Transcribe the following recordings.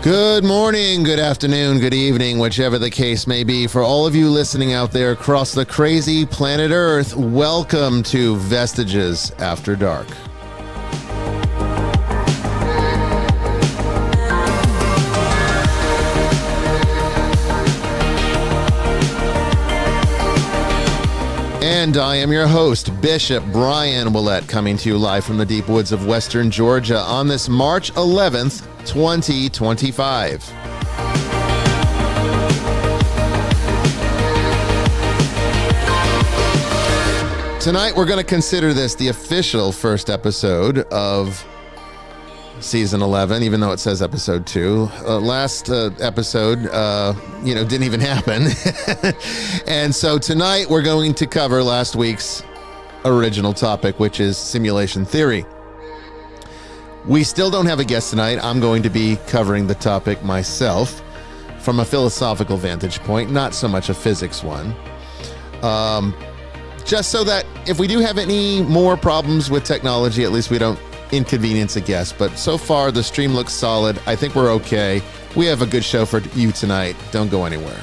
Good morning, good afternoon, good evening, whichever the case may be. For all of you listening out there across the crazy planet Earth, welcome to Vestiges After Dark. And I am your host, Bishop Bryan Ouellette, coming to you live from the deep woods of western Georgia on this March 11th, 2025. Tonight, we're going to consider this the official first episode of Season 11, even though it says Episode 2. Last episode, didn't even happen. And so tonight, we're going to cover last week's original topic, which is simulation theory. We still don't have a guest tonight. I'm going to be covering the topic myself from a philosophical vantage point, not so much a physics one. Just so that if we do have any more problems with technology, at least we don't inconvenience a guest. But so far, the stream looks solid. I think we're okay. We have a good show for you tonight. Don't go anywhere.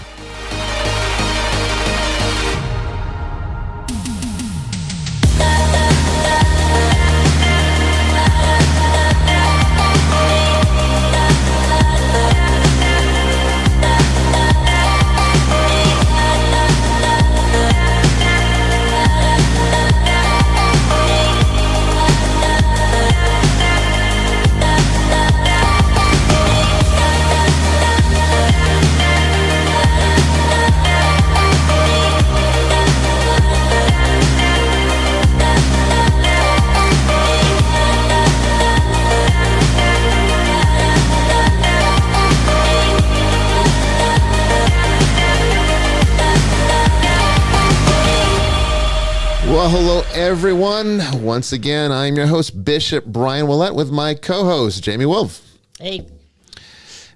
Well, hello, everyone. Once again, I'm your host, Bishop Bryan Ouellette, with my co-host, Jamie Wolfe. Hey.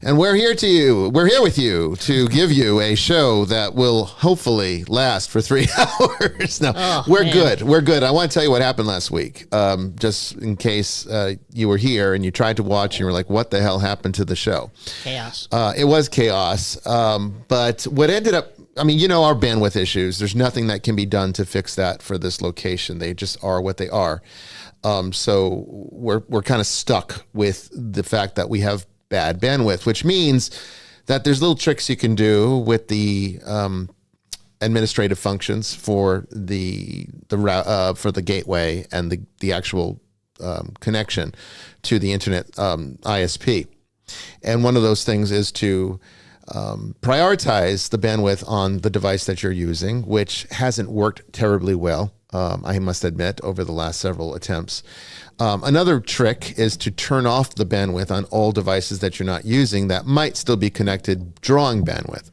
And we're here with you to give you a show that will hopefully last for 3 hours. No, we're good. We're good. I want to tell you what happened last week, just in case you were here and you tried to watch and you were like, what the hell happened to the show? Chaos. It was chaos. But what ended up, our bandwidth issues, there's nothing that can be done to fix that for this location. They just are what they are. So we're kind of stuck with the fact that we have bad bandwidth, which means that there's little tricks you can do with the administrative functions for the gateway and the actual connection to the internet ISP. And one of those things is to prioritize the bandwidth on the device that you're using, which hasn't worked terribly well, I must admit, over the last several attempts. Another trick is to turn off the bandwidth on all devices that you're not using that might still be connected, drawing bandwidth.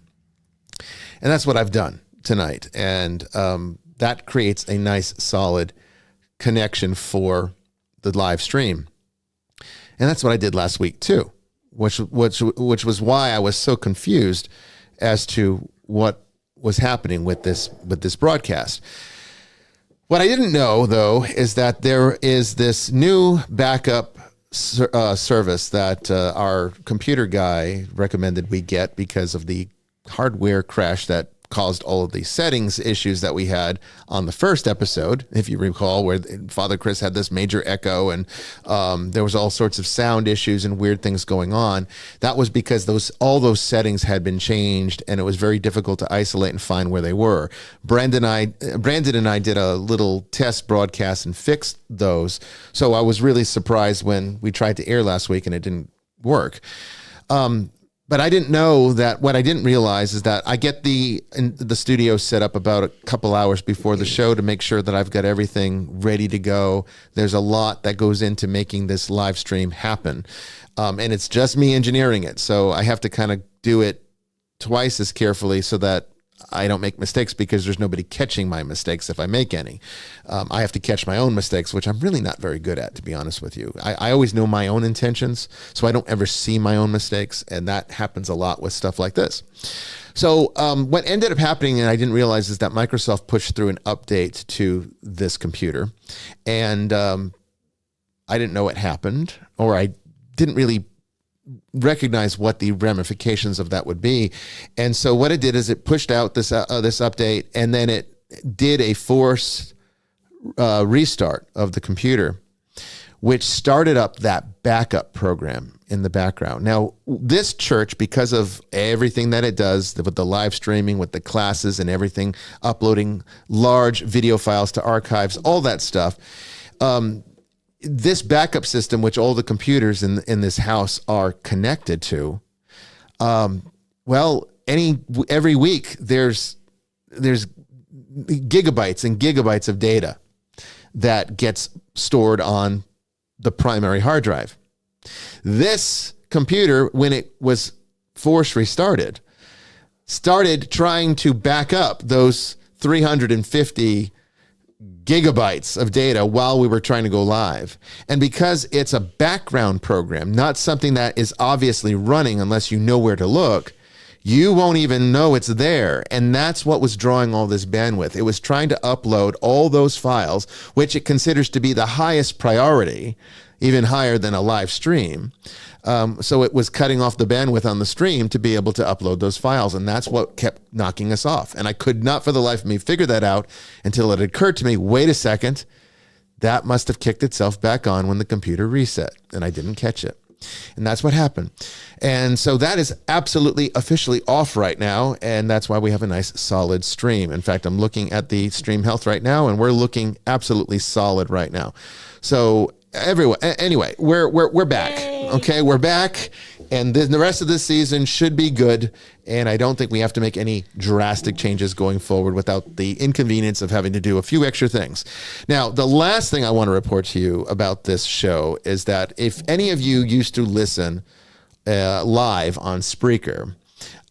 And that's what I've done tonight. And that creates a nice, solid connection for the live stream. And that's what I did last week, too. Which was why I was so confused as to what was happening with this broadcast. What I didn't know, though, is that there is this new backup service that our computer guy recommended we get because of the hardware crash that caused all of the settings issues that we had on the first episode, if you recall, where Father Chris had this major echo and there was all sorts of sound issues and weird things going on. That was because all those settings had been changed and it was very difficult to isolate and find where they were. Brandon and I did a little test broadcast and fixed those. So I was really surprised when we tried to air last week and it didn't work. But I didn't know that. What I didn't realize is that I get the studio set up about a couple hours before the show to make sure that I've got everything ready to go. There's a lot that goes into making this live stream happen. And it's just me engineering it. So I have to kind of do it twice as carefully so that I don't make mistakes, because there's nobody catching my mistakes if I make any. I have to catch my own mistakes, which I'm really not very good at, to be honest with you. I always know my own intentions, so I don't ever see my own mistakes, and that happens a lot with stuff like this. So what ended up happening, and I didn't realize, is that Microsoft pushed through an update to this computer, and I didn't know it happened, or I didn't really recognize what the ramifications of that would be. And so what it did is it pushed out this update, and then it did a forced restart of the computer, which started up that backup program in the background. Now, this church, because of everything that it does with the live streaming, with the classes and everything, uploading large video files to archives, all that stuff, this backup system, which all the computers in this house are connected to, every week there's gigabytes and gigabytes of data that gets stored on the primary hard drive. This computer, when it was force restarted, started trying to back up those 350 gigabytes of data while we were trying to go live. And because it's a background program, not something that is obviously running unless you know where to look, you won't even know it's there. And that's what was drawing all this bandwidth. It was trying to upload all those files, which it considers to be the highest priority, even higher than a live stream. So it was cutting off the bandwidth on the stream to be able to upload those files. And that's what kept knocking us off. And I could not for the life of me figure that out until it occurred to me, wait a second, that must have kicked itself back on when the computer reset. And I didn't catch it. And that's what happened. And so that is absolutely officially off right now. And that's why we have a nice solid stream. In fact, I'm looking at the stream health right now, and we're looking absolutely solid right now. So anyway, we're back. Yay. Okay, we're back, and the rest of this season should be good. And I don't think we have to make any drastic changes going forward without the inconvenience of having to do a few extra things. Now, the last thing I want to report to you about this show is that if any of you used to listen live on Spreaker,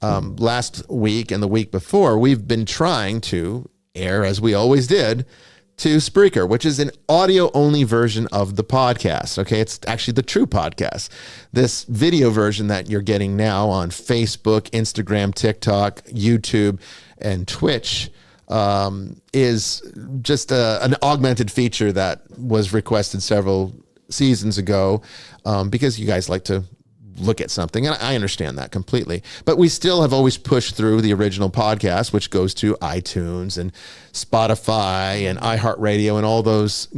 last week and the week before, we've been trying to air, as we always did, to Spreaker, which is an audio-only version of the podcast. Okay, it's actually the true podcast. This video version that you're getting now on Facebook, Instagram, TikTok, YouTube, and Twitch is just an augmented feature that was requested several seasons ago because you guys like to look at something, and I understand that completely. But we still have always pushed through the original podcast, which goes to iTunes and Spotify and iHeartRadio and all those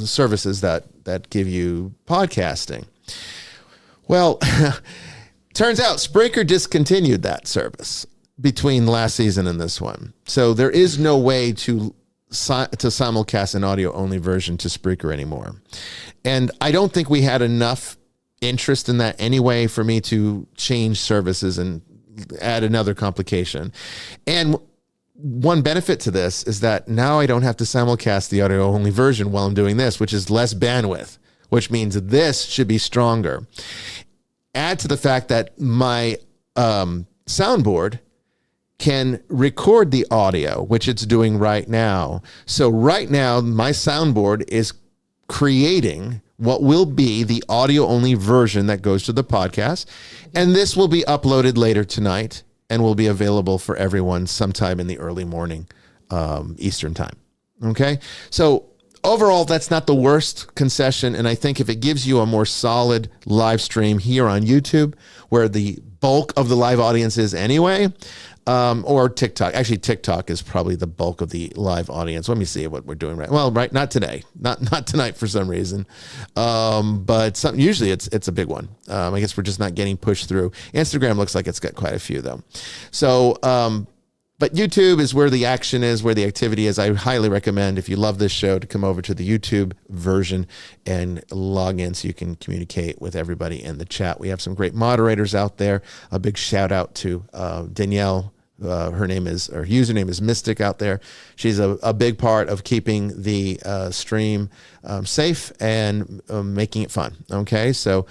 services that give you podcasting. Well, turns out Spreaker discontinued that service between last season and this one, so there is no way to simulcast an audio-only version to Spreaker anymore. And I don't think we had enough interest in that anyway for me to change services and add another complication. And one benefit to this is that now I don't have to simulcast the audio only version while I'm doing this, which is less bandwidth, which means this should be stronger. Add to the fact that my soundboard can record the audio, which it's doing right now. So right now, my soundboard is creating what will be the audio-only version that goes to the podcast. And this will be uploaded later tonight and will be available for everyone sometime in the early morning, Eastern time. Okay? So overall, that's not the worst concession. And I think if it gives you a more solid live stream here on YouTube, where the bulk of the live audience is anyway, or TikTok. Actually, TikTok is probably the bulk of the live audience. Let me see what we're doing right. Well, right, not today, not tonight for some reason, but usually it's a big one. I guess we're just not getting pushed through. Instagram looks like it's got quite a few though. So, but YouTube is where the action is, where the activity is. I highly recommend, if you love this show, to come over to the YouTube version and log in so you can communicate with everybody in the chat. We have some great moderators out there. A big shout out to Danielle. Her username is Mystic out there. She's a big part of keeping the stream safe and making it fun. Okay, so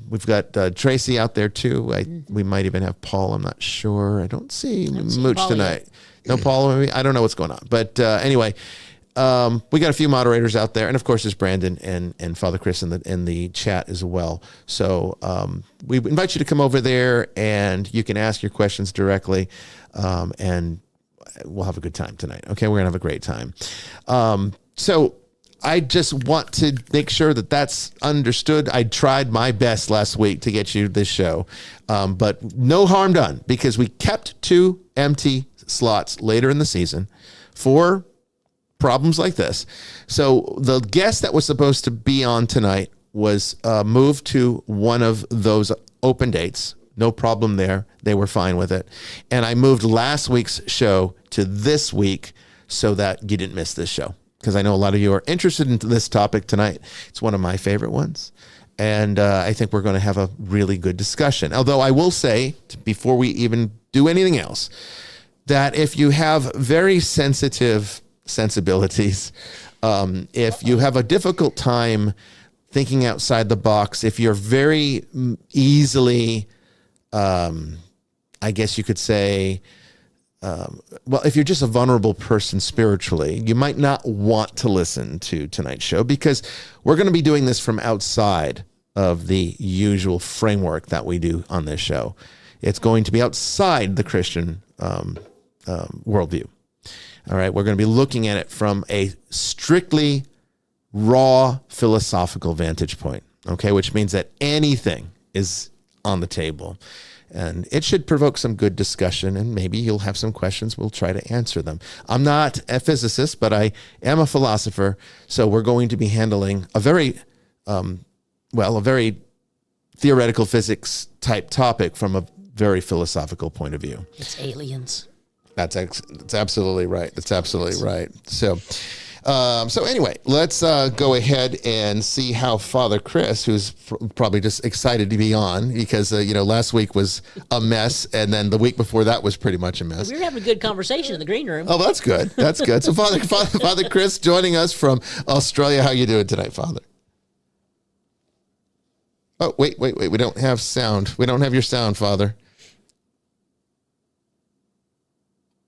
we've got Tracy out there too. We might even have Paul. I'm not sure. I don't see Mooch Paul tonight. Yet. No Paul. Maybe I don't know what's going on. But anyway, we got a few moderators out there, and of course there's Brandon and Father Chris in the chat as well. So we invite you to come over there, and you can ask your questions directly, and we'll have a good time tonight. Okay, we're gonna have a great time. So I just want to make sure that that's understood. I tried my best last week to get you this show, but no harm done, because we kept 2 empty slots later in the season for problems like this. So the guest that was supposed to be on tonight was moved to one of those open dates. No problem there. They were fine with it. And I moved last week's show to this week so that you didn't miss this show, because I know a lot of you are interested in this topic tonight. It's one of my favorite ones. And I think we're going to have a really good discussion. Although I will say, before we even do anything else, that if you have very sensitive sensibilities, if you have a difficult time thinking outside the box, if you're very easily, I guess you could say, well, if you're just a vulnerable person spiritually, you might not want to listen to tonight's show, because we're going to be doing this from outside of the usual framework that we do on this show. It's going to be outside the Christian worldview. All right, we're going to be looking at it from a strictly raw philosophical vantage point, okay, which means that anything is on the table. And it should provoke some good discussion, and maybe you'll have some questions. We'll try to answer them. I'm not a physicist, but I am a philosopher, so we're going to be handling a very, a very theoretical physics type topic from a very philosophical point of view. It's aliens. That's absolutely right. That's absolutely right. So anyway, let's go ahead and see how Father Chris, who's probably just excited to be on, because last week was a mess, and then the week before that was pretty much a mess. We were having a good conversation in the green room. Oh, that's good. That's good. So Father Chris joining us from Australia. How you doing tonight, Father? Oh, wait. We don't have sound. We don't have your sound, Father.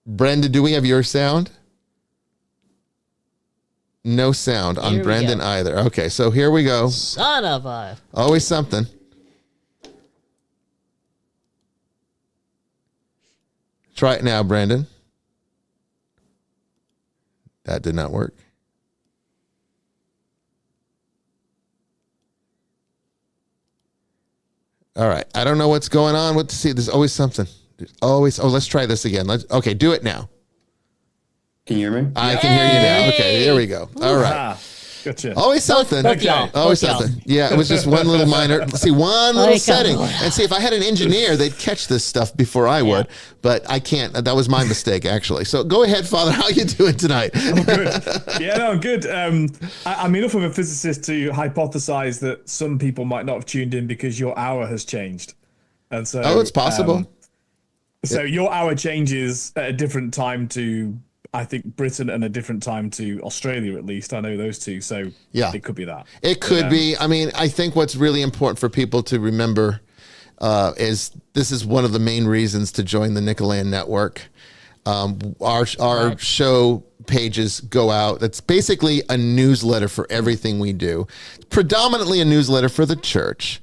Brandon, do we have your sound? No sound on Brandon either. Okay, so here we go. Son of a... Always something. Try it now, Brandon. That did not work. All right. I don't know what's going on with the see. There's always something. There's always. Oh, let's try this again. Okay, do it now. Can you hear me? I can hear you now. Okay, here we go. All right. Gotcha. Always something. Both y'all. Always Both y'all. something. Yeah, it was just one little minor. See, one little setting. And see, if I had an engineer, they'd catch this stuff before I would. But I can't. That was my mistake, actually. So go ahead, Father. How you doing tonight? I'm good. Yeah, no, I'm good. I'm enough of a physicist to hypothesize that some people might not have tuned in because your hour has changed. And so, it's possible. So your hour changes at a different time to, I think, Britain, and a different time to Australia, at least. I know those two. So yeah, it could be that. It could be. I mean, I think what's really important for people to remember is this is one of the main reasons to join the Nicoland Network. Our show pages go out. It's basically a newsletter for everything we do. Predominantly a newsletter for the church.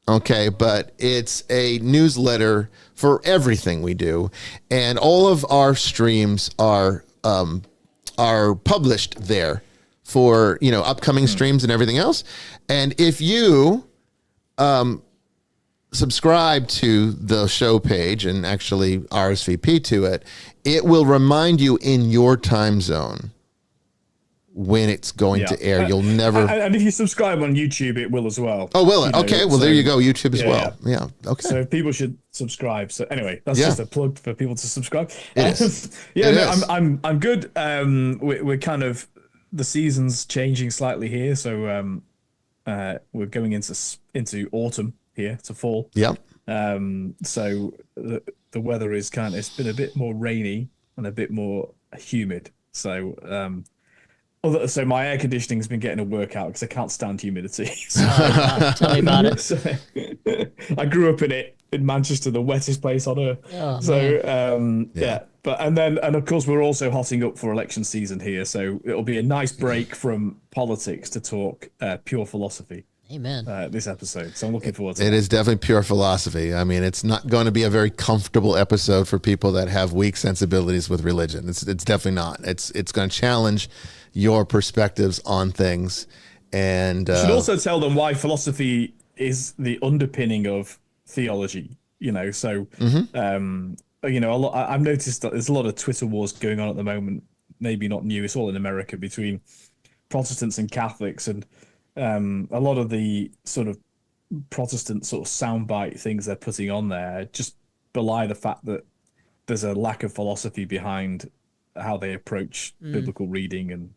Okay, but it's a newsletter for everything we do, and all of our streams are published there for upcoming streams and everything else. And if you subscribe to the show page and actually RSVP to it, it will remind you in your time zone when it's going to air. You'll never. And if you subscribe on YouTube, it will as well. Oh, will it? Okay. Well, there you go. YouTube as well. Yeah. Okay. So people should subscribe. So anyway, that's just a plug for people to subscribe. It is. I'm good. We're kind of, the season's changing slightly here. So we're going into autumn here, to fall. Yep. So the weather is it's been a bit more rainy and a bit more humid. So so my air conditioning has been getting a workout because I can't stand humidity. So, tell me about it. So, I grew up in Manchester, the wettest place on earth. Oh, so but and of course we're also hotting up for election season here, so it'll be a nice break from politics to talk pure philosophy. Amen. This episode. So I'm looking forward to It it. is definitely pure philosophy. I mean, it's not going to be a very comfortable episode for people that have weak sensibilities with religion. It's definitely not. It's going to challenge your perspectives on things. And You should also tell them why philosophy is the underpinning of theology. So I've noticed that there's a lot of Twitter wars going on at the moment. Maybe not new. It's all in America between Protestants and Catholics, and a lot of the sort of Protestant sort of soundbite things they're putting on there just belie the fact that there's a lack of philosophy behind how they approach biblical reading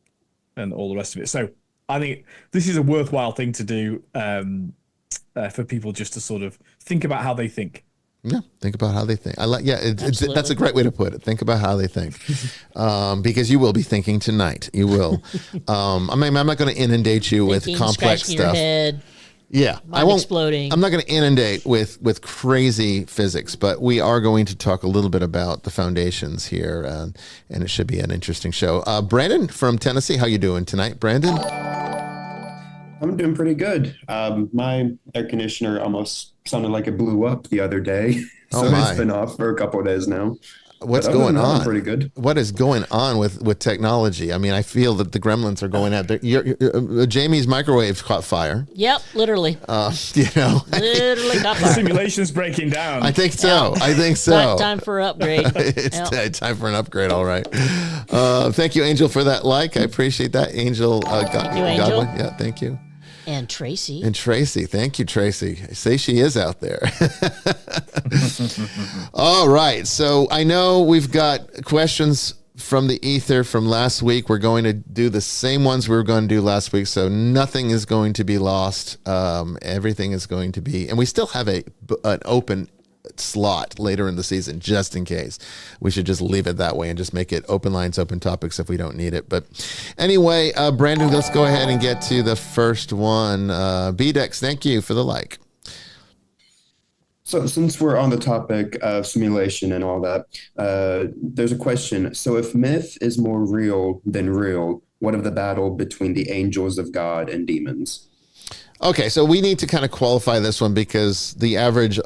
and all the rest of it. So I think this is a worthwhile thing to do for people just to sort of think about how they think. Yeah, think about how they think. That's a great way to put it. Think about how they think, because you will be thinking tonight. You will. I'm not going to inundate you with complex scratching stuff. Your head, Yeah, I mind won't. exploding. I'm not going to inundate with crazy physics, but we are going to talk a little bit about the foundations here, and it should be an interesting show. Brandon from Tennessee, how you doing tonight, Brandon? I'm doing pretty good. My air conditioner almost sounded like it blew up the other day. So it's been off for a couple of days now. What's But other going than that, on? I'm pretty good. What is going on with technology? I mean, I feel that the gremlins are going at Jamie's microwave caught fire. Yep, literally. Literally caught fire. Simulation's breaking down. I think so. I think so. Time for an upgrade. It's time for an upgrade. All right. Thank you, Angel, for that like. I appreciate that, Angel. Angel. Godwin. Yeah, thank you. And Tracy. Thank you, Tracy. I say she is out there. All right. So I know we've got questions from the ether from last week. We're going to do the same ones we were going to do last week. So nothing is going to be lost. Everything is going to be, and we still have an open slot later in the season, just in case. We should just leave it that way and just make it open lines, open topics if we don't need it. But anyway, Brandon, let's go ahead and get to the first one. BDEX, thank you for the like. So since we're on the topic of simulation and all that, there's a question. So if myth is more real than real, what of the battle between the angels of God and demons? Okay, so we need to kind of qualify this one because the average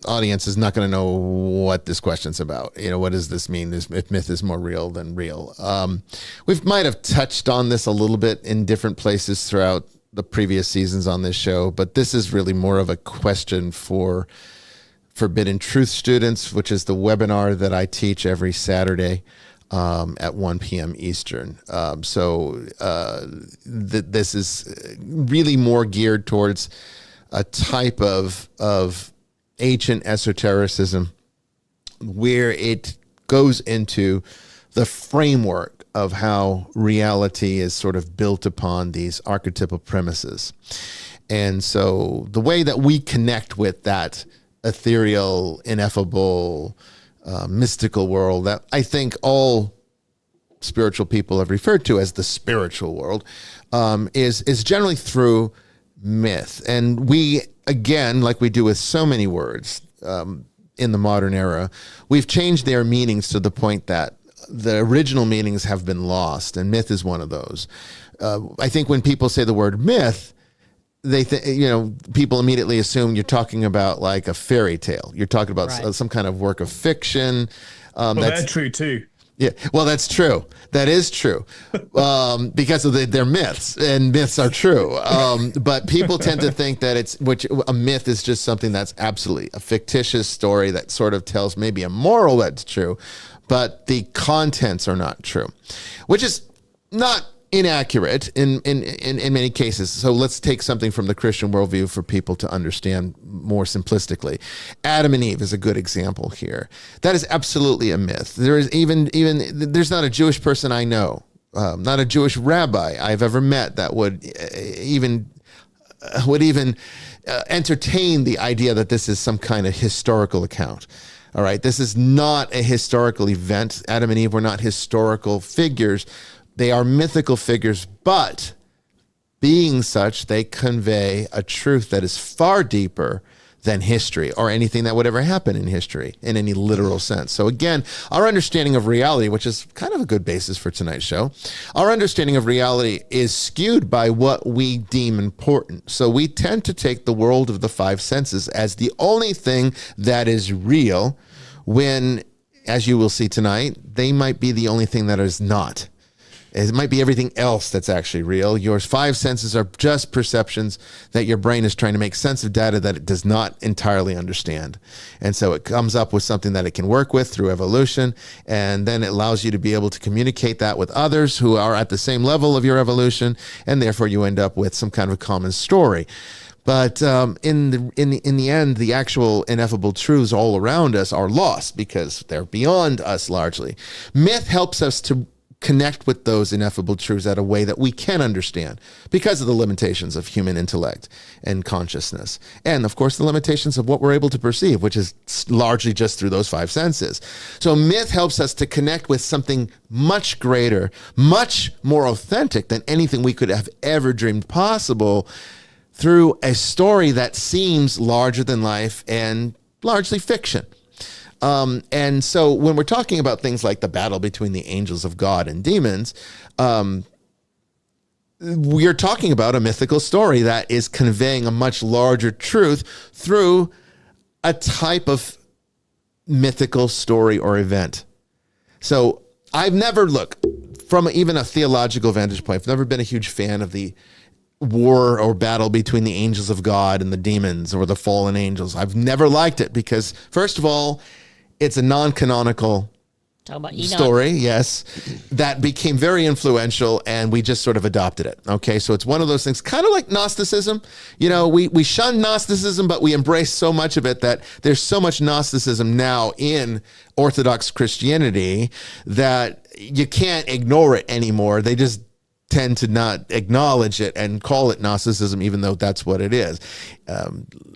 audience is not going to know what this question's about. What does this mean? If myth is more real than real? We might have touched on this a little bit in different places throughout the previous seasons on this show, but this is really more of a question for Forbidden Truth students, which is the webinar that I teach every Saturday at 1 p.m. Eastern. This is really more geared towards a type of ancient esotericism where it goes into the framework of how reality is sort of built upon these archetypal premises. And so the way that we connect with that ethereal, ineffable, mystical world that I think all spiritual people have referred to as the spiritual world, is generally through myth. And we, again, like we do with so many words in the modern era, we've changed their meanings to the point that the original meanings have been lost, and myth is one of those. I think when people say the word myth, people immediately assume you're talking about like a fairy tale. You're talking about some kind of work of fiction. That's true too. Yeah, well, that's true. That is true, because of they're myths, and myths are true. But people tend to think that a myth is just something that's absolutely a fictitious story that sort of tells maybe a moral that's true, but the contents are not true, which is not inaccurate in many cases. So let's take something from the Christian worldview for people to understand more simplistically. Adam and Eve is a good example here. That is absolutely a myth. There is even there's not a Jewish person I know, not a Jewish rabbi I've ever met that would even entertain the idea that this is some kind of historical account. All right, this is not a historical event. Adam and Eve were not historical figures. They are mythical figures, but being such, they convey a truth that is far deeper than history or anything that would ever happen in history in any literal sense. So again, our understanding of reality, which is kind of a good basis for tonight's show, our understanding of reality is skewed by what we deem important. So we tend to take the world of the five senses as the only thing that is real when, as you will see tonight, they might be the only thing that is not. It might be everything else that's actually real. Your five senses are just perceptions that your brain is trying to make sense of data that it does not entirely understand. And so it comes up with something that it can work with through evolution, and then it allows you to be able to communicate that with others who are at the same level of your evolution, and therefore you end up with some kind of a common story. But in the end, the actual ineffable truths all around us are lost because they're beyond us largely. Myth helps us to connect with those ineffable truths at a way that we can understand because of the limitations of human intellect and consciousness. And of course, the limitations of what we're able to perceive, which is largely just through those five senses. So myth helps us to connect with something much greater, much more authentic than anything we could have ever dreamed possible through a story that seems larger than life and largely fiction. And so when we're talking about things like the battle between the angels of God and demons, we're talking about a mythical story that is conveying a much larger truth through a type of mythical story or event. So I've never, from even a theological vantage point, I've never been a huge fan of the war or battle between the angels of God and the demons or the fallen angels. I've never liked it because, first of all, it's a non-canonical story, yes, that became very influential, and we just sort of adopted it. Okay, so it's one of those things, kind of like Gnosticism. You know, we shun Gnosticism, but we embrace so much of it that there's so much Gnosticism now in Orthodox Christianity that you can't ignore it anymore. They just tend to not acknowledge it and call it Gnosticism, even though that's what it is.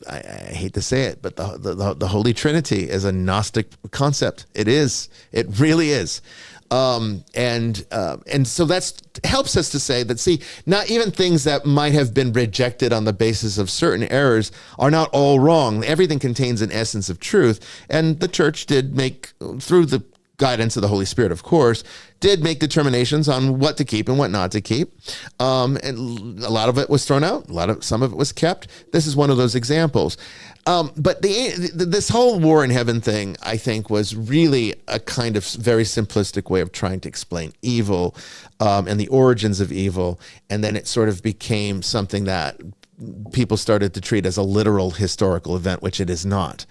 I hate to say it, but the Holy Trinity is a Gnostic concept. It is. It really is. And so that helps us to say that, see, not even things that might have been rejected on the basis of certain errors are not all wrong. Everything contains an essence of truth. And the church did make, through the guidance of the Holy Spirit, of course, did make determinations on what to keep and what not to keep. And a lot of it was thrown out. Some of it was kept. This is one of those examples. But this whole war in heaven thing, I think, was really a kind of very simplistic way of trying to explain evil and the origins of evil. And then it sort of became something that people started to treat as a literal historical event, which it is not.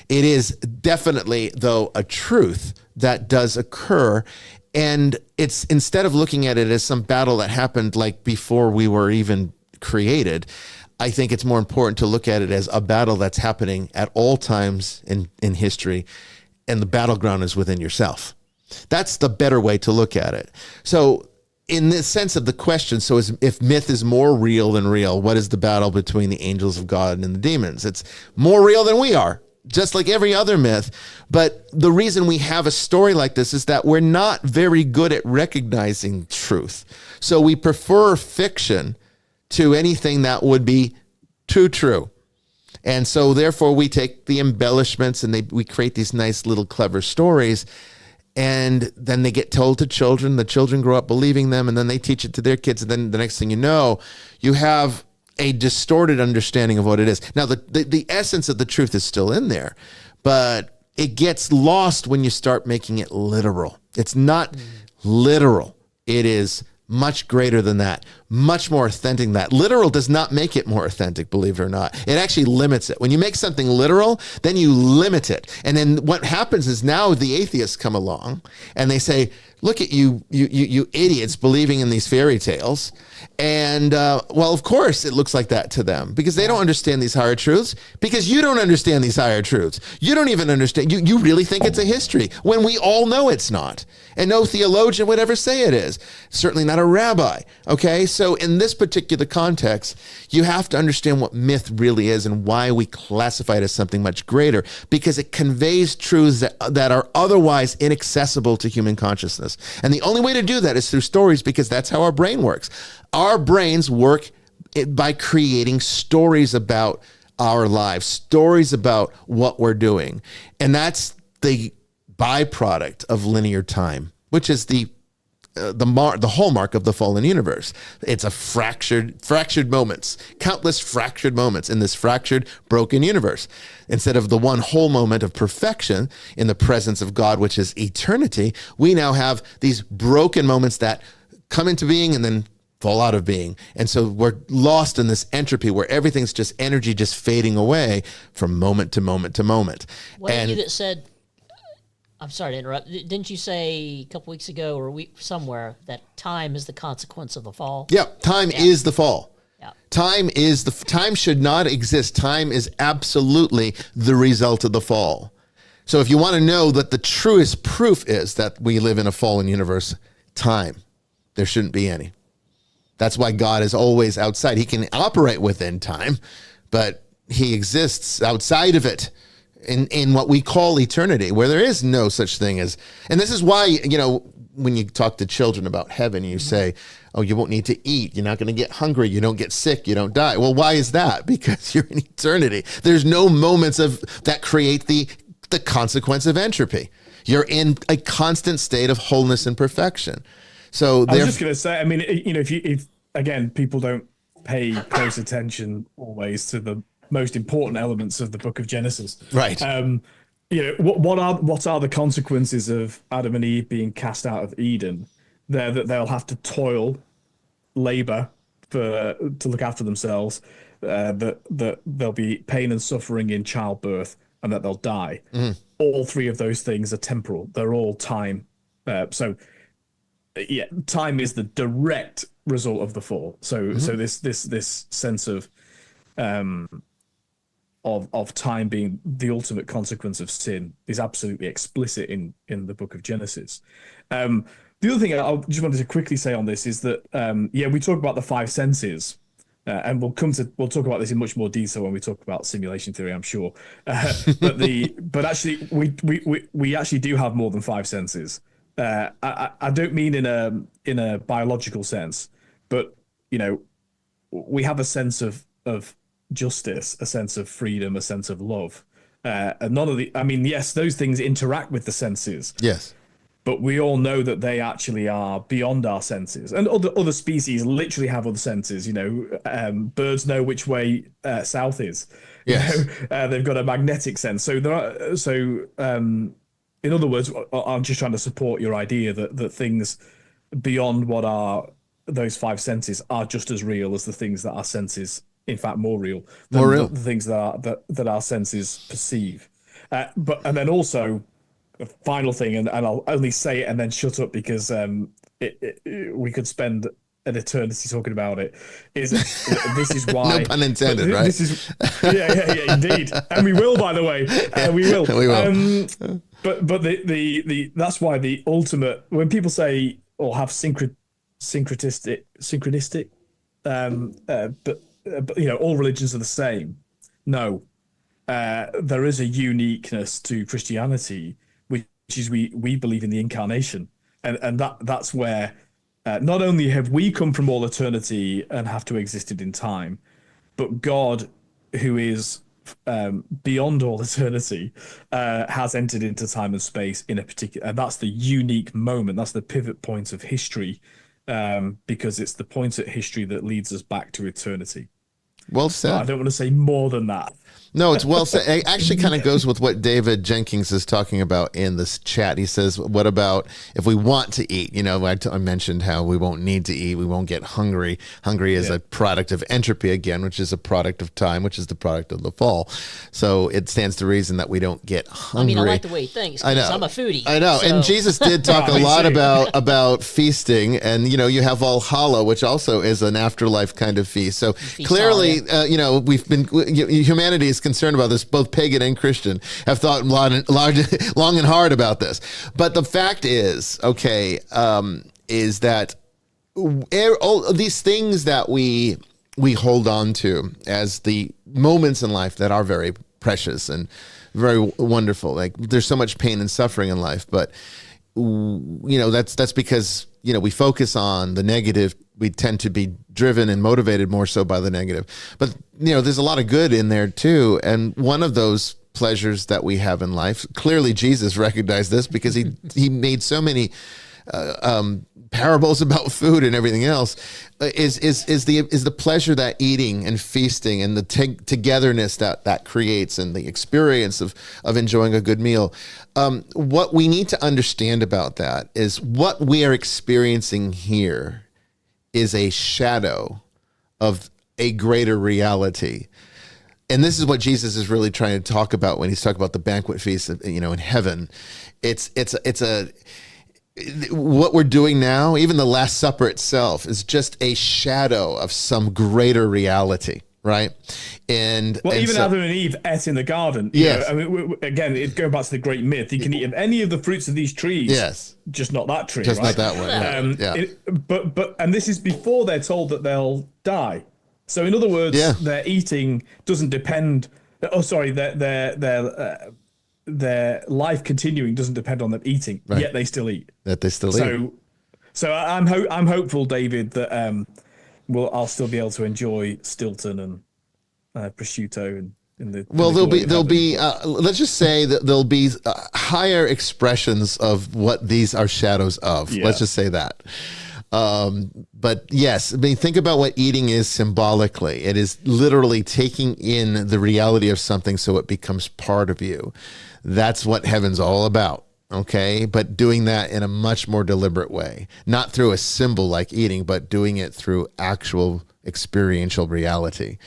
It is definitely, though, a truth that does occur. And it's, instead of looking at it as some battle that happened like before we were even created, I think it's more important to look at it as a battle that's happening at all times in history, and the battleground is within yourself. That's the better way to look at it. So in the sense of the question, so if myth is more real than real, what is the battle between the angels of God and the demons? It's more real than we are, just like every other myth. But the reason we have a story like this is that we're not very good at recognizing truth. So we prefer fiction to anything that would be too true. And so therefore we take the embellishments and we create these nice little clever stories, and then they get told to children. The children grow up believing them, and then they teach it to their kids. And then the next thing you know, you have a distorted understanding of what it is. Now, the essence of the truth is still in there, but it gets lost when you start making it literal. It's not literal. It is much greater than that, much more authentic than that. Literal does not make it more authentic, believe it or not. It actually limits it. When you make something literal, then you limit it. And then what happens is now the atheists come along and they say, look at you idiots believing in these fairy tales. And well, of course it looks like that to them because they don't understand these higher truths, because you don't understand these higher truths. You don't even understand. You really think it's a history when we all know it's not. And no theologian would ever say it is. Certainly not a rabbi. Okay. So in this particular context, you have to understand what myth really is and why we classify it as something much greater, because it conveys truths that are otherwise inaccessible to human consciousness. And the only way to do that is through stories, because that's how our brain works. Our brains work by creating stories about our lives, stories about what we're doing. And that's the byproduct of linear time, which is the hallmark of the fallen universe. It's a fractured moments, countless fractured moments in this fractured, broken universe. Instead of the one whole moment of perfection in the presence of God, which is eternity, we now have these broken moments that come into being and then fall out of being. And so we're lost in this entropy where everything's just energy just fading away from moment to moment to moment. Wasn't you that said, I'm sorry to interrupt, didn't you say a couple weeks ago or a week somewhere that time is the consequence of the fall? Yeah, time is the fall. Yeah. Time should not exist. Time is absolutely the result of the fall. So if you want to know that the truest proof is that we live in a fallen universe, time. There shouldn't be any. That's why God is always outside. He can operate within time, but he exists outside of it in what we call eternity, where there is no such thing as, and this is why, when you talk to children about heaven, you say, oh, you won't need to eat. You're not going to get hungry. You don't get sick. You don't die. Well, why is that? Because you're in eternity. There's no moments that create the consequence of entropy. You're in a constant state of wholeness and perfection. So I was just going to say, I mean, if again, people don't pay close attention always to the most important elements of the book of Genesis. Right. What are the consequences of Adam and Eve being cast out of Eden? That they'll have to toil, labor to look after themselves, that there'll be pain and suffering in childbirth, and that they'll die. All three of those things are temporal. They're all time. Time is the direct result of the fall. So this sense of time being the ultimate consequence of sin is absolutely explicit in the book of Genesis. The other thing I just wanted to quickly say on this is that we talk about the five senses, and we'll talk about this in much more detail when we talk about simulation theory, I'm sure. But actually we actually do have more than five senses. I don't mean in a biological sense, but we have a sense of justice, a sense of freedom, a sense of love. And yes, those things interact with the senses. Yes. But we all know that they actually are beyond our senses. And other species literally have other senses. Birds know which way south is. Yes. They've got a magnetic sense. So in other words, I'm just trying to support your idea that things beyond what are those five senses are just as real as the things that our senses, in fact, more real than the things that our senses perceive. And then also, the final thing, and I'll only say it and then shut up because we could spend an eternity talking about it. This is why no pun intended, right? This is indeed, and we will, by the way, we will. We will. But the that's why the ultimate, when people say or have synchronistic, but all religions are the same. No, there is a uniqueness to Christianity, which is we believe in the incarnation, and that's where not only have we come from all eternity and have to existed in time, but God, who is beyond all eternity, has entered into time and space in a particular, and that's the unique moment. That's the pivot point of history, because it's the point at history that leads us back to eternity. Well said. But I don't want to say more than that. No, it's well said. It actually kind of goes with what David Jenkins is talking about in this chat. He says, what about if we want to eat? I mentioned how we won't need to eat. We won't get hungry. Hungry is a product of entropy again, which is a product of time, which is the product of the fall. So it stands to reason that we don't get hungry. I like the way he thinks. I know. I'm a foodie. I know. So. And Jesus did talk a lot about feasting, and, you have Valhalla, which also is an afterlife kind of feast. So clearly, humanity is concerned about this. Both pagan and Christian have thought long and hard about this. But the fact is, is that all these things that we hold on to as the moments in life that are very precious and very wonderful. Like, there's so much pain and suffering in life, but that's because we focus on the negative we tend to be driven and motivated more so by the negative. But, there's a lot of good in there too. And one of those pleasures that we have in life, clearly Jesus recognized this because he made so many parables about food and everything else, is the pleasure that eating and feasting and the togetherness that creates and the experience of enjoying a good meal. What we need to understand about that is what we are experiencing here is a shadow of a greater reality. And this is what Jesus is really trying to talk about when he's talking about the banquet feast, in heaven. It's what we're doing now, even the Last Supper itself, is just a shadow of some greater reality, right? And even so, Adam and Eve ate in the garden. Yes. Again, going back to the great myth, you can eat of any of the fruits of these trees. Yes. Just not that tree. Just right? not that one. Yeah. And this is before they're told that they'll die. So in other words, their eating doesn't depend. Oh, sorry, their life continuing doesn't depend on them eating. Right. Yet they still eat. That they still eat. So I'm hopeful, David, that I'll still be able to enjoy Stilton and prosciutto and. There'll be let's just say that there'll be higher expressions of what these are shadows of. Yeah. Let's just say that. But yes, think about what eating is symbolically. It is literally taking in the reality of something so it becomes part of you. That's what heaven's all about. Okay. But doing that in a much more deliberate way, not through a symbol like eating, but doing it through actual experiential reality.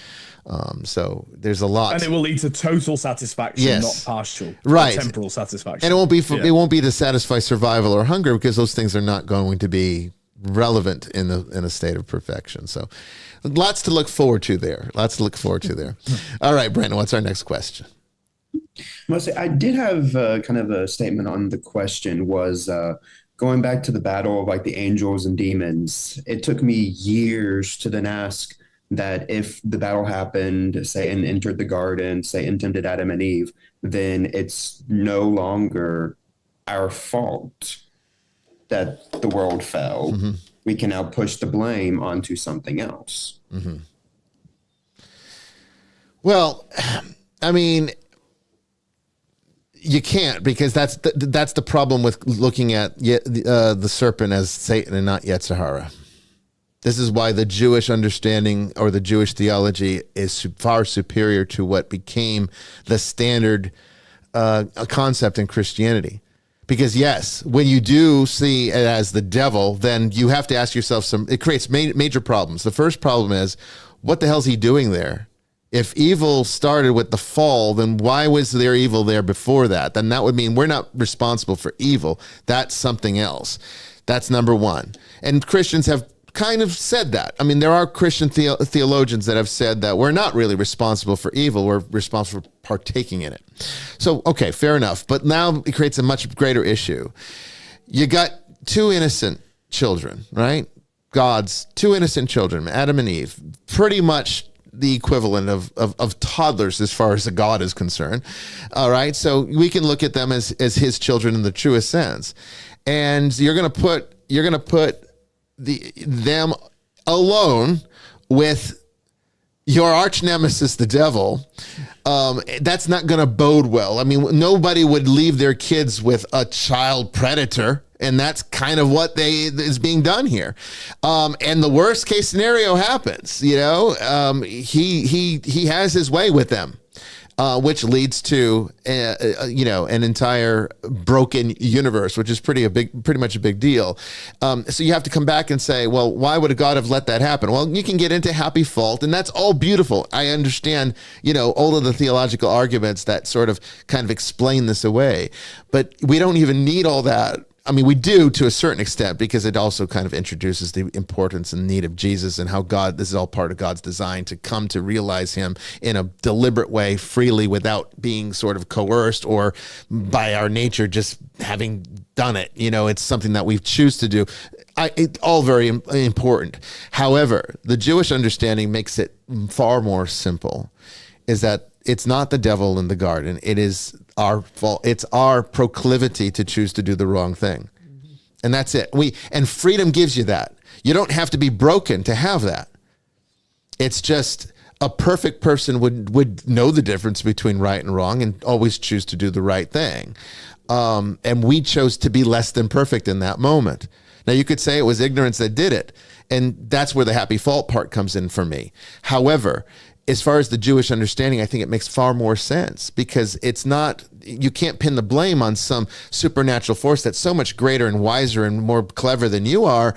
So there's a lot, and it will lead to total satisfaction, not partial, right? Temporal satisfaction, and it won't be to satisfy survival or hunger, because those things are not going to be relevant in a state of perfection. So lots to look forward to there. All right, Brandon, what's our next question? I did have kind of a statement on the question. Was going back to the battle of like the angels and demons. It took me years to then ask that if the battle happened, say, and entered the garden, say, and tempted Adam and Eve, then it's no longer our fault that the world fell. Mm-hmm. We can now push the blame onto something else. Mm-hmm. Well, I mean, you can't, because that's the problem with looking at the serpent as Satan and not Yetzirah. This is why the Jewish understanding or the Jewish theology is far superior to what became the standard concept in Christianity. Because yes, when you do see it as the devil, then you have to ask yourself it creates major problems. The first problem is, what the hell's he doing there? If evil started with the fall, then why was there evil there before that? Then that would mean we're not responsible for evil. That's something else. That's number one. And Christians have kind of said that. I mean, there are Christian theologians that have said that we're not really responsible for evil. We're responsible for partaking in it. So, okay, fair enough. But now it creates a much greater issue. You got two innocent children, right? God's two innocent children, Adam and Eve, pretty much the equivalent of toddlers as far as a God is concerned. All right. So we can look at them as his children in the truest sense. And you're going to put them alone with your arch nemesis, the devil. That's not going to bode well. I mean, nobody would leave their kids with a child predator, and that's kind of what is being done here. And the worst case scenario happens. He has his way with them. Which leads to an entire broken universe, which is pretty much a big deal. So you have to come back and say, well, why would God have let that happen? Well, you can get into happy fault, and that's all beautiful. I understand, all of the theological arguments that sort of kind of explain this away, but we don't even need all that. I mean, we do to a certain extent, because it also kind of introduces the importance and need of Jesus and how this is all part of God's design to come to realize him in a deliberate way, freely, without being sort of coerced or by our nature just having done it. It's something that we choose to do. It's all very important. However, the Jewish understanding makes it far more simple, is that it's not the devil in the garden. It is our fault. It's our proclivity to choose to do the wrong thing. Mm-hmm. And that's it. And freedom gives you that. You don't have to be broken to have that. It's just a perfect person would know the difference between right and wrong and always choose to do the right thing. And we chose to be less than perfect in that moment. Now, you could say it was ignorance that did it, and that's where the happy fault part comes in for me. However, as far as the Jewish understanding, I think it makes far more sense, because it's not, you can't pin the blame on some supernatural force that's so much greater and wiser and more clever than you are.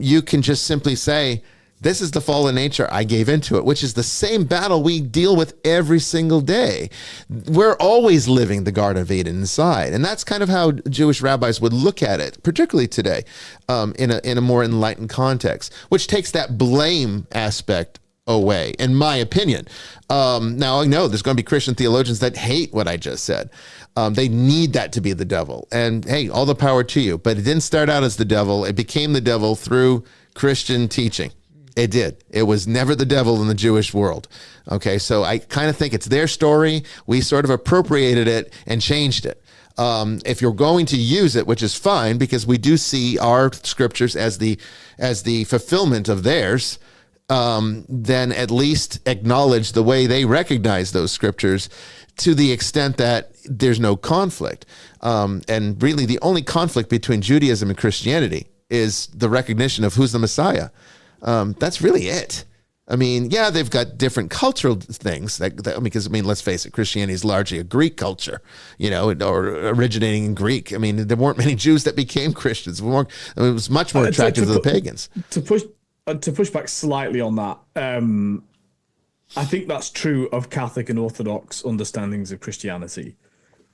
You can just simply say, this is the fallen nature, I gave into it, which is the same battle we deal with every single day. We're always living the Garden of Eden inside. And that's kind of how Jewish rabbis would look at it, particularly today, in a more enlightened context, which takes that blame aspect away, in my opinion. Now, I know there's going to be Christian theologians that hate what I just said. They need that to be the devil. And hey, all the power to you. But it didn't start out as the devil. It became the devil through Christian teaching. It did. It was never the devil in the Jewish world. Okay, so I kind of think it's their story. We sort of appropriated it and changed it. If you're going to use it, which is fine, because we do see our scriptures as the fulfillment of theirs, then at least acknowledge the way they recognize those scriptures, to the extent that there's no conflict. And really, the only conflict between Judaism and Christianity is the recognition of who's the Messiah. That's really it. I mean, yeah, they've got different cultural things because let's face it, Christianity is largely a Greek culture, or originating in Greek. I mean, there weren't many Jews that became Christians. It was much more attractive to the pagans. To push back slightly on that, I think that's true of Catholic and Orthodox understandings of Christianity.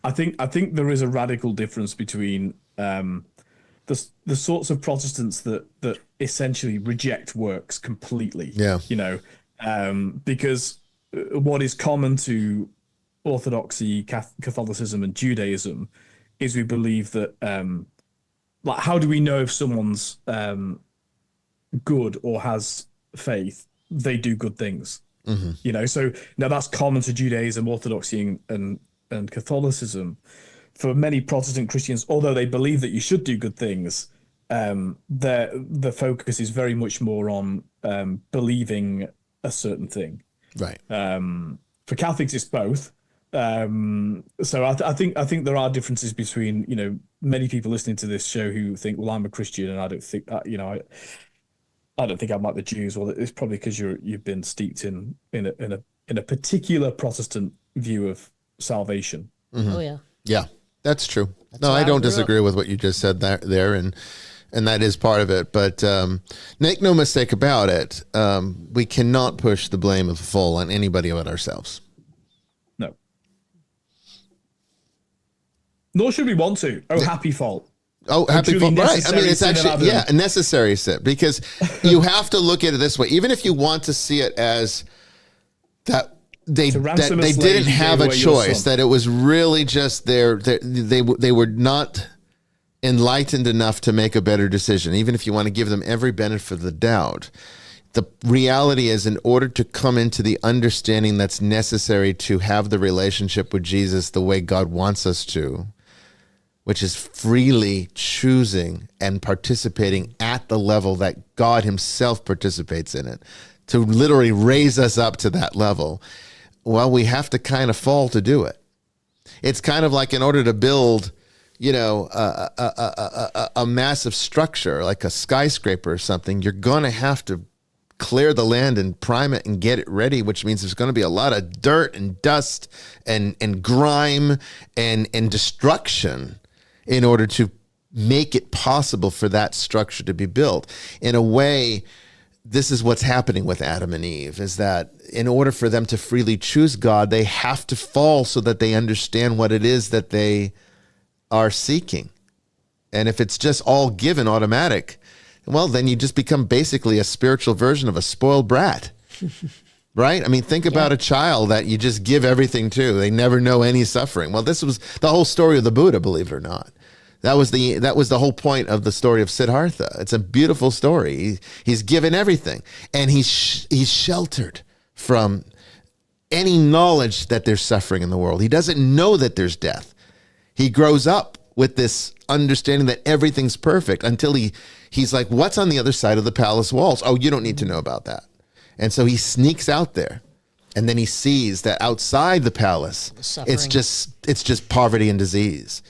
I think there is a radical difference between the sorts of Protestants that essentially reject works completely. Yeah. Because what is common to Orthodoxy, Catholicism, and Judaism is we believe that, how do we know if someone's good or has faith? They do good things. Mm-hmm. So now that's common to Judaism, Orthodoxy, and Catholicism. For many Protestant Christians, although they believe that you should do good things, the focus is very much more on believing a certain thing. Right. For Catholics, it's both. So I think there are differences between many people listening to this show who think, well, I'm a Christian and I don't think I don't think I'm like the Jews. Well, it's probably because you've been steeped in a particular Protestant view of salvation. Mm-hmm. Oh yeah. Yeah. That's true. No, I don't disagree with what you just said there, and that is part of it. But make no mistake about it, we cannot push the blame of the fall on anybody but ourselves. No. Nor should we want to. Oh, happy fault. Oh, happy fault. Right. I mean, it's actually, a necessary sin, because you have to look at it this way. Even if you want to see it as that, they didn't have a choice, that it was really just they were not enlightened enough to make a better decision. Even if you want to give them every benefit of the doubt, the reality is, in order to come into the understanding that's necessary to have the relationship with Jesus the way God wants us to, which is freely choosing and participating at the level that God himself participates in it, to literally raise us up to that level, well, we have to kind of fall to do it. It's kind of like, in order to build, a massive structure, like a skyscraper or something, you're going to have to clear the land and prime it and get it ready, which means there's going to be a lot of dirt and dust and grime and destruction in order to make it possible for that structure to be built. In a way, this is what's happening with Adam and Eve, is that in order for them to freely choose God, they have to fall so that they understand what it is that they are seeking. And if it's just all given automatic, well, then you just become basically a spiritual version of a spoiled brat. Right? I mean, think about a child that you just give everything to. They never know any suffering. Well, this was the whole story of the Buddha, believe it or not. That was the whole point of the story of Siddhartha. It's a beautiful story. He's given everything, and he's sheltered from any knowledge that there's suffering in the world. He doesn't know that there's death. He grows up with this understanding that everything's perfect until he's like, what's on the other side of the palace walls? Oh, you don't need to know about that. And so he sneaks out there, and then he sees that outside the palace, it's just poverty and disease.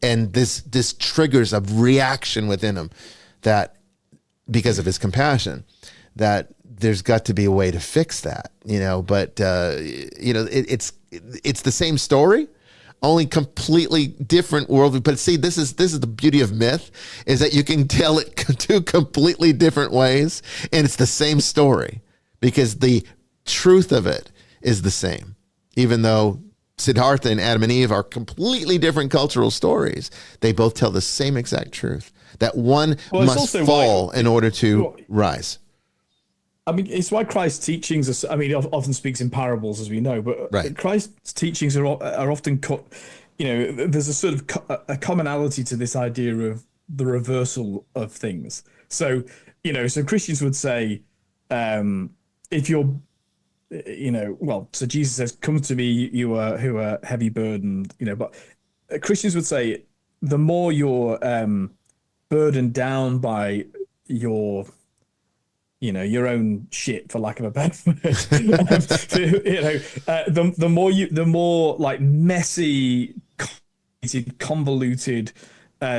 And this triggers a reaction within him that, because of his compassion, that there's got to be a way to fix that, but it's the same story, only completely different world. But see, this is the beauty of myth, is that you can tell it two completely different ways, and it's the same story because the truth of it is the same. Even though Siddhartha and Adam and Eve are completely different cultural stories, they both tell the same exact truth, that one must fall in order to rise. I mean, it's why Christ's teachings are, he often speaks in parables, as we know, but right. Christ's teachings are often cut, there's a sort of a commonality to this idea of the reversal of things. So, so Christians would say, if you're, so Jesus says, come to me, you are who are heavy burdened, but Christians would say, the more you're burdened down by your own shit, for lack of a better word, the more like messy, convoluted,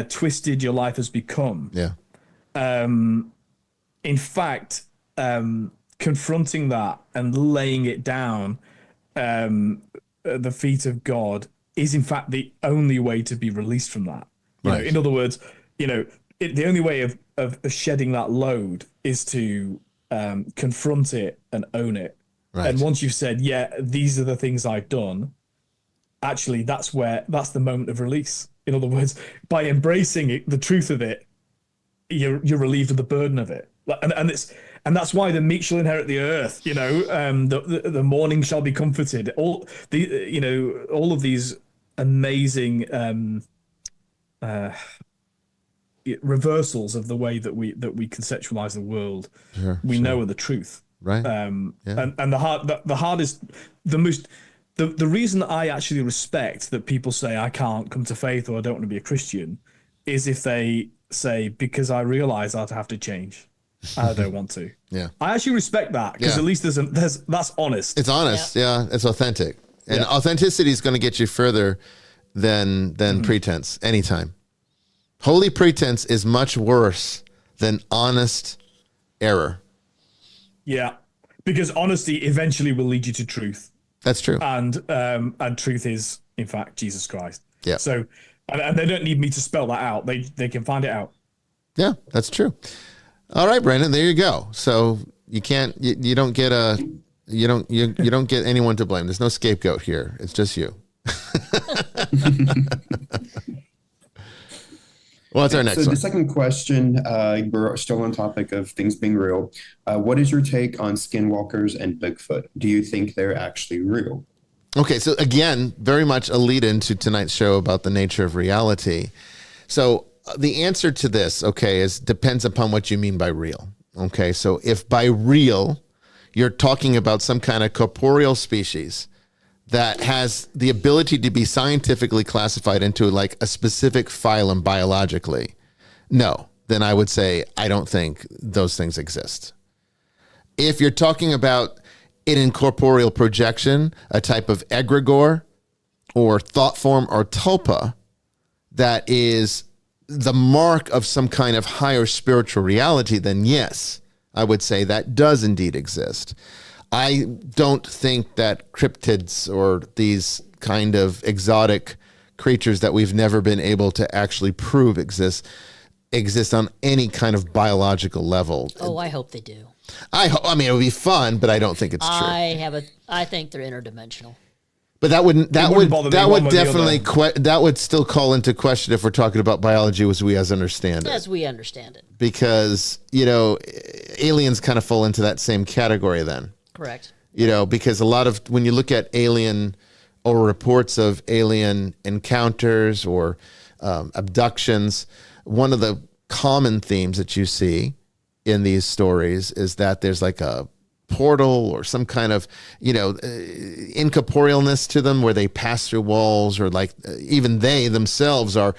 twisted your life has become. Yeah. In fact, confronting that and laying it down at the feet of God is in fact the only way to be released from that. Right. In other words, the only way of shedding that load is to confront it and own it. Right. And once you've said, yeah, these are the things I've done, actually that's the moment of release. In other words, by embracing it, the truth of it, you're relieved of the burden of it. And that's why the meek shall inherit the earth. The mourning shall be comforted. All of these amazing reversals of the way that we conceptualize the world, we know are the truth. Right. And the hardest, the reason that I actually respect that people say I can't come to faith or I don't want to be a Christian is if they say, because I realize I'd have to change. I don't want to. Yeah. I actually respect that, because at least that's honest. It's honest. Yeah. It's authentic. And authenticity is going to get you further than pretense anytime. Holy pretense is much worse than honest error. Yeah. Because honesty eventually will lead you to truth. That's true. And truth is, in fact, Jesus Christ. Yeah. So, and they don't need me to spell that out. They can find it out. Yeah, that's true. All right, Brandon, there you go. So you don't get anyone to blame. There's no scapegoat here. It's just you. What's our next one? The second question, we're still on topic of things being real. What is your take on skinwalkers and Bigfoot? Do you think they're actually real? Okay, so again, very much a lead into tonight's show about the nature of reality. So the answer to this, depends upon what you mean by real. Okay, so if by real, you're talking about some kind of corporeal species that has the ability to be scientifically classified into like a specific phylum biologically, no, then I would say I don't think those things exist. If you're talking about an incorporeal projection, a type of egregore or thought form or tulpa that is the mark of some kind of higher spiritual reality, then yes, I would say that does indeed exist. I don't think that cryptids or these kind of exotic creatures that we've never been able to actually prove exist on any kind of biological level. Oh, I hope they do. I mean, it would be fun, but I don't think it's true. I think they're interdimensional. But that would still call into question if we're talking about biology as we understand it. As we understand it. Because, aliens kind of fall into that same category then. Correct. Because a lot of, when you look at alien or reports of alien encounters or abductions, one of the common themes that you see in these stories is that there's like a portal or some kind of, incorporealness to them where they pass through walls, or like even they themselves are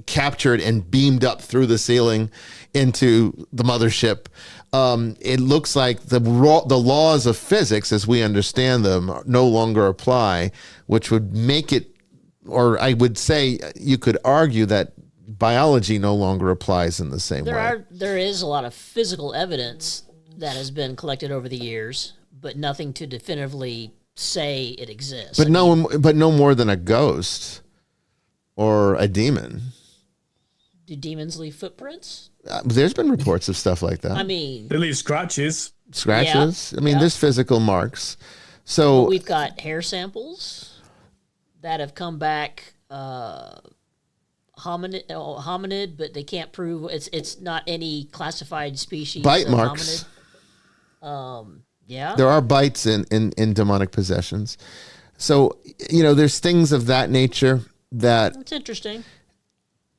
captured and beamed up through the ceiling into the mothership. It looks like the laws of physics as we understand them no longer apply, which would make it, or I would say you could argue that biology no longer applies in the same way. There is a lot of physical evidence that has been collected over the years, but nothing to definitively say it exists. But no more than a ghost or a demon. Do demons leave footprints? There's been reports of stuff like that. I mean, They leave scratches. Scratches. Yeah, I mean, yeah. there's physical marks. So we've got hair samples that have come back hominid, but they can't prove it's not any classified species. bite of marks. Hominid. Yeah. There are bites in demonic possessions. So, there's things of that nature that That's interesting.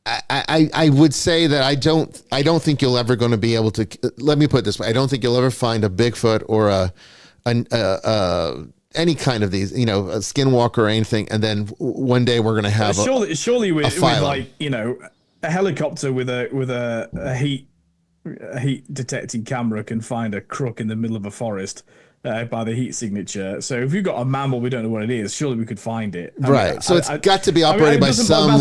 I would say that I don't think you'll ever going to be able to. Let me put it this way: I don't think you'll ever find a Bigfoot or any kind of these, a skinwalker or anything, and then one day we're going to have Surely with phylum. like a helicopter with a heat detecting camera can find a crook in the middle of a forest by the heat signature. So if you've got a mammal, we don't know what it is. Surely we could find it. right. So it's got to be operated by some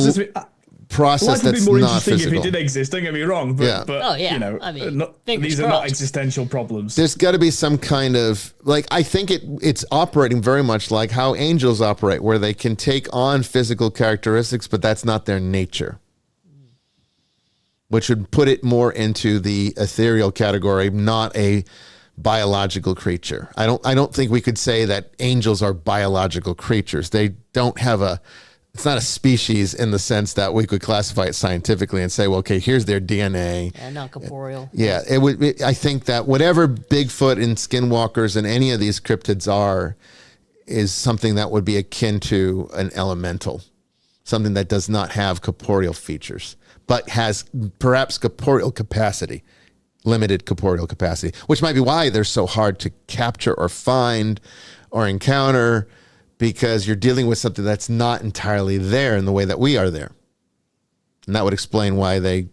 process Life would that's be more not interesting physical. if it did exist. Don't get me wrong, but, Yeah. but Oh, yeah. I mean, fingers these are not crossed. existential problems. There's got to be some kind of I think it's operating very much like how angels operate, where they can take on physical characteristics, but that's not their nature, which would put it more into the ethereal category, not a biological creature. I don't think we could say that angels are biological creatures. They don't have it's not a species in the sense that we could classify it scientifically and say, well, okay, here's their DNA. And not corporeal. Yeah, I think that whatever Bigfoot and skinwalkers and any of these cryptids are is something that would be akin to an elemental, something that does not have corporeal features, but has perhaps corporeal capacity, limited corporeal capacity, which might be why they're so hard to capture or find or encounter, because you're dealing with something that's not entirely there in the way that we are there. And that would explain why they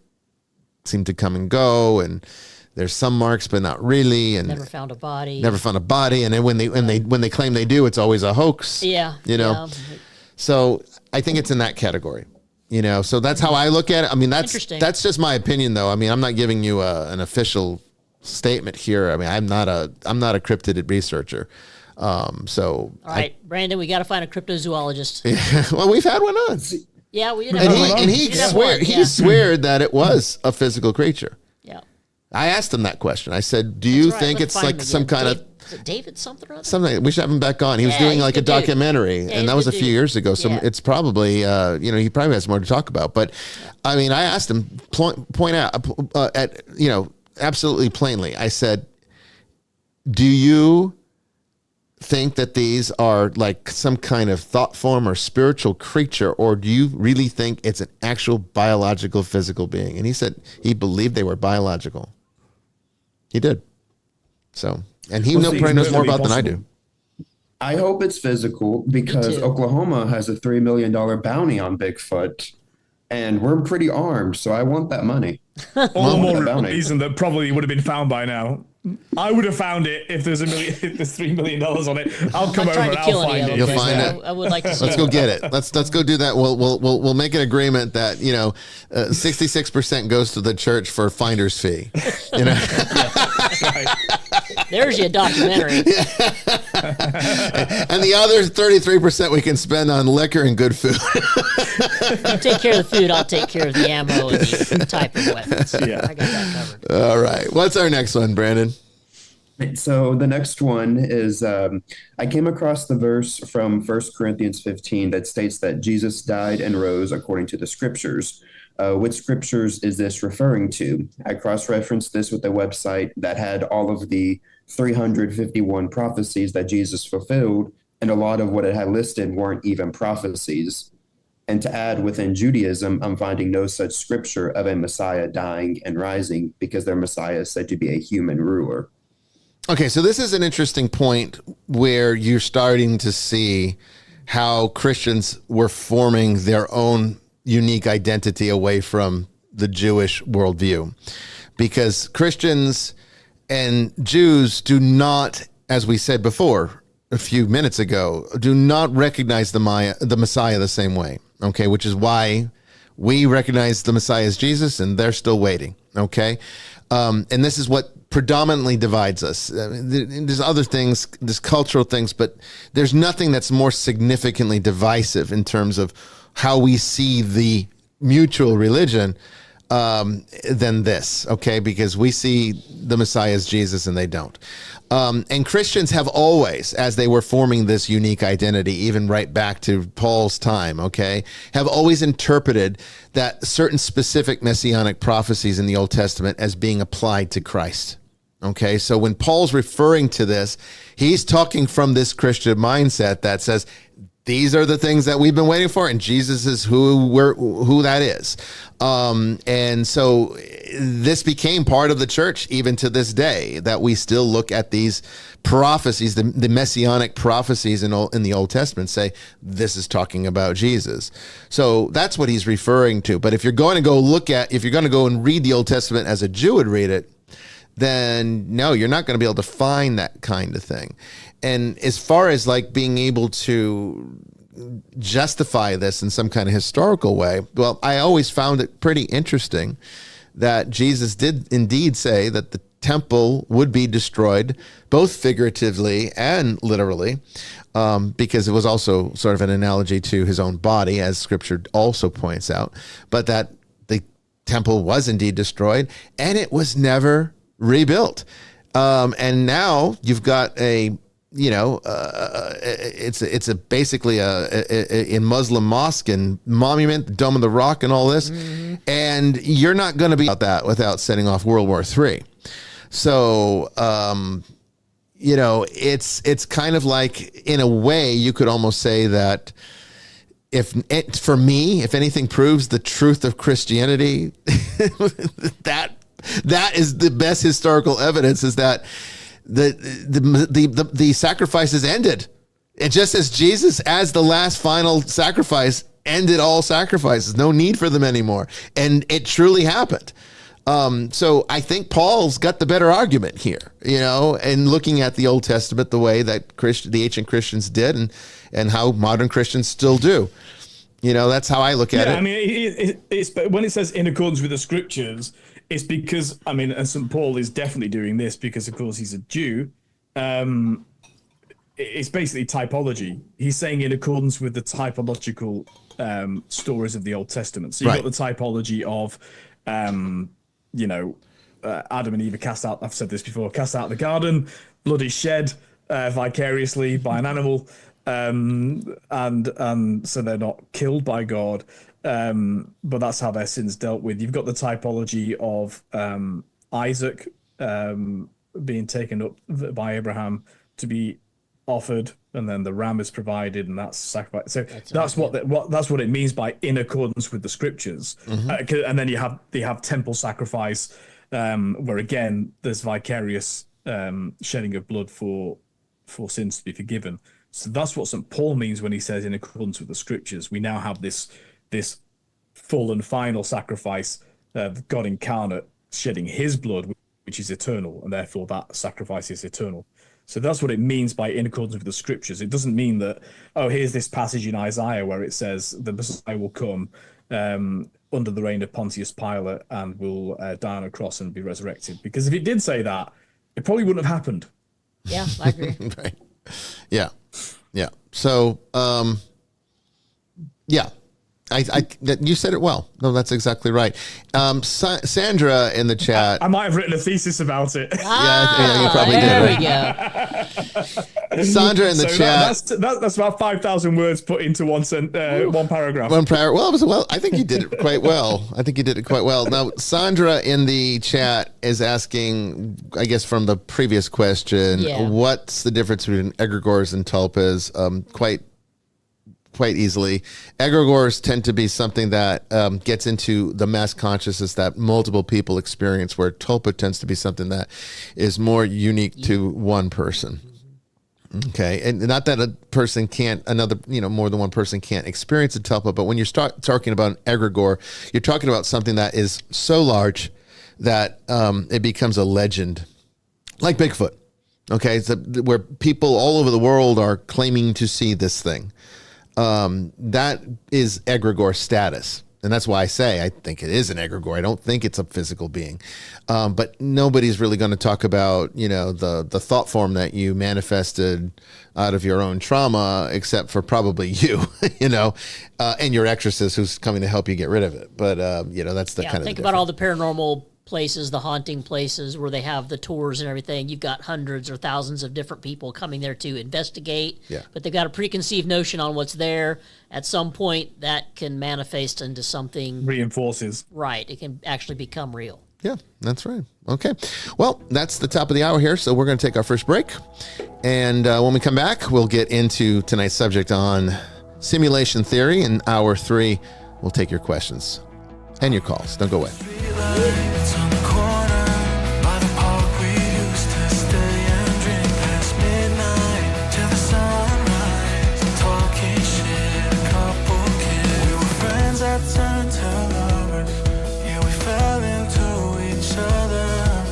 seem to come and go, and there's some marks, but not really, and Never found a body. And then when they claim they do, it's always a hoax. Yeah. Yeah. So I think it's in that category. So that's how I look at it. I mean, Interesting. that's just my opinion, though. I mean, I'm not giving you an official statement here. I mean, I'm not a cryptid researcher. All right, Brandon, we got to find a cryptozoologist. Well, we've had one on, Yeah, we did. and he sweared that it was a physical creature. Yeah. I asked him that question. I said, "Do you That's right. think Let's it's find like him some again. kind of Is it David something or other? something?" We should have him back on. He was Yeah, doing he's like a a good dude. documentary, Yeah, and that he's was a a good few dude. years ago. So Yeah. it's probably, he probably has more to talk about. But I mean, I asked him point out absolutely plainly. I said, "Do you think that these are like some kind of thought form or spiritual creature, or do you really think it's an actual biological physical being?" And he said he believed they were biological. He did. So, and he probably knows more about than I do. I hope it's physical because too. Oklahoma has a $3 million bounty on Bigfoot, and we're pretty armed, so I want that money. All the more that bounty. reason that probably would have been found by now. I would have found it if there's $3 million on it. I'll come I'm over trying and to I'll kill find any it. of You'll them. find it. I would like to see Let's go get it. Let's go do that. We'll make an agreement that 66% goes to the church for finder's fee. There's your documentary. And the other 33% we can spend on liquor and good food. You take care of the food, I'll take care of the ammo and the type of weapons. Yeah. I got that covered. All right. What's our next one, Brandon? So the next one is I came across the verse from 1 Corinthians 15 that states that Jesus died and rose according to the scriptures. Which scriptures is this referring to? I cross-referenced this with a website that had all of the 351 prophecies that Jesus fulfilled, and a lot of what it had listed weren't even prophecies. And to add, within Judaism, I'm finding no such scripture of a Messiah dying and rising because their Messiah is said to be a human ruler. Okay, so this is an interesting point where you're starting to see how Christians were forming their own, unique identity away from the Jewish worldview, because Christians and Jews do not, as we said before a few minutes ago, do not recognize the Messiah the same way. Okay, which is why we recognize the Messiah as Jesus, and they're still waiting. Okay, and this is what predominantly divides us. There's other things, there's cultural things, but there's nothing that's more significantly divisive in terms of how we see the mutual religion than this, okay? Because we see the Messiah as Jesus and they don't. And Christians have always, as they were forming this unique identity, even right back to Paul's time, okay, have always interpreted that certain specific messianic prophecies in the Old Testament as being applied to Christ. Okay, so when Paul's referring to this, he's talking from this Christian mindset that says, these are the things that we've been waiting for, and Jesus is who that is. And so this became part of the church even to this day, that we still look at these prophecies, the messianic prophecies in the Old Testament, say this is talking about Jesus. So that's what he's referring to. But if you're going to go and read the Old Testament as a Jew would read it, then no, you're not going to be able to find that kind of thing. And as far as like being able to justify this in some kind of historical way, well, I always found it pretty interesting that Jesus did indeed say that the temple would be destroyed, both figuratively and literally, because it was also sort of an analogy to his own body, as scripture also points out, but that the temple was indeed destroyed and it was never rebuilt. And now you've got it's basically in Muslim mosque and monument, the Dome of the Rock and all this. Mm-hmm. And you're not going to be about that without setting off World War III. So, it's kind of like, in a way, you could almost say that for me, if anything proves the truth of Christianity, that is the best historical evidence, is that the sacrifices ended. It just as Jesus, as the last final sacrifice, ended all sacrifices. No need for them anymore. And it truly happened. So I think Paul's got the better argument here, and looking at the Old Testament the way that the ancient Christians did and how modern Christians still do. That's how I look at it. I mean, it's when it says in accordance with the scriptures, it's because, and St. Paul is definitely doing this because, of course, he's a Jew. It's basically typology. He's saying in accordance with the typological stories of the Old Testament. So you've got the typology of, Adam and Eve are cast out. I've said this before, cast out of the garden, blood is shed vicariously by an animal. And so they're not killed by God. But that's how their sin's dealt with. You've got the typology of Isaac being taken up by Abraham to be offered, and then the ram is provided, and that's sacrifice. So that's what it means by in accordance with the scriptures. Mm-hmm. And then you have temple sacrifice, where again there's vicarious shedding of blood for sins to be forgiven. So that's what St. Paul means when he says in accordance with the scriptures. We now have this full and final sacrifice of God incarnate shedding his blood, which is eternal, and therefore that sacrifice is eternal. So that's what it means by in accordance with the scriptures. It doesn't mean that, here's this passage in Isaiah where it says the Messiah will come under the reign of Pontius Pilate and will die on a cross and be resurrected. Because if it did say that, it probably wouldn't have happened. Yeah, I agree. Right. Yeah. Yeah. So, yeah. You said it well. No, that's exactly right. Sandra in the chat. I might have written a thesis about it. Yeah, you probably did. There we go. Sandra in the chat. That's about 5,000 words put into one paragraph. Well, I think you did it quite well. Now, Sandra in the chat is asking, I guess from the previous question, what's the difference between egregores and tulpas? Quite easily. Egregores tend to be something that gets into the mass consciousness that multiple people experience, where tulpa tends to be something that is more unique to one person. Okay, and not that a person can't, more than one person can't experience a tulpa, but when you're talking about an egregore, you're talking about something that is so large that it becomes a legend, like Bigfoot. Okay, where people all over the world are claiming to see this thing. That is egregore status. And that's why I say I think it is an egregore. I don't think it's a physical being. But nobody's really going to talk about, the thought form that you manifested out of your own trauma, except for probably you, and your exorcist who's coming to help you get rid of it. But, that's the kind of think about all the paranormal places, the haunting places where they have the tours and everything. You've got hundreds or thousands of different people coming there to investigate, but they've got a preconceived notion on what's there. At some point, that can manifest into something. Reinforces. Right. It can actually become real. Yeah, that's right. Okay. Well, that's the top of the hour here, so we're going to take our first break. And when we come back, we'll get into tonight's subject on simulation theory. In hour 3, we'll take your questions and your calls. Don't go away. It's on the corner by the park we used to stay and drink past midnight till the sunrise. Talking shit, a couple kids. We were friends that turned to lovers. Yeah, we fell into each other.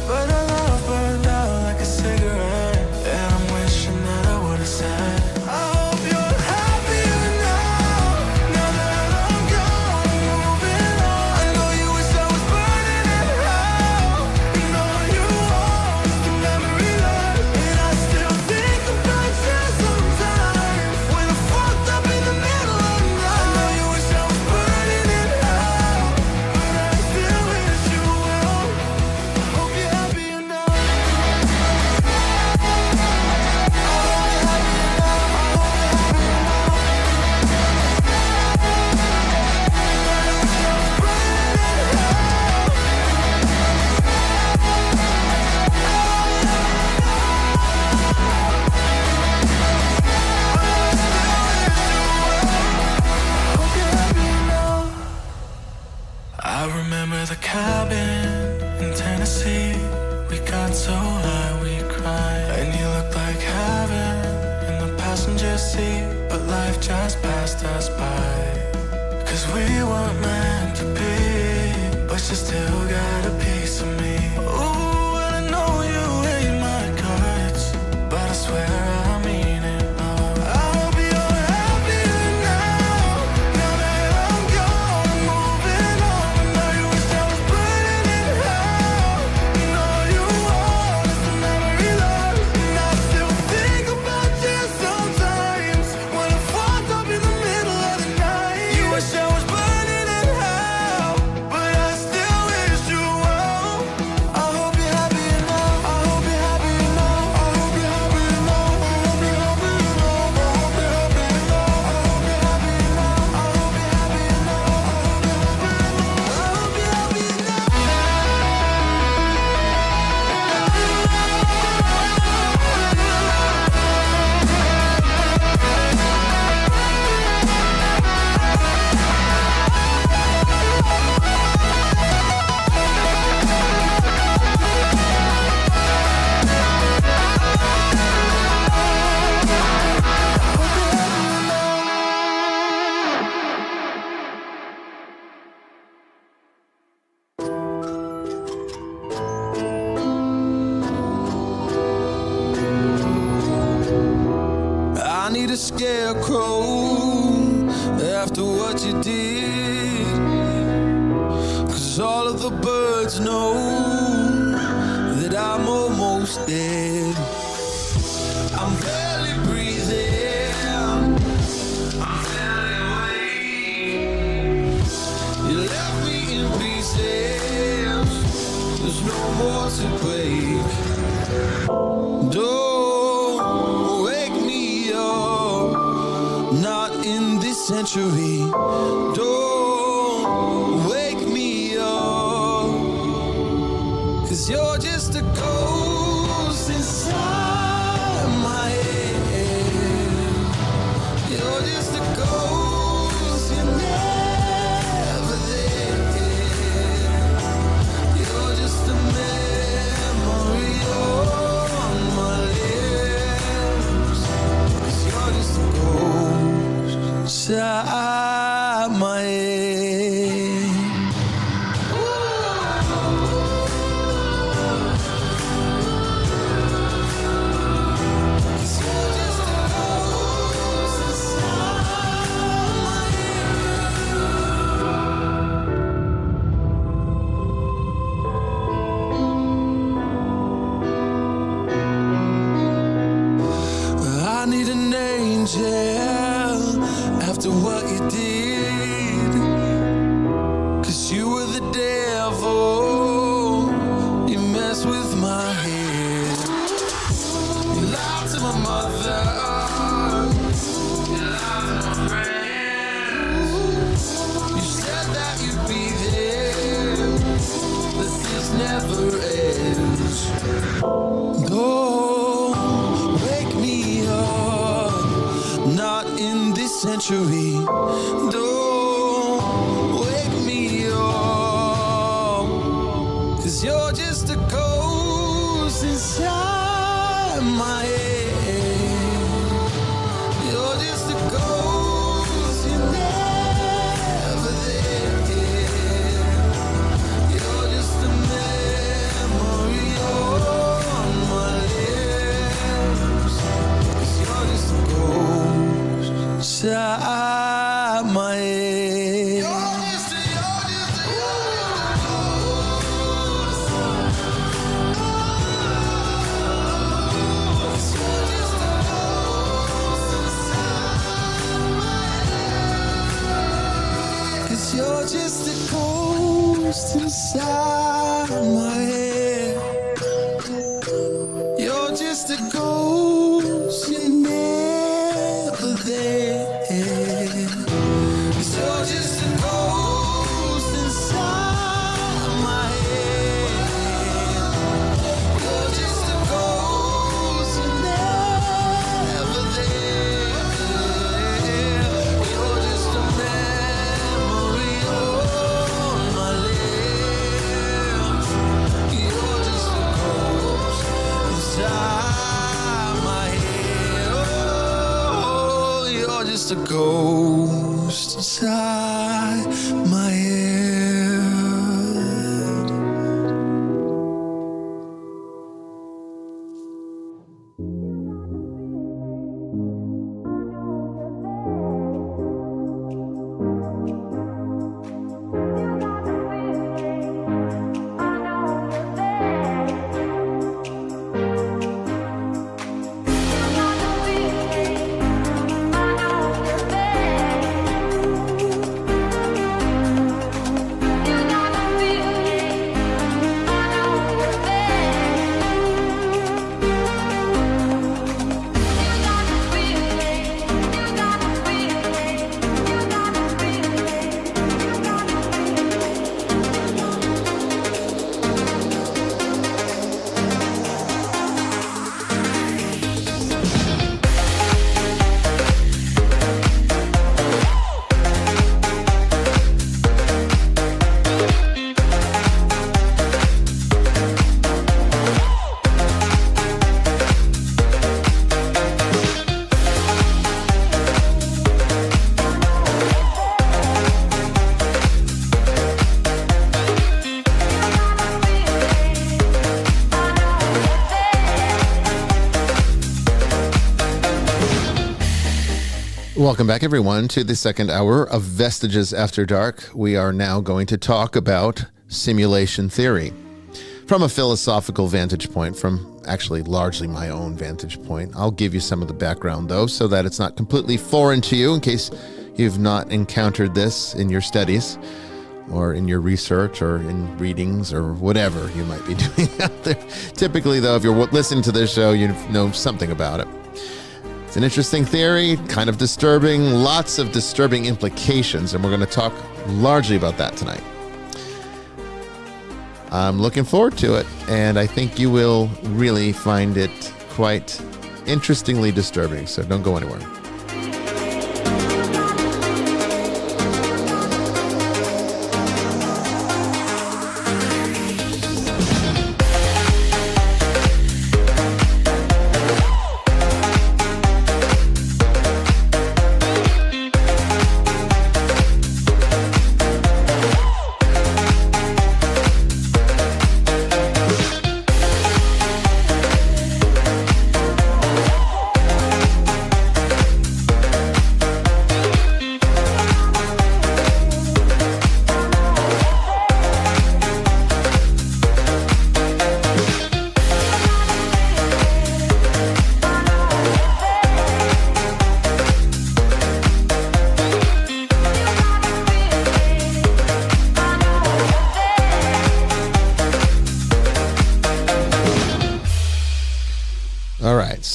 But our love burned out like a cigarette. And I'm wishing that I would have said, I hope you're happier now. Now that I'm gone, moving on. I know you wish I was burning in hell. And all you want is the memory left. And I still think about you sometimes when I'm fucked up in the middle of the night. I know you wish I was burning in hell, but I still wish you well. I hope you're happier now. I remember the cabin in Tennessee. We got so high we cried, and you looked like heaven in the passenger seat. But life just passed us by, 'cause we weren't meant to be. But you still got a piece of me. Ooh, and I know you hate my guts, but I swear I mean it, love. I hope you're happier now. Now that I'm gone, moving on. I know you wish I was burning in hell. And all you want is the memory left. And I still think about you sometimes when I'm fucked up in the middle of the night. You wish I was burning in hell, but I still wish you well. I hope you're happier now. I hope you're happier now. I hope you're happier now. I hope you're happier now. I hope you're happier now. I hope you're happier now. I hope you're happier now. I hope you're happier I need a scarecrow after what you did, 'cause all of the birds know that I'm almost dead. I'm barely breathing, I'm barely awake. You left me in pieces, there's no more to break. Don't wake me up, not in this century. Don't wake me up, 'cause you're just a ghost inside my head. You're just a ghost, you're never there. You're just a memory on my lips. inside my head. I need an angel after what you did, 'cause you were the devil, you messed with my head. You lied to my mother, you lied to my friends. You said that you'd be there, but this never ends. Don't wake me up, not in this century. Don't wake me up, 'cause you're just a ghost inside my head. You're just a ghost, you're never there. You're just a memory on my lips, 'cause you're just a ghost inside my head. You're just a ghost inside my head. You're just a ghost, you're never there. 'Cause you're just a ghost inside my head. You're just a ghost, you're never there. You're just a memory on my lips. You're just a ghost inside my head. Oh, you're just a ghost inside my head. Welcome back, everyone, to the second hour of Vestiges After Dark. We are now going to talk about simulation theory from a philosophical vantage point, from actually largely my own vantage point. I'll give you some of the background, though, so that it's not completely foreign to you in case you've not encountered this in your studies or in your research or in readings or whatever you might be doing out there. Typically, though, if you're listening to this show, you know something about it. It's an interesting theory, kind of disturbing, lots of disturbing implications, and we're going to talk largely about that tonight. I'm looking forward to it, and I think you will really find it quite interestingly disturbing, so don't go anywhere.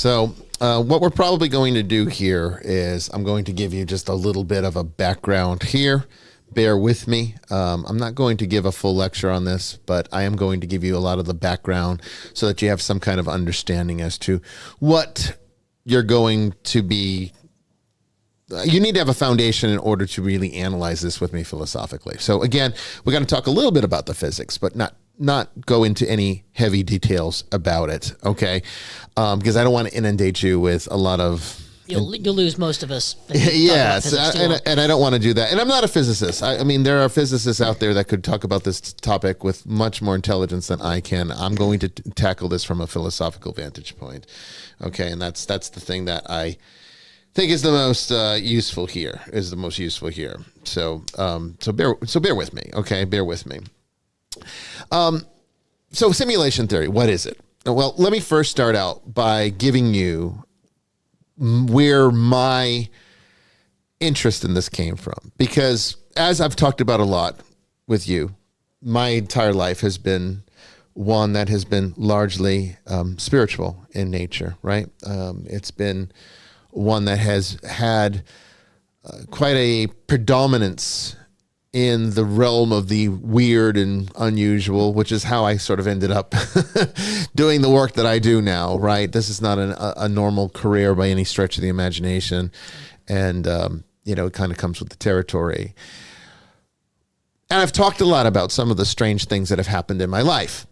So what we're probably going to do here is I'm going to give you just a little bit of a background here. Bear with me. I'm not going to give a full lecture on this, but I am going to give you a lot of the background so that you have some kind of understanding as to what you're going to be. You need to have a foundation in order to really analyze this with me philosophically. So again, we're going to talk a little bit about the physics, but not go into any heavy details about it, okay? Because I don't want to inundate you with a lot of... You'll lose most of us. Yes, and I don't want to do that. And I'm not a physicist. I mean, there are physicists out there that could talk about this topic with much more intelligence than I can. I'm going to tackle this from a philosophical vantage point, okay? And that's the thing that I think is the most useful here. So bear with me, okay? Bear with me. So simulation theory, what is it? Well, let me first start out by giving you where my interest in this came from. Because as I've talked about a lot with you, my entire life has been one that has been largely spiritual in nature, right? It's been one that has had quite a predominance in the realm of the weird and unusual, which is how I sort of ended up doing the work that I do now, right? This is not a normal career by any stretch of the imagination. And, it kind of comes with the territory. And I've talked a lot about some of the strange things that have happened in my life,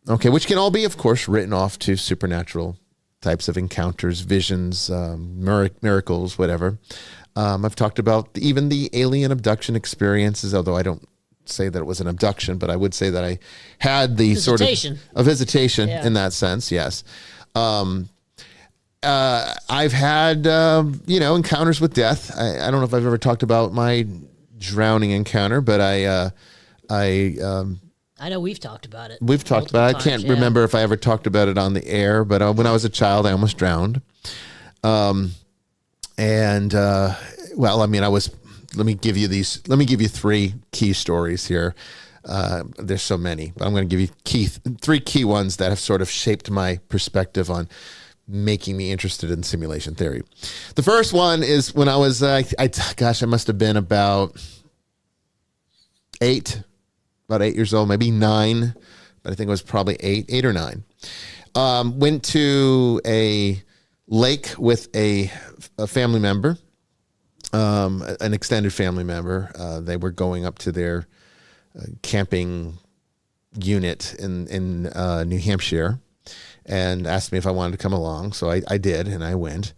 okay, which can all be, of course, written off to supernatural types of encounters, visions, miracles, whatever. I've talked about even the alien abduction experiences, although I don't say that it was an abduction, but I would say that I had the visitation. Sort of a visitation in that sense. Yes. I've had, encounters with death. I don't know if I've ever talked about my drowning encounter, but I know we've talked about it. We've talked about it. I can't remember if I ever talked about it on the air, but when I was a child, I almost drowned. Let me give you three key stories here. There's so many, but I'm going to give you three key ones that have sort of shaped my perspective on making me interested in simulation theory. The first one is when I was, I must have been about 8 years old, maybe 9, but I think it was probably 8 or 9. Went to a lake with a family member, an extended family member. They were going up to their camping unit in New Hampshire and asked me if I wanted to come along. So I did, and I went.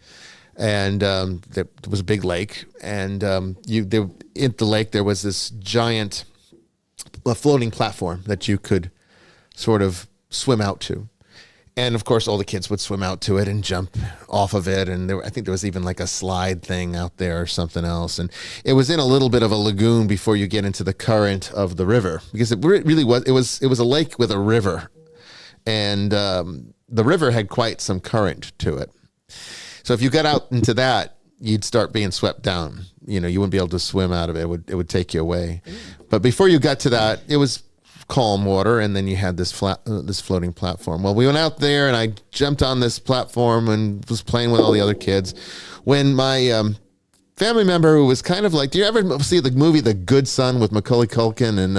And there was a big lake, and in the lake there was this giant floating platform that you could sort of swim out to. And of course, all the kids would swim out to it and jump off of it. And I think there was even like a slide thing out there or something else. And it was in a little bit of a lagoon before you get into the current of the river, because it really was. It was a lake with a river, and the river had quite some current to it. So if you got out into that, you'd start being swept down. You wouldn't be able to swim out of it. It would take you away. But before you got to that, it was calm water, and then you had this floating platform. Well, we went out there, and I jumped on this platform and was playing with all the other kids. When my family member, who was kind of like, do you ever see the movie The Good Son with Macaulay Culkin and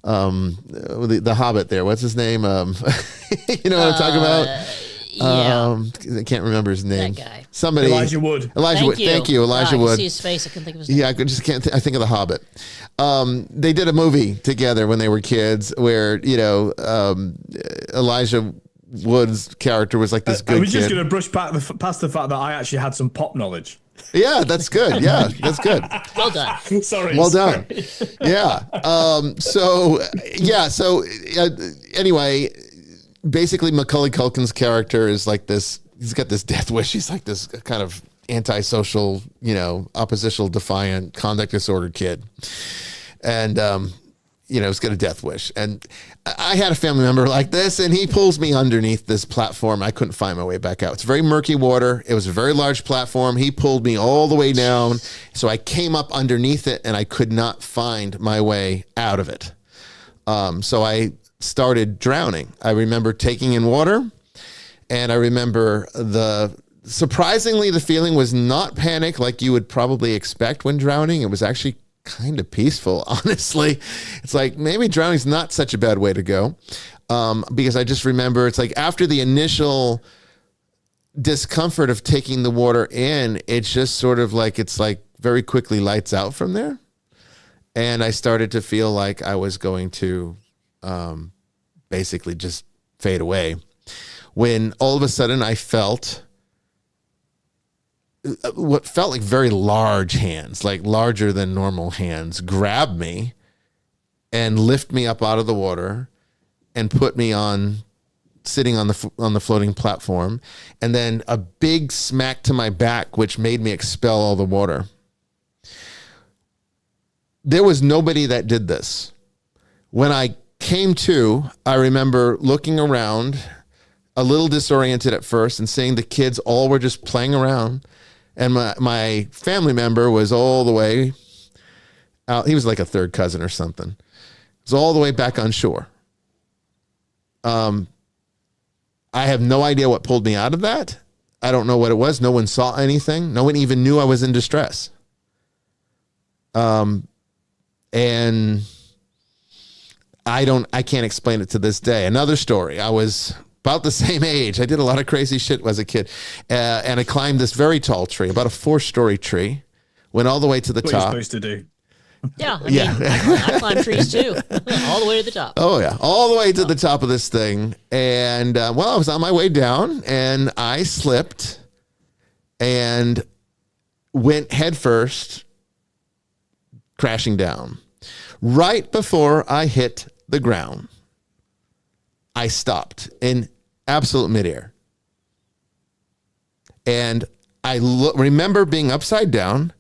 the Hobbit there? What's his name? You know what I'm talking about? Yeah. I can't remember his name. That guy. Somebody. Thank you. Elijah Wood. I see his face. I couldn't think of his name. Yeah, I just can't. I think of the Hobbit. They did a movie together when they were kids, where Elijah Wood's character was like this good kid. I was just going to brush past the fact that I actually had some pop knowledge. Yeah, that's good. Yeah, that's good. Well done. Sorry. Well done. Yeah. Anyway, basically, Macaulay Culkin's character is like this. He's got this death wish. He's like this kind of antisocial, oppositional, defiant, conduct disordered kid. And, he's got a death wish. And I had a family member like this, and he pulls me underneath this platform. I couldn't find my way back out. It's very murky water. It was a very large platform. He pulled me all the way down. So I came up underneath it, and I could not find my way out of it. So I started drowning. I remember taking in water And I remember surprisingly, the feeling was not panic like you would probably expect when drowning. It was actually kind of peaceful, honestly. It's like maybe drowning's not such a bad way to go. Because I just remember it's like after the initial discomfort of taking the water in, it's just sort of like it's like very quickly lights out from there. And I started to feel like I was going to basically just fade away. When all of a sudden I felt what felt like very large hands, like larger than normal hands, grab me and lift me up out of the water and put me sitting on the floating platform, and then a big smack to my back, which made me expel all the water. There was nobody that did this. When I came to, I remember looking around, a little disoriented at first, and seeing the kids all were just playing around. And my family member was all the way out. He was like a third cousin or something. It was all the way back on shore. I have no idea what pulled me out of that. I don't know what it was. No one saw anything. No one even knew I was in distress. And I can't explain it to this day. Another story. I was about the same age. I did a lot of crazy shit as a kid. And I climbed this very tall tree, about a 4-story tree, went all the way to the top. What you're supposed to do. Yeah, I mean, I climb trees too, all the way to the top. Oh, yeah, all the way to the top of this thing. And, I was on my way down, and I slipped and went headfirst, crashing down. Right before I hit the ground, I stopped in absolute midair. And I remember being upside down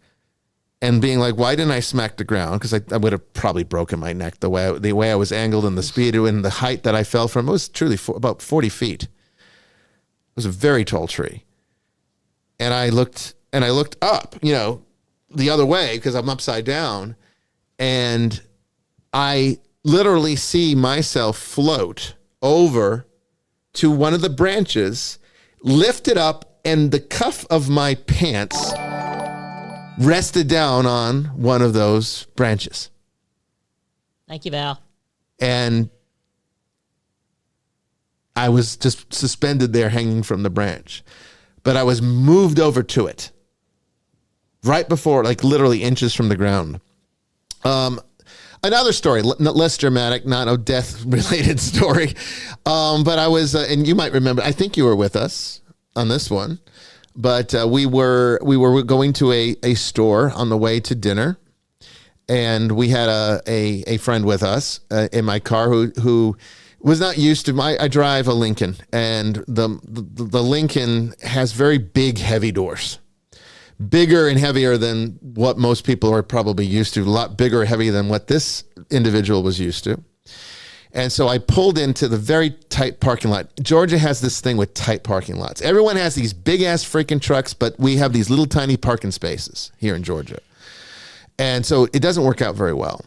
and being like, why didn't I smack the ground? Because I would have probably broken my neck the way I was angled and the speed and the height that I fell from. It was truly about 40 feet. It was a very tall tree. And I looked up, the other way because I'm upside down. And I literally see myself float over to one of the branches, lift it up, and the cuff of my pants rested down on one of those branches. Thank you, Val. And I was just suspended there hanging from the branch. But I was moved over to it right before, like literally inches from the ground. Another story, less dramatic, not a death-related story. But I was, and you might remember, I think you were with us on this one. But we were going to a store on the way to dinner, and we had a friend with us in my car who was not used to I drive a Lincoln, and the Lincoln has very big, heavy doors, bigger and heavier than what most people are probably used to, a lot bigger and heavier than what this individual was used to. And so I pulled into the very tight parking lot. Georgia has this thing with tight parking lots. Everyone has these big ass freaking trucks, but we have these little tiny parking spaces here in Georgia. And so it doesn't work out very well.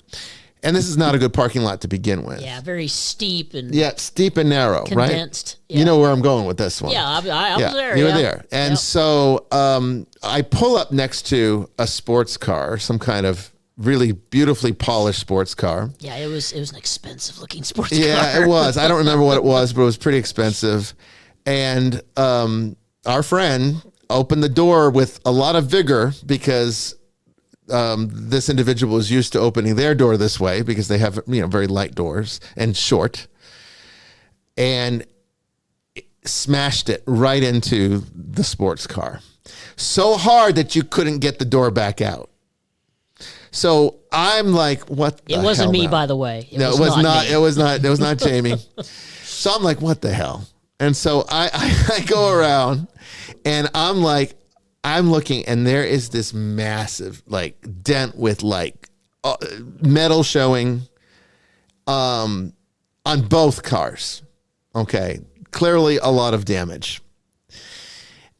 And this is not a good parking lot to begin with. Yeah, very steep and steep and narrow, condensed. Right? Yeah. You know where I'm going with this one. Yeah, I was there. You were yeah. there. And so I pull up next to a sports car, some kind of really beautifully polished sports car. Yeah, it was an expensive looking sports car. Yeah, it was. I don't remember what it was, but it was pretty expensive. And our friend opened the door with a lot of vigor because this individual was used to opening their door this way because they have very light doors and short, and smashed it right into the sports car so hard that you couldn't get the door back out. So I'm like, what the hell? It wasn't me, now? by the way. It was not Jamie. So I'm like, what the hell? And so I go around and I'm like, I'm looking, and there is this massive dent with metal showing on both cars. Okay. Clearly a lot of damage.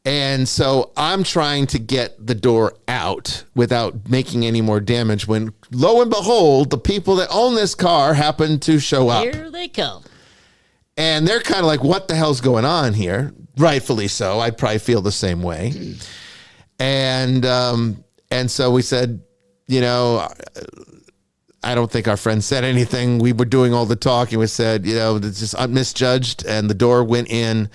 And so I'm trying to get the door out without making any more damage when, lo and behold, the people that own this car happen to show up. Here they come. And they're kind of like, what the hell's going on here? rightfully so. I'd probably feel the same way. And so we said, I don't think our friend said anything. We were doing all the talking. We said, it's just misjudged, and the door went in.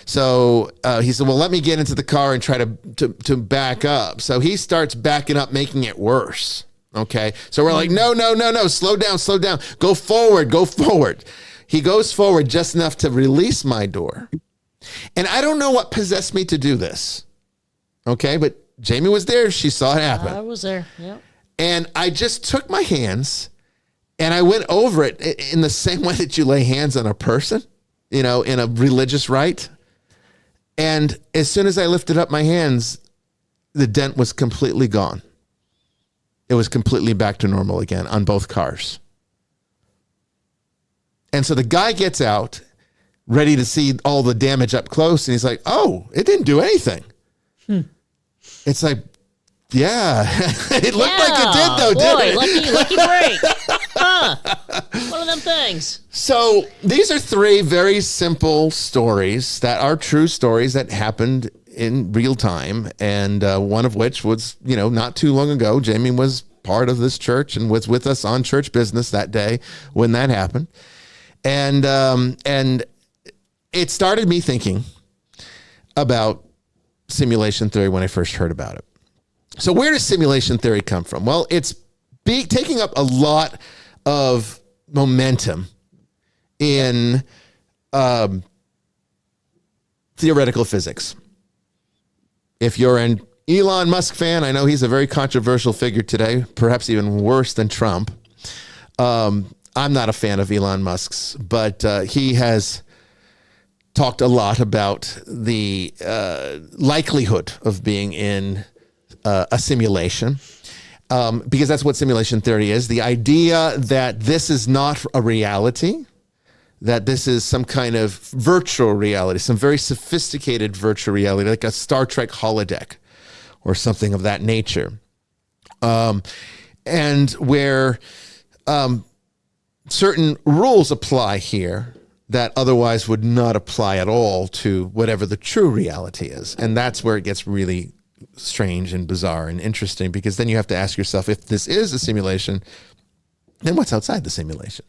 So he said, well, let me get into the car and try to back up. So he starts backing up, making it worse. Okay. So we're like, no, slow down. Go forward. He goes forward just enough to release my door. And I don't know what possessed me to do this. Okay. But Jamie was there. She saw it happen. I was there. Yep. And I just took my hands and I went over it in the same way that you lay hands on a person, in a religious rite. And as soon as I lifted up my hands, the dent was completely gone. It was completely back to normal again on both cars. And so the guy gets out, ready to see all the damage up close. And he's like, oh, it didn't do anything. It's like, yeah, it looked like it did though, didn't it? Lucky break. Huh. One of them things. So these are 3 very simple stories that are true stories that happened in real time. And one of which was, not too long ago. Jamie was part of this church and was with us on church business that day when that happened. And it started me thinking about simulation theory when I first heard about it. So where does simulation theory come from? Well, it's taking up a lot of momentum in theoretical physics. If you're an Elon Musk fan, I know he's a very controversial figure today, perhaps even worse than Trump. I'm not a fan of Elon Musk's, but he has talked a lot about the likelihood of being in a simulation, because that's what simulation theory is. The idea that this is not a reality, that this is some kind of virtual reality, some very sophisticated virtual reality, like a Star Trek holodeck or something of that nature. And where certain rules apply here that otherwise would not apply at all to whatever the true reality is. And that's where it gets really strange and bizarre and interesting, because then you have to ask yourself, if this is a simulation, then what's outside the simulation?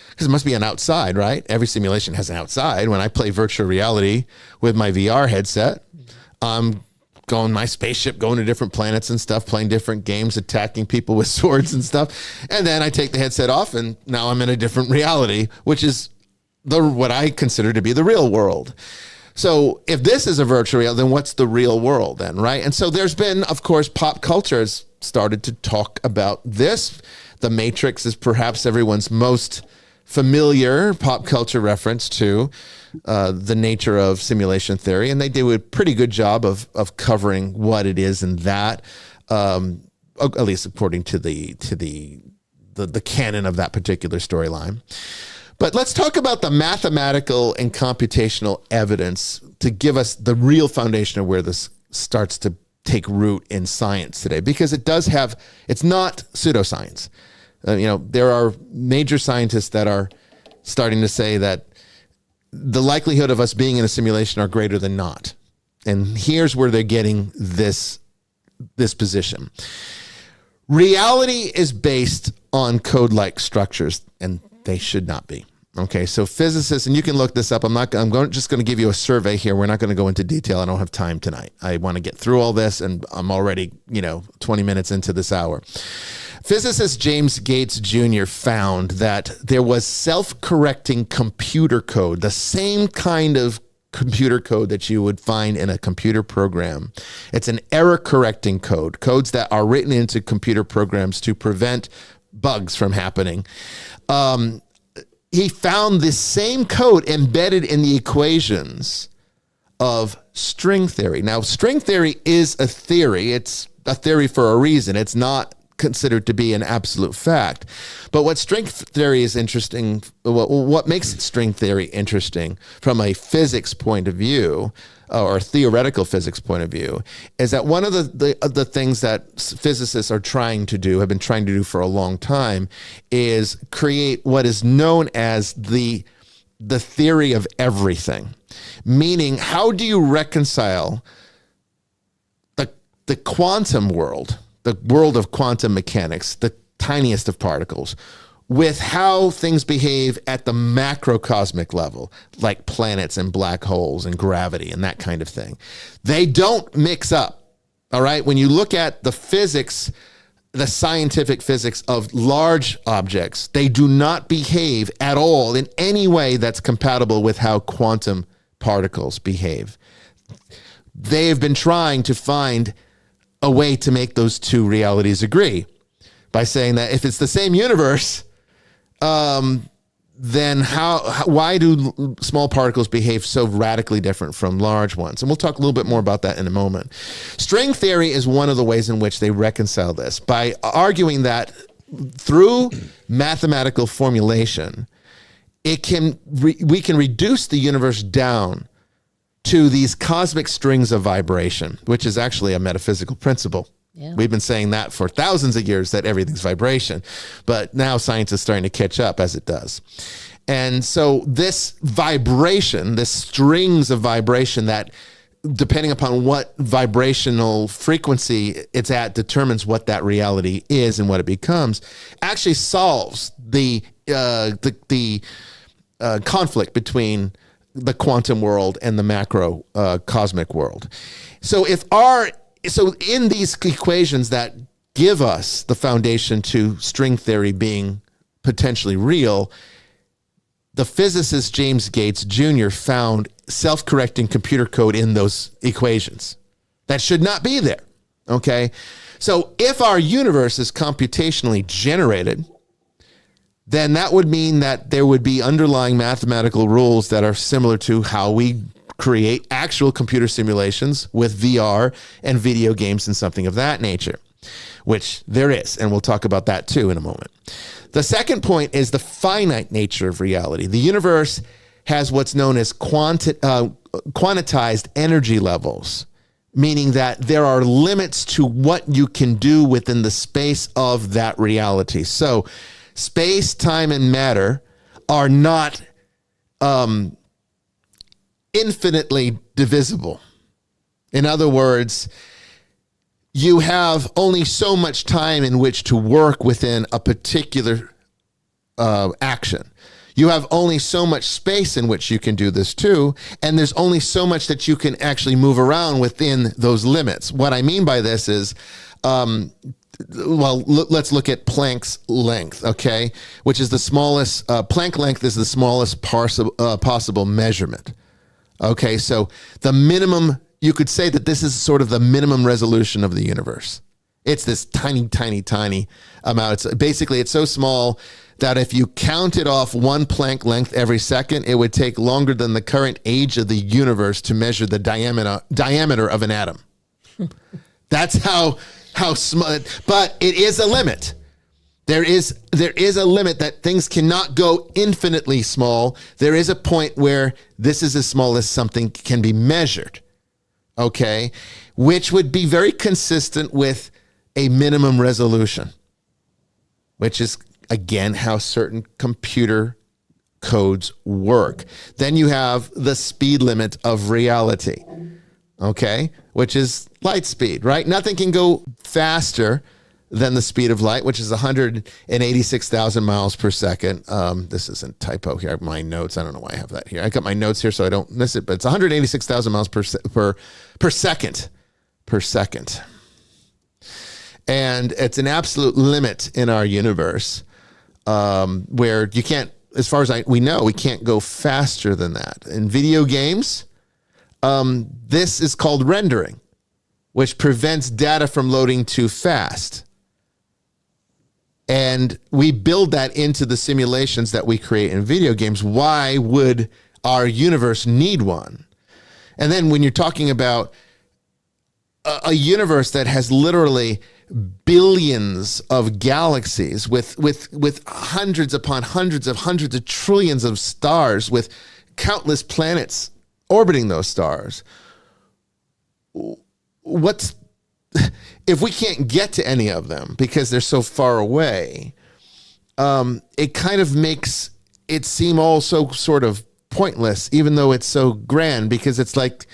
Because it must be an outside, right? Every simulation has an outside. When I play virtual reality with my VR headset, I'm going my spaceship, going to different planets and stuff, playing different games, attacking people with swords and stuff. And then I take the headset off and now I'm in a different reality, which is what I consider to be the real world. So if this is a virtual reality, then what's the real world then, right? And so there's been, of course, pop culture has started to talk about this. The Matrix is perhaps everyone's most familiar pop culture reference to the nature of simulation theory. And they do a pretty good job of covering what it is in that, at least according to the canon of that particular storyline. But let's talk about the mathematical and computational evidence to give us the real foundation of where this starts to take root in science today, because it's not pseudoscience. There are major scientists that are starting to say that the likelihood of us being in a simulation are greater than not. And here's where they're getting this position. Reality is based on code-like structures, and they should not be. Okay, so physicists, and you can look this up. I'm just going to give you a survey here. We're not going to go into detail. I don't have time tonight. I want to get through all this, and I'm already, 20 minutes into this hour. Physicist James Yates Jr. found that there was self-correcting computer code, the same kind of computer code that you would find in a computer program. It's an error-correcting code, codes that are written into computer programs to prevent bugs from happening. He found this same code embedded in the equations of string theory. Now, string theory is a theory. It's a theory for a reason. It's not considered to be an absolute fact. But what string theory is interesting, what makes string theory interesting from a physics point of view, or theoretical physics point of view, is that one of the things that physicists are trying to do, have been trying to do for a long time, is create what is known as the the theory of everything. Meaning, how do you reconcile the quantum world, the world of quantum mechanics, the tiniest of particles, with how things behave at the macrocosmic level, like planets and black holes and gravity and that kind of thing? They don't mix up, all right? When you look at the physics, the scientific physics of large objects, they do not behave at all in any way that's compatible with how quantum particles behave. They have been trying to find a way to make those two realities agree by saying that if it's the same universe, then why do small particles behave so radically different from large ones? And we'll talk a little bit more about that in a moment. String theory is one of the ways in which they reconcile this by arguing that through mathematical formulation, we can reduce the universe down to these cosmic strings of vibration, which is actually a metaphysical principle. Yeah. We've been saying that for thousands of years, that everything's vibration, but now science is starting to catch up as it does. And so this vibration, this strings of vibration that, depending upon what vibrational frequency it's at, determines what that reality is and what it becomes, actually solves the conflict between the quantum world and the macro cosmic world. So in these equations that give us the foundation to string theory being potentially real, the physicist James Gates Jr. found self-correcting computer code in those equations that should not be there. Okay? So if our universe is computationally generated, then that would mean that there would be underlying mathematical rules that are similar to how we create actual computer simulations with VR and video games and something of that nature, which there is. And we'll talk about that too in a moment. The second point is the finite nature of reality. The universe has what's known as quantized energy levels, meaning that there are limits to what you can do within the space of that reality. So space, time, and matter are not infinitely divisible. In other words, you have only so much time in which to work within a particular action. You have only so much space in which you can do this too, and there's only so much that you can actually move around within those limits. What I mean by this is, let's look at Planck's length, okay? Which is the smallest, Planck length is the smallest possible measurement. Okay, so the minimum, you could say that this is sort of the minimum resolution of the universe. It's this tiny, tiny, tiny amount. It's so small that if you counted off one Planck length every second, it would take longer than the current age of the universe to measure the diameter of an atom. That's how small, but it is a limit. There is a limit that things cannot go infinitely small. There is a point where this is as small as something can be measured, okay? Which would be very consistent with a minimum resolution, which is, again, how certain computer codes work. Then you have the speed limit of reality, okay? Which is light speed, right? Nothing can go faster than the speed of light, which is 186,000 miles per second. This isn't typo here. My notes, I don't know why I have that here. I got my notes here so I don't miss it, but it's 186,000 miles per second. And it's an absolute limit in our universe where you can't, as far as we know, we can't go faster than that. In video games, this is called rendering, which prevents data from loading too fast. And we build that into the simulations that we create in video games. Why would our universe need one? And then when you're talking about a universe that has literally billions of galaxies with hundreds upon hundreds of trillions of stars with countless planets orbiting those stars, if we can't get to any of them because they're so far away, it kind of makes it seem all so sort of pointless, even though it's so grand, because it's like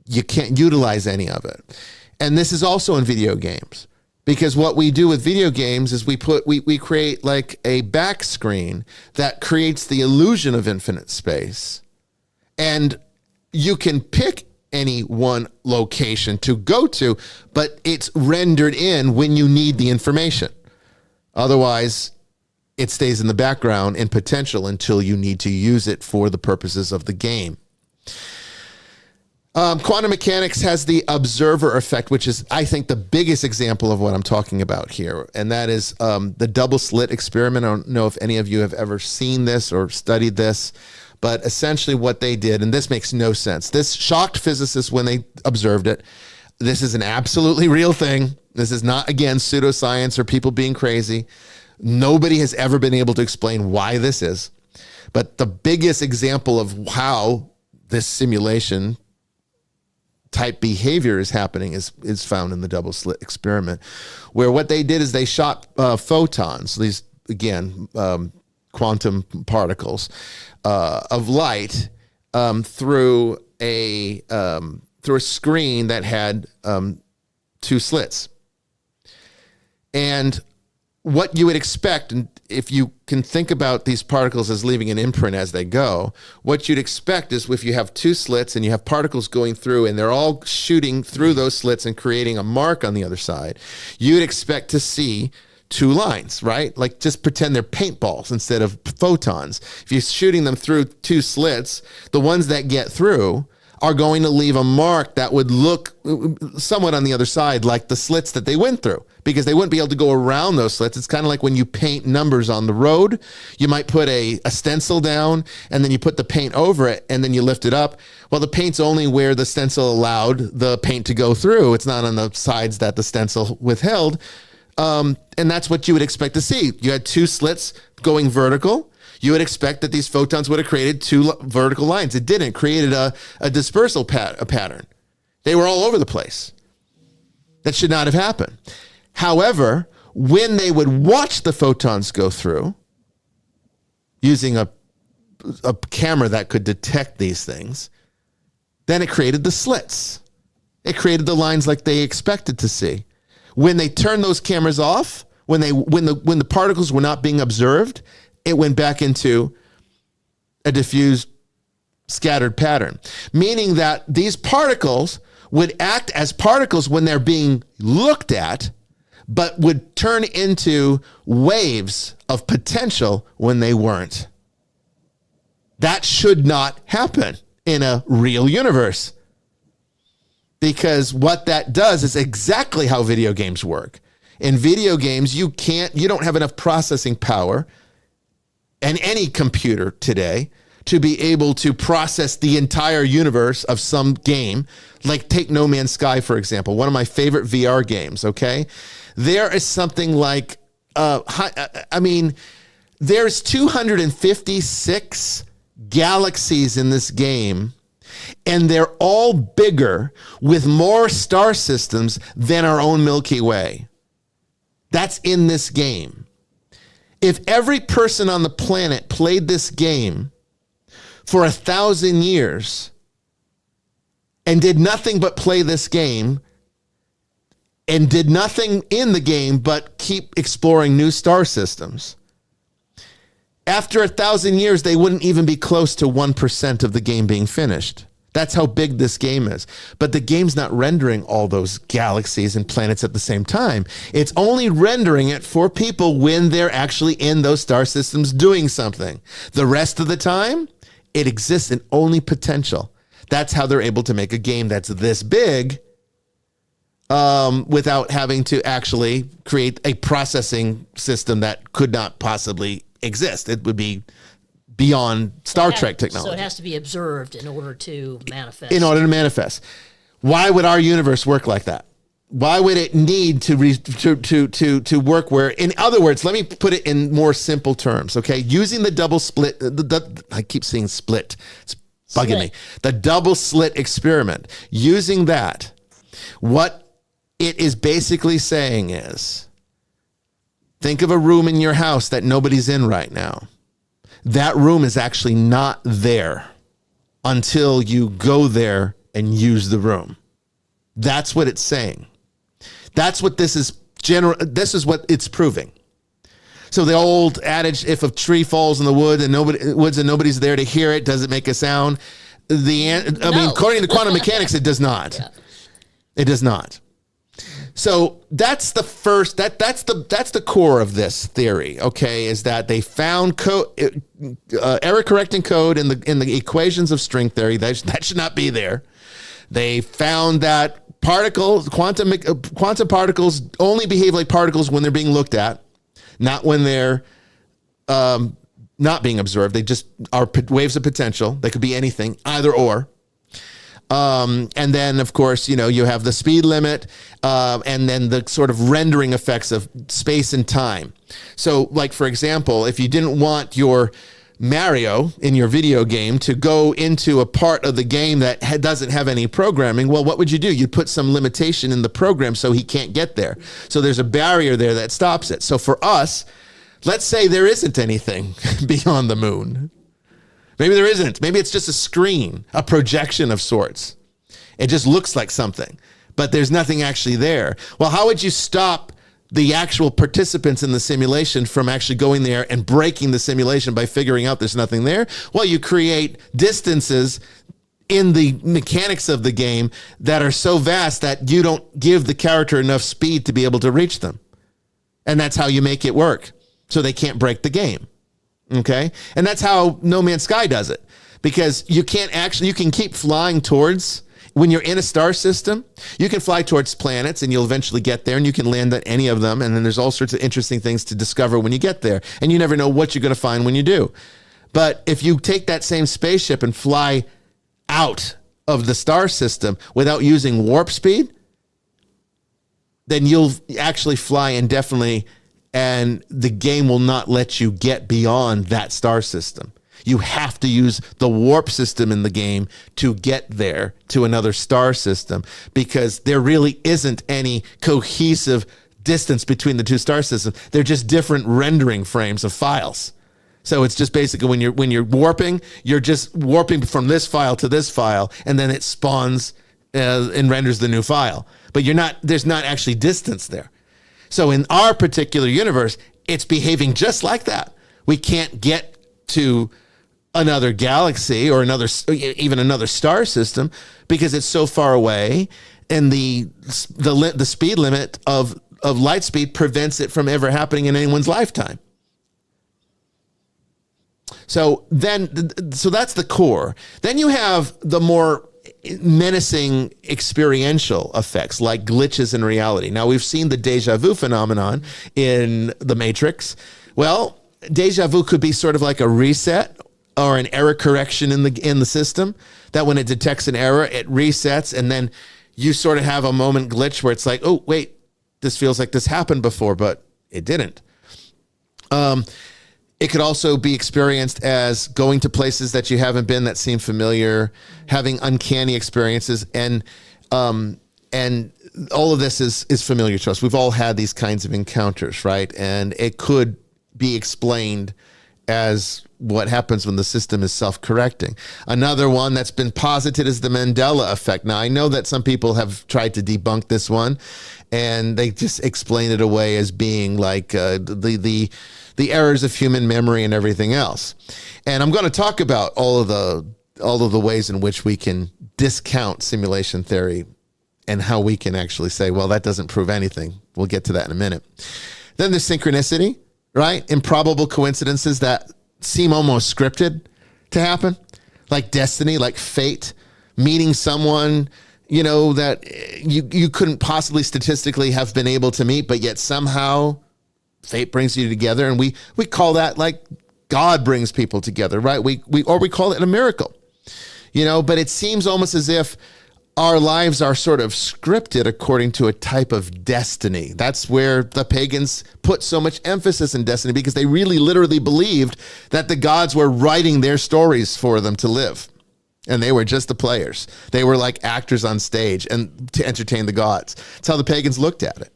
you can't utilize any of it. And this is also in video games, because what we do with video games is we create like a back screen that creates the illusion of infinite space. And you can pick any one location to go to, but it's rendered in when you need the information. Otherwise, it stays in the background in potential until you need to use it for the purposes of the game. Quantum mechanics has the observer effect, which is, I think, the biggest example of what I'm talking about here. And that is the double slit experiment. I don't know if any of you have ever seen this or studied this, but essentially what they did, and this makes no sense. This shocked physicists when they observed it. This is an absolutely real thing. This is not, again, pseudoscience or people being crazy. Nobody has ever been able to explain why this is. But the biggest example of how this simulation type behavior is happening is found in the double slit experiment, where what they did is they shot photons, these, again, quantum particles of light through a screen that had two slits. And what you would expect, and if you can think about these particles as leaving an imprint as they go, what you'd expect is if you have two slits and you have particles going through and they're all shooting through those slits and creating a mark on the other side, you'd expect to see two lines, right? Like just pretend they're paintballs instead of photons. If you're shooting them through two slits, the ones that get through are going to leave a mark that would look somewhat on the other side like the slits that they went through, because they wouldn't be able to go around those slits. It's kind of like when you paint numbers on the road. You might put a stencil down and then you put the paint over it and then you lift it up. Well, the paint's only where the stencil allowed the paint to go through. It's not on the sides that the stencil withheld. And that's what you would expect to see. You had two slits going vertical. You would expect that these photons would have created two vertical lines. It didn't. It created a dispersal pattern. They were all over the place. That should not have happened. However, when they would watch the photons go through, using a camera that could detect these things, then it created the slits. It created the lines like they expected to see. When they turned those cameras off, when the particles were not being observed, it went back into a diffused, scattered pattern, meaning that these particles would act as particles when they're being looked at, but would turn into waves of potential when they weren't. That should not happen in a real universe, because what that does is exactly how video games work. In video games, you don't have enough processing power and any computer today to be able to process the entire universe of some game. Like take No Man's Sky, for example, one of my favorite VR games, okay? There is something like, there's 256 galaxies in this game, and they're all bigger with more star systems than our own Milky Way. That's in this game. If every person on the planet played this game for 1,000 years and did nothing but play this game and did nothing in the game but keep exploring new star systems, after 1,000 years, they wouldn't even be close to 1% of the game being finished. That's how big this game is. But the game's not rendering all those galaxies and planets at the same time. It's only rendering it for people when they're actually in those star systems doing something. The rest of the time, it exists in only potential. That's how they're able to make a game that's this big without having to actually create a processing system that could not possibly exist. It would be beyond Star Trek technology. So it has to be observed in order to manifest. Why would our universe work like that? Why would it need to work where, in other words, let me put it in more simple terms, okay? Using the double split, I keep saying split. It's bugging me. The double slit experiment. Using that, what it is basically saying is, think of a room in your house that nobody's in right now. that room is actually not there until you go there and use the room. That's what it's saying. That's what this is. This is what it's proving. So the old adage, if a tree falls in the woods and nobody's there to hear it, does it make a sound? I mean, according to quantum mechanics, it does not. Yeah. It does not. So that's the first. That's the core of this theory. Okay, is that they found error correcting code in the equations of string theory that should not be there. They found that quantum particles only behave like particles when they're being looked at, not when they're not being observed. They just are waves of potential. They could be anything, either or. And then, of course, you have the speed limit, and then the sort of rendering effects of space and time. So, like, for example, if you didn't want your Mario in your video game to go into a part of the game that doesn't have any programming, well, what would you do? You'd put some limitation in the program so he can't get there. So there's a barrier there that stops it. So for us, let's say there isn't anything beyond the moon. Maybe there isn't. Maybe it's just a screen, a projection of sorts. It just looks like something, but there's nothing actually there. Well, how would you stop the actual participants in the simulation from actually going there and breaking the simulation by figuring out there's nothing there? Well, you create distances in the mechanics of the game that are so vast that you don't give the character enough speed to be able to reach them. And that's how you make it work. So they can't break the game. Okay? And that's how No Man's Sky does it. Because you can keep flying towards, when you're in a star system, you can fly towards planets and you'll eventually get there and you can land at any of them. And then there's all sorts of interesting things to discover when you get there. And you never know what you're going to find when you do. But if you take that same spaceship and fly out of the star system without using warp speed, then you'll actually fly indefinitely and the game will not let you get beyond that star system. You have to use the warp system in the game to get there to another star system because there really isn't any cohesive distance between the two star systems. They're just different rendering frames of files. So it's just basically when you're warping, you're just warping from this file to this file, and then it spawns and renders the new file. But there's not actually distance there. So in our particular universe, it's behaving just like that. We can't get to another galaxy or even another star system because it's so far away, and the speed limit of light speed prevents it from ever happening in anyone's lifetime. So that's the core. Then you have the more menacing experiential effects like glitches in reality. Now, we've seen the deja vu phenomenon in The Matrix. Well, deja vu could be sort of like a reset or an error correction in the system, that when it detects an error, it resets, and then you sort of have a moment glitch where it's like, oh, wait, this feels like this happened before, but it didn't. It could also be experienced as going to places that you haven't been that seem familiar, having uncanny experiences, and all of this is familiar to us. We've all had these kinds of encounters, right? And it could be explained as what happens when the system is self-correcting. Another one that's been posited is the Mandela effect. Now, I know that some people have tried to debunk this one, and they just explain it away as being like the errors of human memory and everything else. And I'm going to talk about all of the ways in which we can discount simulation theory and how we can actually say, well, that doesn't prove anything. We'll get to that in a minute. Then there's synchronicity, right? Improbable coincidences that seem almost scripted to happen, like destiny, like fate, meeting someone, that you couldn't possibly statistically have been able to meet, but yet somehow fate brings you together. And we call that like God brings people together, right? We call it a miracle, but it seems almost as if our lives are sort of scripted according to a type of destiny. That's where the pagans put so much emphasis in destiny, because they really literally believed that the gods were writing their stories for them to live. And they were just the players. They were like actors on stage and to entertain the gods. That's how the pagans looked at it.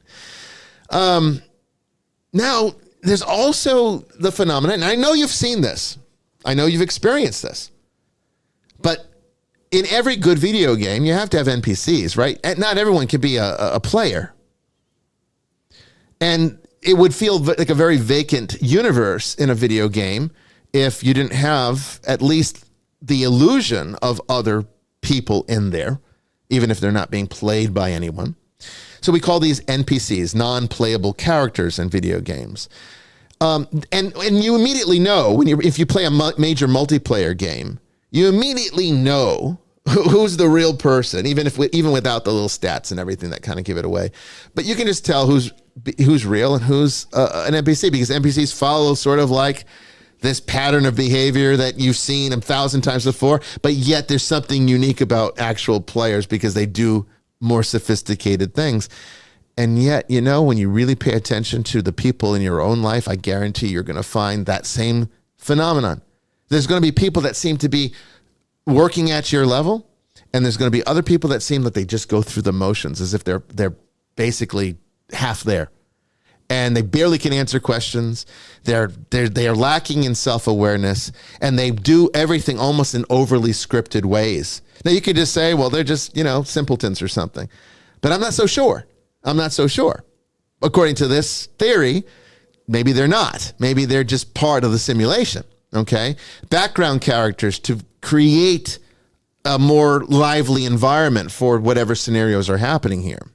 Now, there's also the phenomenon, and I know you've seen this. I know you've experienced this. But in every good video game, you have to have NPCs, right? And not everyone can be a player. And it would feel like a very vacant universe in a video game if you didn't have at least the illusion of other people in there, even if they're not being played by anyone. So we call these NPCs, non-playable characters in video games. And you immediately know if you play a major multiplayer game, you immediately know who's the real person, even without the little stats and everything that kind of give it away. But you can just tell who's real and who's an NPC, because NPCs follow sort of like this pattern of behavior that you've seen 1,000 times before, but yet there's something unique about actual players because they do more sophisticated things. And yet, when you really pay attention to the people in your own life, I guarantee you're going to find that same phenomenon. There's going to be people that seem to be working at your level, and there's going to be other people that seem that they just go through the motions as if they're basically half there. And they barely can answer questions. They are lacking in self-awareness, and they do everything almost in overly scripted ways. Now you could just say, well, they're just, simpletons or something. But I'm not so sure. According to this theory, maybe they're not. Maybe they're just part of the simulation. Okay? Background characters to create a more lively environment for whatever scenarios are happening here.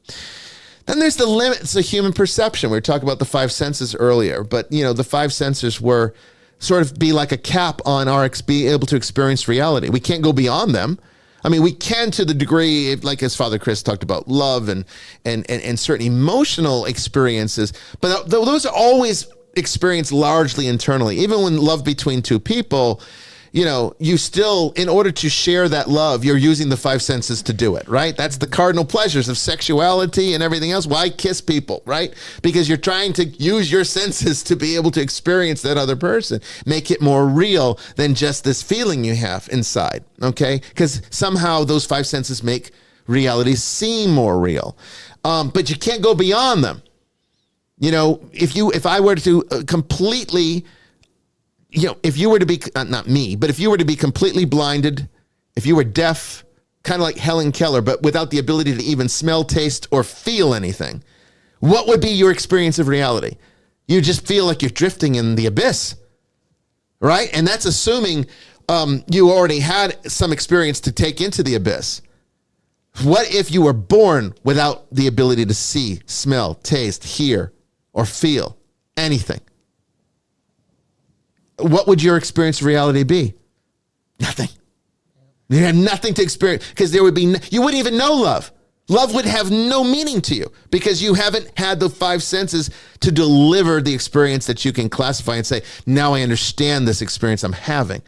Then there's the limits of human perception. We were talking about the five senses earlier, but the five senses were sort of be like a cap on our being able to experience reality. We can't go beyond them. I mean, we can to the degree, like as Father Chris talked about, love and certain emotional experiences, but those are always experienced largely internally. Even when love between two people, you still, in order to share that love, you're using the five senses to do it, right? That's the cardinal pleasures of sexuality and everything else. Why kiss people, right? Because you're trying to use your senses to be able to experience that other person, make it more real than just this feeling you have inside, okay? Because somehow those five senses make reality seem more real. But you can't go beyond them. If I were to completely... if you were to be, not me, but if you were to be completely blinded, if you were deaf, kind of like Helen Keller, but without the ability to even smell, taste, or feel anything, what would be your experience of reality? You just feel like you're drifting in the abyss, right? And that's assuming you already had some experience to take into the abyss. What if you were born without the ability to see, smell, taste, hear, or feel anything? What would your experience of reality be? Nothing. You had nothing to experience because you wouldn't even know love. Love would have no meaning to you because you haven't had the five senses to deliver the experience that you can classify and say, now I understand this experience I'm having,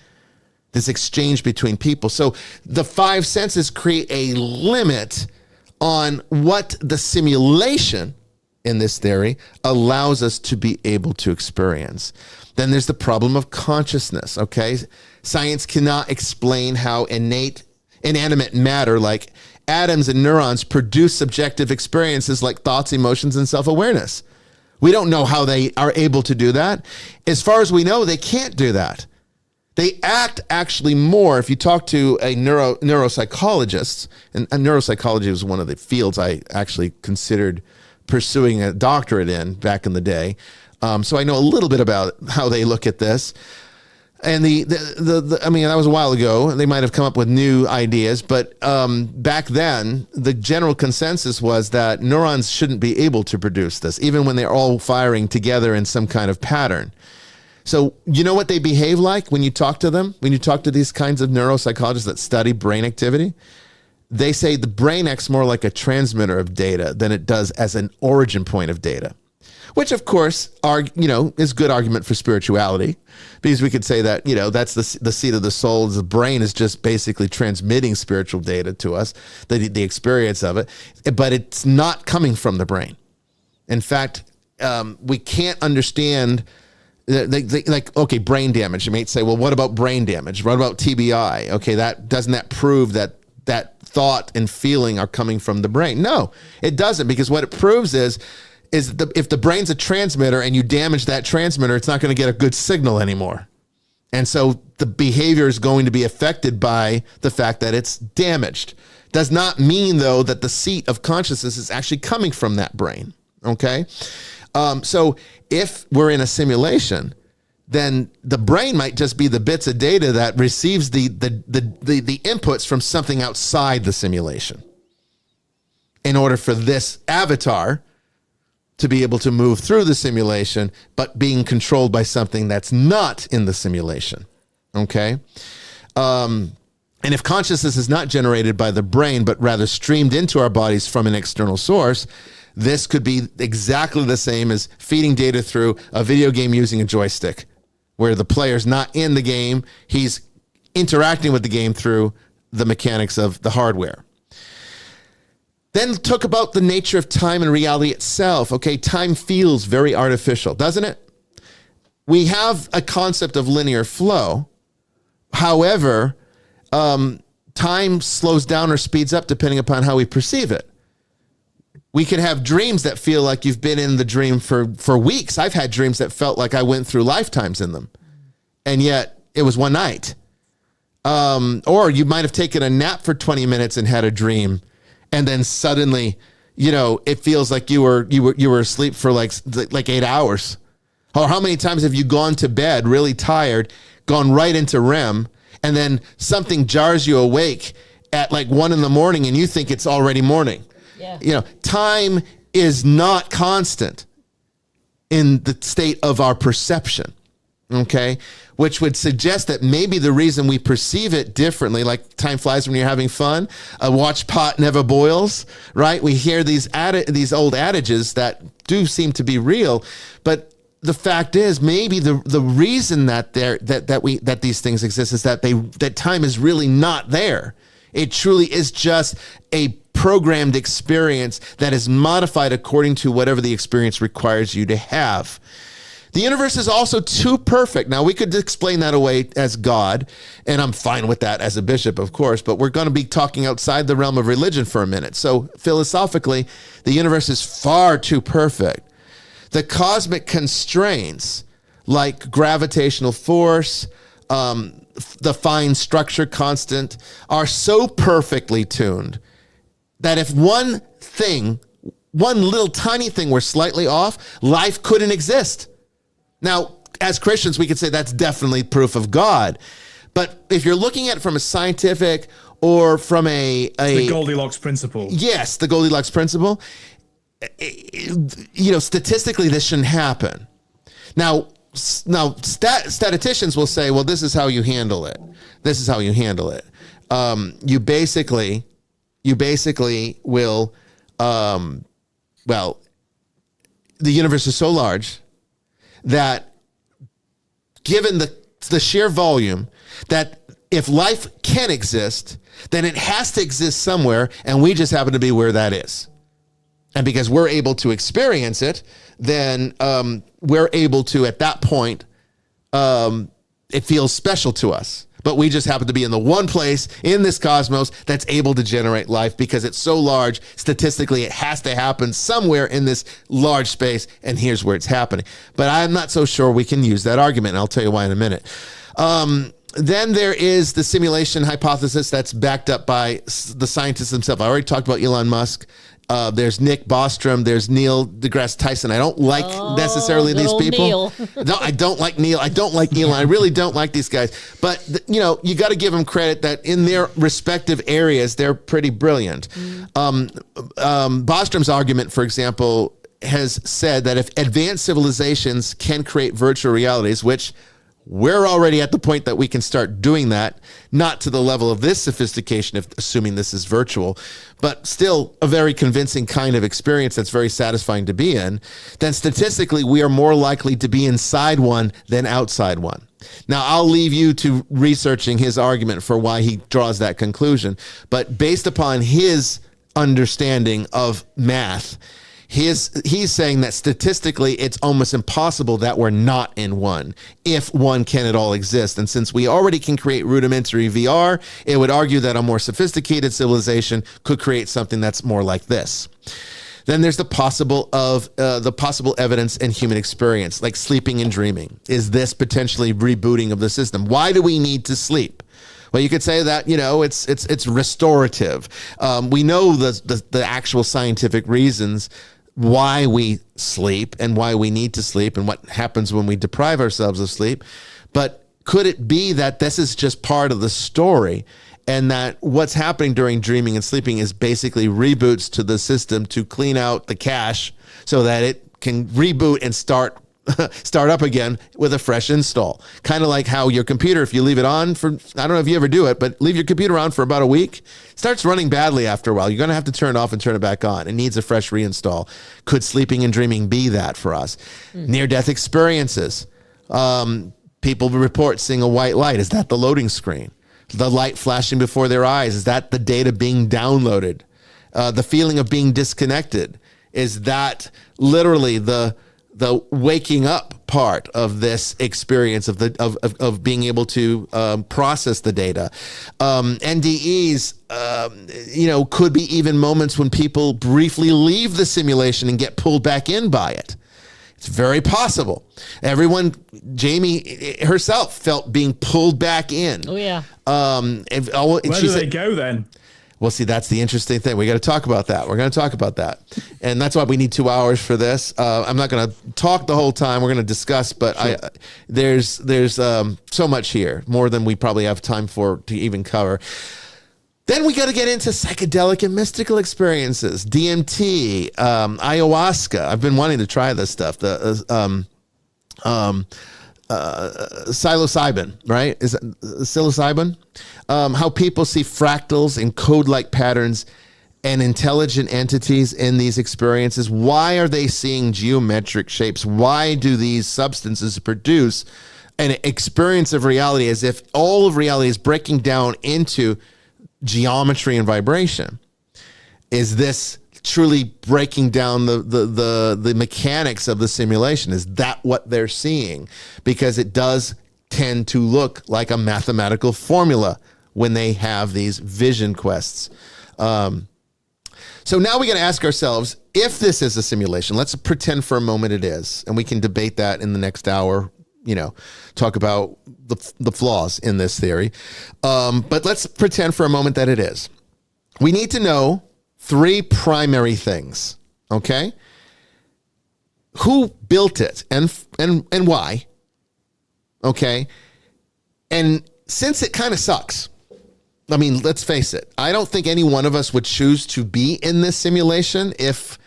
this exchange between people. So the five senses create a limit on what the simulation in this theory allows us to be able to experience. Then there's the problem of consciousness, okay? Science cannot explain how inanimate matter like atoms and neurons produce subjective experiences like thoughts, emotions, and self-awareness. We don't know how they are able to do that. As far as we know, they can't do that. They act actually more, if you talk to a neuropsychologist, and neuropsychology was one of the fields I actually considered pursuing a doctorate in back in the day. So I know a little bit about how they look at this. And that was a while ago. They might have come up with new ideas, but back then, the general consensus was that neurons shouldn't be able to produce this, even when they're all firing together in some kind of pattern. So you know what they behave like when you talk to them? When you talk to these kinds of neuropsychologists that study brain activity? They say the brain acts more like a transmitter of data than it does as an origin point of data, which of course is good argument for spirituality, because we could say that, that's the seat of the soul. The brain is just basically transmitting spiritual data to us, the experience of it, but it's not coming from the brain. In fact, we can't understand okay, brain damage. You might say, well, what about brain damage? What about TBI? Okay, doesn't that prove that thought and feeling are coming from the brain? No, it doesn't, because what it proves is if the brain's a transmitter and you damage that transmitter, it's not going to get a good signal anymore. And so the behavior is going to be affected by the fact that it's damaged. Does not mean, though, that the seat of consciousness is actually coming from that brain. Okay? So if we're in a simulation, then the brain might just be the bits of data that receives the inputs from something outside the simulation in order for this avatar to be able to move through the simulation, but being controlled by something that's not in the simulation. Okay? And if consciousness is not generated by the brain, but rather streamed into our bodies from an external source, this could be exactly the same as feeding data through a video game using a joystick, where the player's not in the game, he's interacting with the game through the mechanics of the hardware. Then talk about the nature of time and reality itself. Okay, time feels very artificial, doesn't it? We have a concept of linear flow. However, time slows down or speeds up depending upon how we perceive it. We can have dreams that feel like you've been in the dream for weeks. I've had dreams that felt like I went through lifetimes in them, and yet it was one night. Or you might have taken a nap for 20 minutes and had a dream, and then suddenly, it feels like you were asleep for like 8 hours. Or how many times have you gone to bed really tired, gone right into REM, and then something jars you awake at like 1 a.m. and you think it's already morning? Yeah. Time is not constant in the state of our perception. Okay. Which would suggest that maybe the reason we perceive it differently, like time flies when you're having fun, a watch pot never boils, right? We hear these old adages that do seem to be real, but the fact is maybe the reason that these things exist is that time is really not there. It truly is just a programmed experience that is modified according to whatever the experience requires you to have. The universe is also too perfect. Now, we could explain that away as God, and I'm fine with that as a bishop, of course, but we're going to be talking outside the realm of religion for a minute. So philosophically, the universe is far too perfect. The cosmic constraints, like gravitational force, the fine structure constant, are so perfectly tuned that if one little tiny thing were slightly off, life couldn't exist. Now, as Christians, we could say that's definitely proof of God. But if you're looking at it from a scientific or from the Goldilocks principle. Yes, the Goldilocks principle. Statistically, this shouldn't happen. Now, statisticians will say, well, this is how you handle it. This is how you handle it. You basically will, the universe is so large that given the sheer volume, that if life can exist, then it has to exist somewhere, and we just happen to be where that is. And because we're able to experience it, then we're able to, at that point, it feels special to us. But we just happen to be in the one place in this cosmos that's able to generate life because it's so large. Statistically, it has to happen somewhere in this large space, and here's where it's happening. But I'm not so sure we can use that argument, and I'll tell you why in a minute. Then there is the simulation hypothesis that's backed up by the scientists themselves. I already talked about Elon Musk. There's Nick Bostrom. There's Neil deGrasse Tyson. I don't like necessarily these people. No, I don't like Neil. I don't like Elon. I really don't like these guys. But, you got to give them credit that in their respective areas, they're pretty brilliant. Bostrom's argument, for example, has said that if advanced civilizations can create virtual realities, which we're already at the point that we can start doing that, not to the level of this sophistication, if assuming this is virtual, but still a very convincing kind of experience that's very satisfying to be in, then statistically we are more likely to be inside one than outside one. Now, I'll leave you to researching his argument for why he draws that conclusion, but based upon his understanding of math, he's saying that statistically it's almost impossible that we're not in one, if one can at all exist. And since we already can create rudimentary VR, it would argue that a more sophisticated civilization could create something that's more like this. Then there's the possible evidence in human experience, like sleeping and dreaming. Is this potentially rebooting of the system? Why do we need to sleep? Well, you could say that, it's restorative. We know the actual scientific reasons why we sleep and why we need to sleep and what happens when we deprive ourselves of sleep. But could it be that this is just part of the story, and that what's happening during dreaming and sleeping is basically reboots to the system to clean out the cache so that it can reboot and start up again with a fresh install? Kind of like how your computer, if you leave it on for, I don't know if you ever do it, but leave your computer on for about a week, it starts running badly after a while. You're going to have to turn it off and turn it back on. It needs a fresh reinstall. Could sleeping and dreaming be that for us? Near-death experiences. People report seeing a white light. Is that the loading screen? The light flashing before their eyes, is that the data being downloaded? The feeling of being disconnected, is that literally the waking up part of this experience of being able to process the data? NDEs, could be even moments when people briefly leave the simulation and get pulled back in by it. It's very possible. Jamie herself felt being pulled back in. Oh, yeah. Where do they go then? Well, see, that's the interesting thing. We got to talk about that. We're going to talk about that. And that's why we need 2 hours for this. I'm not going to talk the whole time. We're going to discuss, but sure. There's so much here, more than we probably have time to even cover. Then we got to get into psychedelic and mystical experiences, DMT, ayahuasca. I've been wanting to try this stuff. The psilocybin, right? Is it psilocybin? How people see fractals and code-like patterns and intelligent entities in these experiences. Why are they seeing geometric shapes? Why do these substances produce an experience of reality as if all of reality is breaking down into geometry and vibration? Is this truly breaking down the mechanics of the simulation? Is that what they're seeing? Because it does tend to look like a mathematical formula when they have these vision quests. So now we got to ask ourselves, if this is a simulation, let's pretend for a moment it is, and we can debate that in the next hour, talk about the flaws in this theory. But let's pretend for a moment that it is. We need to know 3 primary things, okay? Who built it and why, okay? And since it kind of sucks, I mean, let's face it, I don't think any one of us would choose to be in this simulation if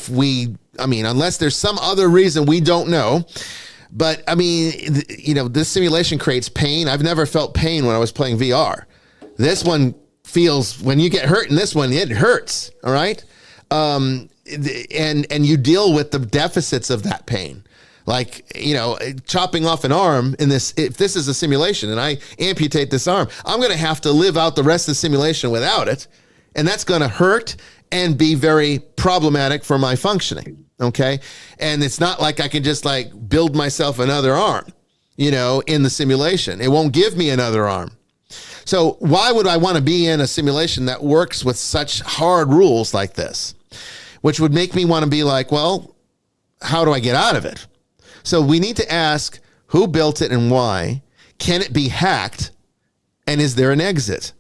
we, unless there's some other reason we don't know. But I mean, this simulation creates pain. I've never felt pain when I was playing VR. This one feels, when you get hurt in this one, it hurts. All right. And you deal with the deficits of that pain. Like, chopping off an arm in this, if this is a simulation and I amputate this arm, I'm going to have to live out the rest of the simulation without it. And that's going to hurt and be very problematic for my functioning. Okay. And it's not like I can just build myself another arm, in the simulation. It won't give me another arm. So why would I want to be in a simulation that works with such hard rules like this, which would make me want to be like, well, how do I get out of it? So we need to ask, who built it and why? Can it be hacked? And is there an exit?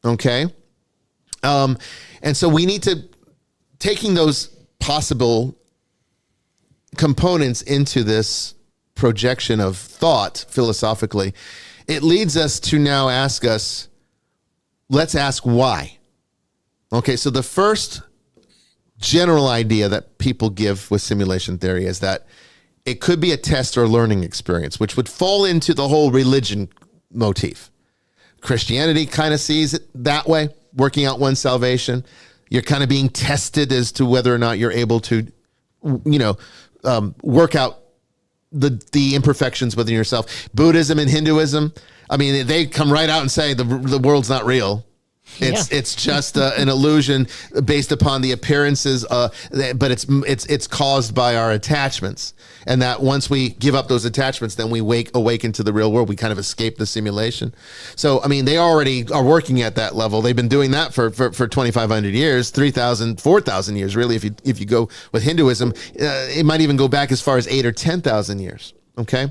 Okay. And so we need to, taking those possible components into this projection of thought philosophically, it leads us to now let's ask why. Okay, so the first general idea that people give with simulation theory is that it could be a test or learning experience, which would fall into the whole religion motif. Christianity kind of sees it that way, working out one's salvation. You're kind of being tested as to whether or not you're able to, work out the imperfections within yourself. Buddhism and Hinduism, they come right out and say the world's not real. It's just an illusion based upon the appearances, but it's caused by our attachments. And that once we give up those attachments, then we awaken to the real world. We kind of escape the simulation. So, I mean, they already are working at that level. They've been doing that for 2,500 years, 3,000, 4,000 years, really. If you go with Hinduism, it might even go back as far as 8,000 or 10,000 years. Okay.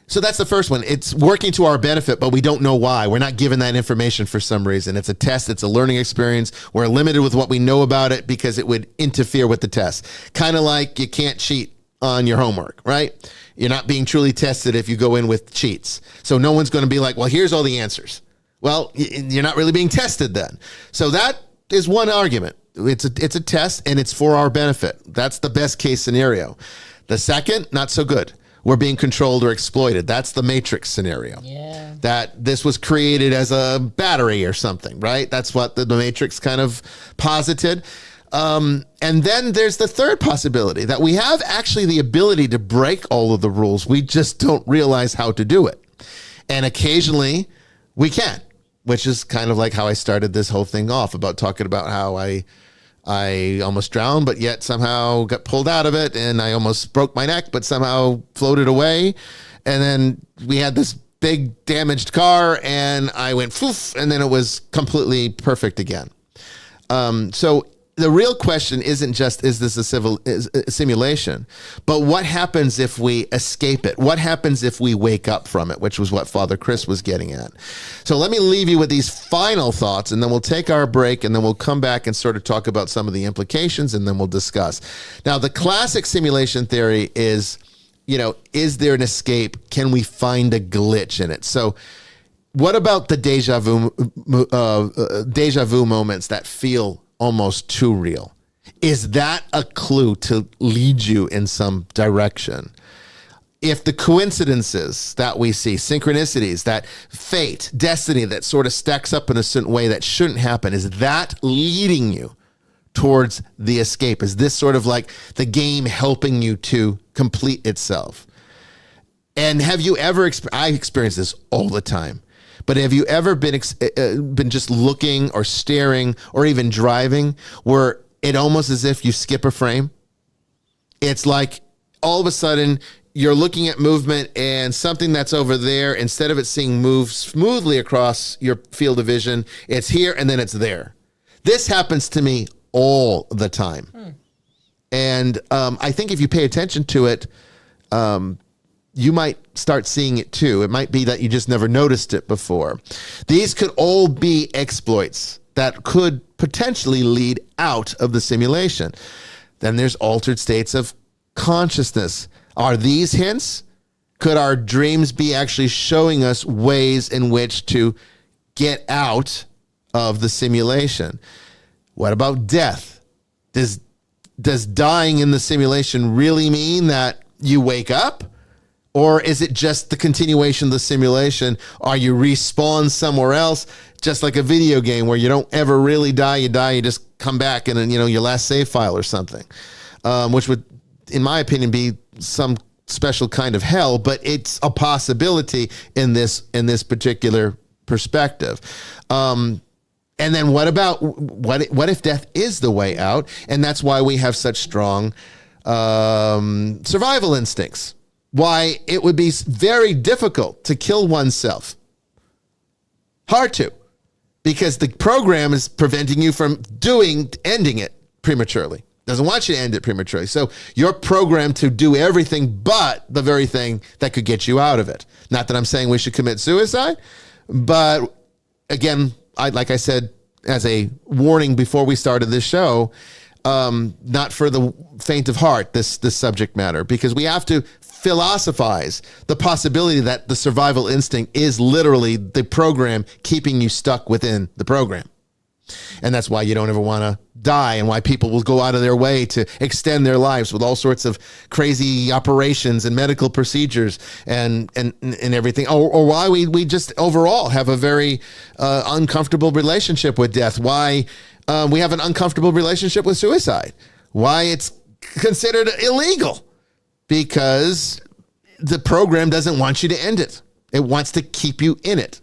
So that's the first one. It's working to our benefit, but we don't know why. We're not given that information for some reason. It's a test. It's a learning experience. We're limited with what we know about it because it would interfere with the test. Kind of like you can't cheat on your homework, right? You're not being truly tested if you go in with cheats. So no one's going to be like, well, here's all the answers. Well, you're not really being tested then. So that is one argument. It's a test and it's for our benefit. That's the best case scenario. The second, not so good. We're being controlled or exploited. That's the Matrix scenario. Yeah. That this was created as a battery or something, right? That's what the Matrix kind of posited. And then there's the third possibility that we have actually the ability to break all of the rules. We just don't realize how to do it. And occasionally we can, which is kind of like how I started this whole thing off about talking about how I almost drowned, but yet somehow got pulled out of it, and I almost broke my neck, but somehow floated away. And then we had this big damaged car, and I went poof, and then it was completely perfect again. So the real question isn't just, is this a simulation, but what happens if we escape it? What happens if we wake up from it, which was what Father Chris was getting at. So let me leave you with these final thoughts, and then we'll take our break, and then we'll come back and sort of talk about some of the implications, and then we'll discuss. Now, the classic simulation theory is, is there an escape? Can we find a glitch in it? So what about the deja vu moments that feel almost too real? Is that a clue to lead you in some direction? If the coincidences that we see, synchronicities, that fate, destiny that sort of stacks up in a certain way that shouldn't happen, is that leading you towards the escape? Is this sort of like the game helping you to complete itself? And have you ever, I experience this all the time, but have you ever been just looking or staring or even driving where it almost as if you skip a frame? It's like all of a sudden you're looking at movement and something that's over there, instead of it seeing move smoothly across your field of vision, it's here and then it's there. This happens to me all the time. And I think if you pay attention to it, you might start seeing it too. It might be that you just never noticed it before. These could all be exploits that could potentially lead out of the simulation. Then there's altered states of consciousness. Are these hints? Could our dreams be actually showing us ways in which to get out of the simulation? What about death? Does dying in the simulation really mean that you wake up? Or is it just the continuation of the simulation? Are you respawn somewhere else, just like a video game where you don't ever really die, you just come back in your last save file or something, which would, in my opinion, be some special kind of hell, but it's a possibility in this particular perspective. And then what if death is the way out? And that's why we have such strong survival instincts. Why it would be very difficult to kill oneself. Hard to, because the program is preventing you from ending it prematurely. Doesn't want you to end it prematurely. So you're programmed to do everything but the very thing that could get you out of it. Not that I'm saying we should commit suicide, but again, like I said, as a warning before we started this show, not for the faint of heart, this subject matter, because we have to philosophize the possibility that the survival instinct is literally the program keeping you stuck within the program. And that's why you don't ever want to die, and why people will go out of their way to extend their lives with all sorts of crazy operations and medical procedures and everything. Or why we just overall have a very uncomfortable relationship with death. Why we have an uncomfortable relationship with suicide. Why it's considered illegal. Because the program doesn't want you to end it. It wants to keep you in it.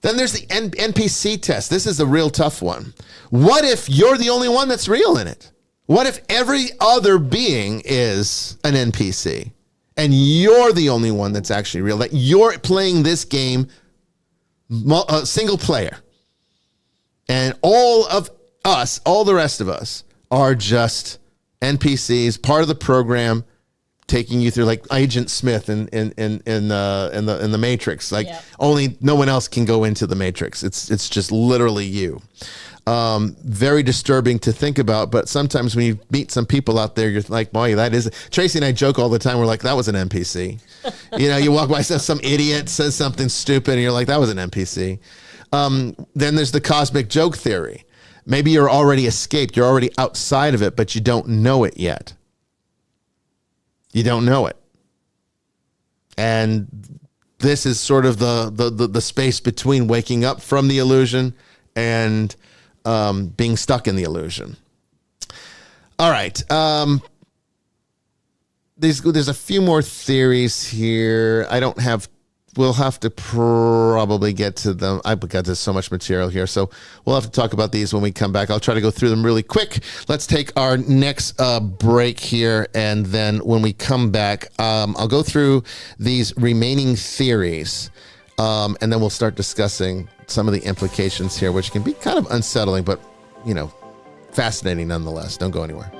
Then there's the NPC test. This is a real tough one. What if you're the only one that's real in it? What if every other being is an NPC and you're the only one that's actually real? That you're playing this game single player. And all of us, all the rest of us, are just NPCs, part of the program, taking you through like Agent Smith in the Matrix. Like only no one else can go into the Matrix. It's just literally you. Very disturbing to think about, but sometimes when you meet some people out there, you're like, boy, that is. Tracy and I joke all the time. We're like, that was an NPC. You walk by, some idiot says something stupid, and you're like, that was an NPC. Then there's the cosmic joke theory. Maybe you're already escaped. You're already outside of it, but you don't know it yet. You don't know it. And this is sort of the space between waking up from the illusion and being stuck in the illusion. All right. There's a few more theories here. We'll have to probably get to them. I've got so much material here, so we'll have to talk about these when we come back. I'll try to go through them really quick. Let's take our next break here, and then when we come back, I'll go through these remaining theories, and then we'll start discussing some of the implications here, which can be kind of unsettling, but, fascinating nonetheless. Don't go anywhere.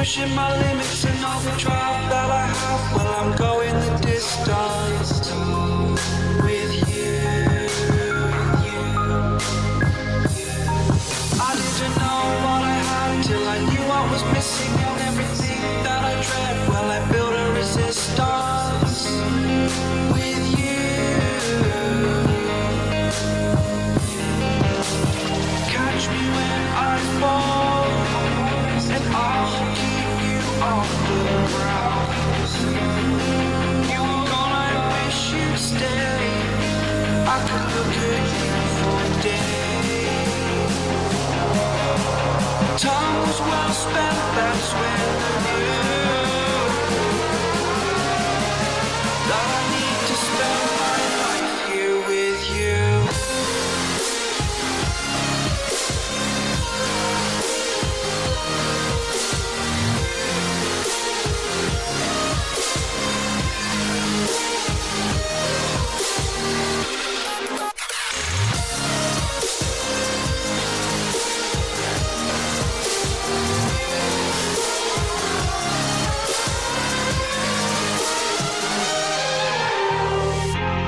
pushing my limits and all the drive that I have. Well, I'm going the distance with you. I didn't know what I had till I knew what was missing and everything that I dread. Well, I built a I fall, and I'll keep you off the ground. You were gone, I wish you'd stay. I could look at you for days. Time was well spent, that's when I knew that I need to spend my life here with you.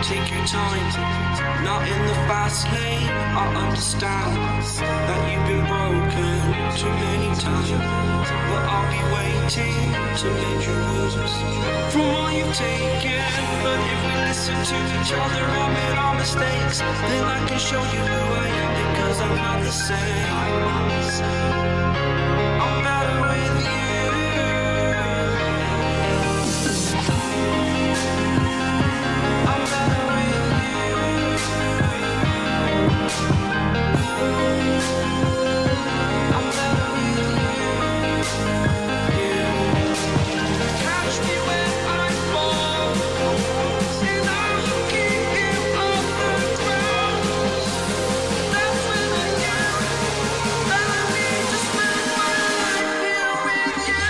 Take your time, not in the fast lane. I understand that you've been broken too many times, but I'll be waiting to mend your wounds from all you've taken. But if we listen to each other, admit our mistakes, then I can show you who I am, because I'm not the same. I'm better with you. I'm better with you. I'm better with you. Catch me when I fall, and I'll keep you off the ground. That's when I knew that I need to spend my life here with you.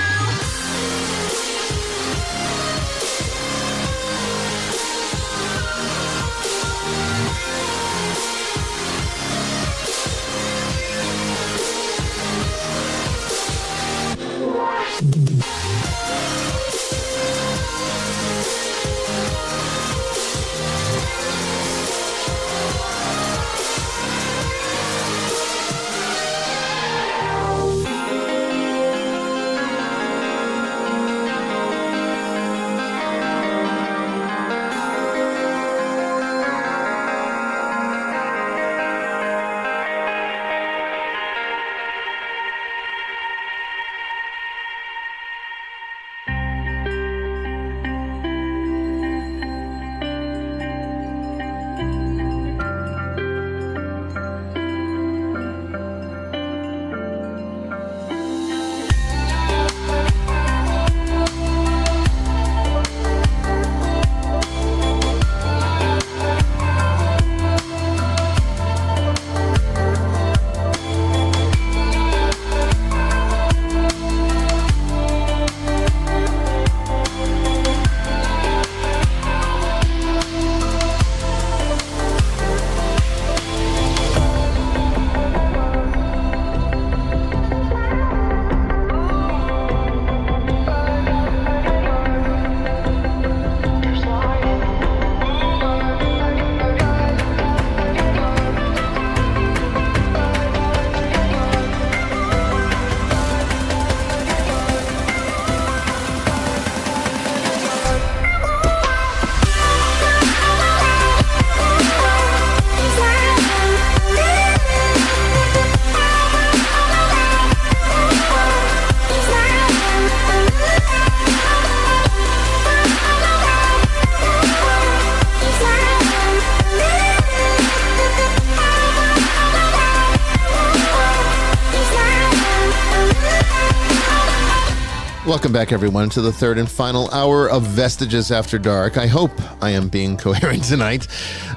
Welcome back, everyone, to the third and final hour of Vestiges After Dark. I hope I am being coherent tonight.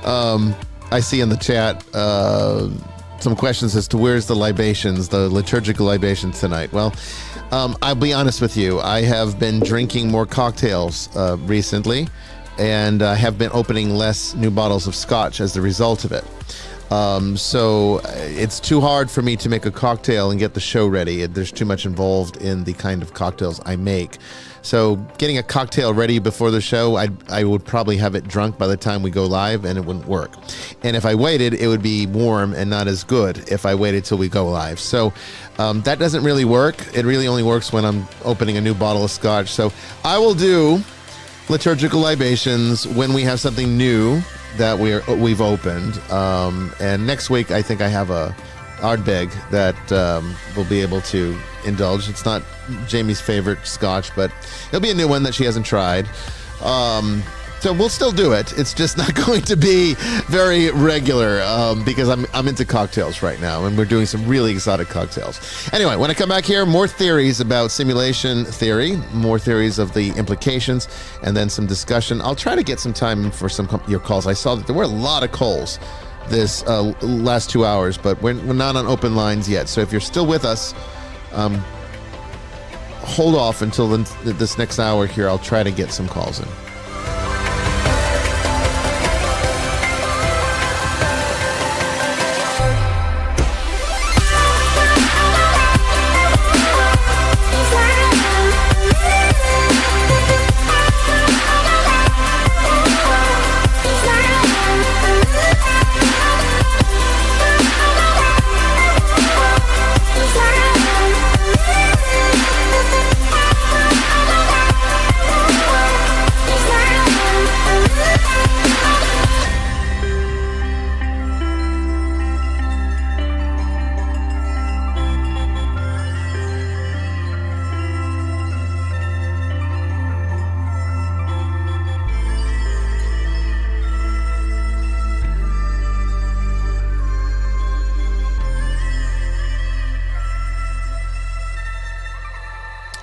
I see in the chat some questions as to where's the libations, the liturgical libations tonight. Well, I'll be honest with you. I have been drinking more cocktails recently, and have been opening less new bottles of scotch as the result of it. So it's too hard for me to make a cocktail and get the show ready. There's too much involved in the kind of cocktails I make. So getting a cocktail ready before the show, I would probably have it drunk by the time we go live, and it wouldn't work. And if I waited, it would be warm and not as good if I waited till we go live. So that doesn't really work. It really only works when I'm opening a new bottle of scotch. So I will do liturgical libations when we have something new that we've opened. And next week, I think I have a Ardbeg that we'll be able to indulge. It's not Jamie's favorite scotch, but it'll be a new one that she hasn't tried. So we'll still do it. It's just not going to be very regular because I'm into cocktails right now, and we're doing some really exotic cocktails. Anyway, when I come back here, more theories about simulation theory, more theories of the implications, and then some discussion. I'll try to get some time for some your calls. I saw that there were a lot of calls this last 2 hours, but we're not on open lines yet. So if you're still with us, hold off until this next hour here. I'll try to get some calls in.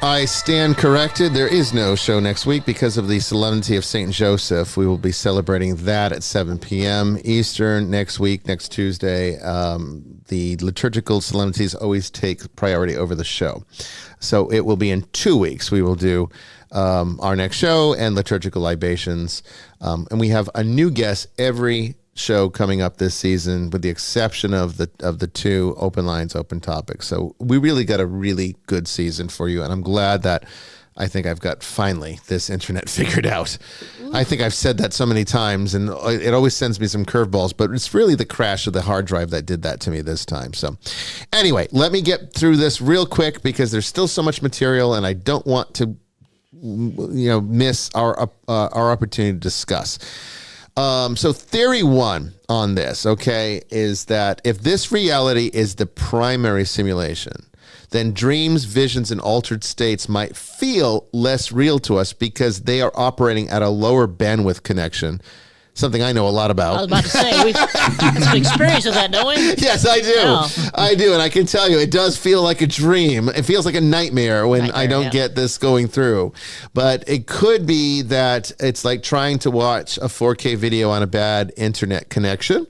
I stand corrected. There is no show next week because of the Solemnity of St. Joseph. We will be celebrating that at 7 p.m. Eastern next week, next Tuesday. The liturgical solemnities always take priority over the show. So it will be in 2 weeks. We will do our next show and liturgical libations. And we have a new guest every show coming up this season, with the exception of the two open lines, open topics. So we really got a really good season for you, and I'm glad that I think I've got finally this internet figured out. I think I've said that so many times, and it always sends me some curveballs, but it's really the crash of the hard drive that did that to me this time. So anyway, let me get through this real quick because there's still so much material, and I don't want to miss our opportunity to discuss. So theory one on this, okay, is that if this reality is the primary simulation, then dreams, visions, and altered states might feel less real to us because they are operating at a lower bandwidth connection. Something I know a lot about. I was about to say, we've had some experience with that, don't we? Yes, I do. Yeah. I do. And I can tell you, it does feel like a dream. It feels like a nightmare when I don't get this going through. But it could be that it's like trying to watch a 4K video on a bad internet connection,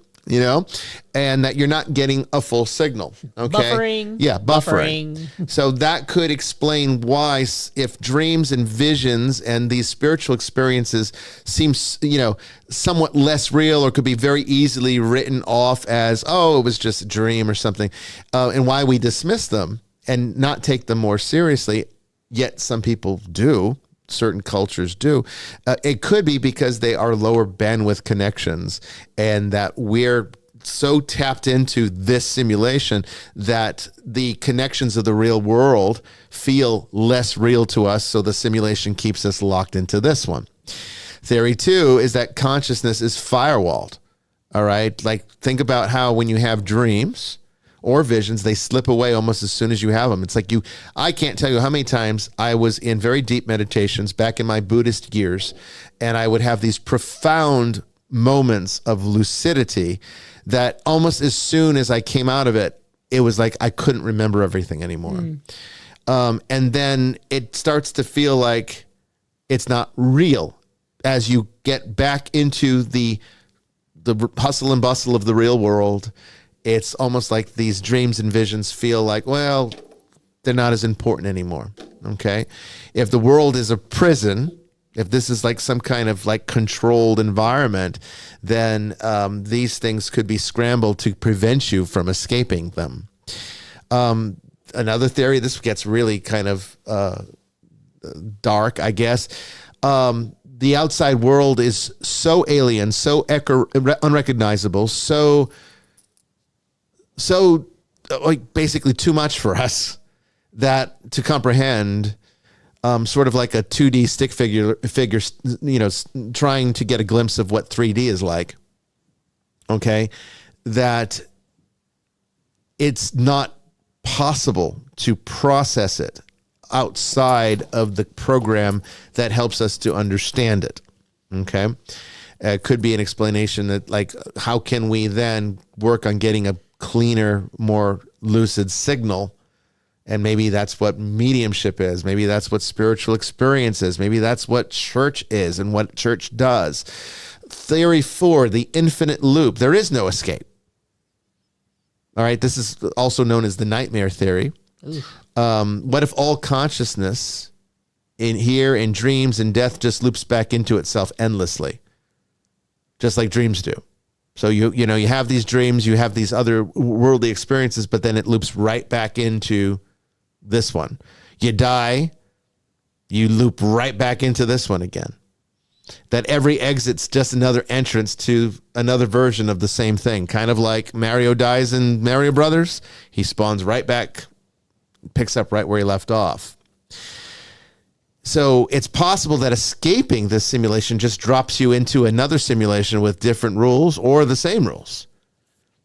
and that you're not getting a full signal. Okay. Buffering. Yeah, buffering. So that could explain why, if dreams and visions and these spiritual experiences seem, somewhat less real, or could be very easily written off as, oh, it was just a dream or something, and why we dismiss them and not take them more seriously, yet some people do. Certain cultures do. It could be because they are lower bandwidth connections, and that we're so tapped into this simulation that the connections of the real world feel less real to us. So the simulation keeps us locked into this one. Theory two is that consciousness is firewalled. All right. Like, think about how when you have dreams or visions, they slip away almost as soon as you have them. It's like I can't tell you how many times I was in very deep meditations back in my Buddhist years, and I would have these profound moments of lucidity that almost as soon as I came out of it, it was like I couldn't remember everything anymore. And then it starts to feel like it's not real as you get back into the hustle and bustle of the real world. It's almost like these dreams and visions feel like, well, they're not as important anymore. Okay. If the world is a prison, if this is like some kind of like controlled environment, then these things could be scrambled to prevent you from escaping them. Another theory, this gets really kind of dark, I guess. The outside world is so alien, so unrecognizable, so like basically too much for us that to comprehend, sort of like a 2D stick figure, trying to get a glimpse of what 3D is like. Okay. That it's not possible to process it outside of the program that helps us to understand it. Okay. It could be an explanation that, like, how can we then work on getting a cleaner, more lucid signal? And maybe that's what mediumship is. Maybe that's what spiritual experience is. Maybe that's what church is and what church does. Theory 4, the infinite loop. There is no escape. All right. This is also known as the nightmare theory. What if all consciousness in dreams and death just loops back into itself endlessly, just like dreams do? So you have these dreams, you have these other worldly experiences, but then it loops right back into this one. You die, you loop right back into this one again. That every exit's just another entrance to another version of the same thing. Kind of like Mario dies in Mario Brothers. He spawns right back, picks up right where he left off. So it's possible that escaping this simulation just drops you into another simulation with different rules or the same rules.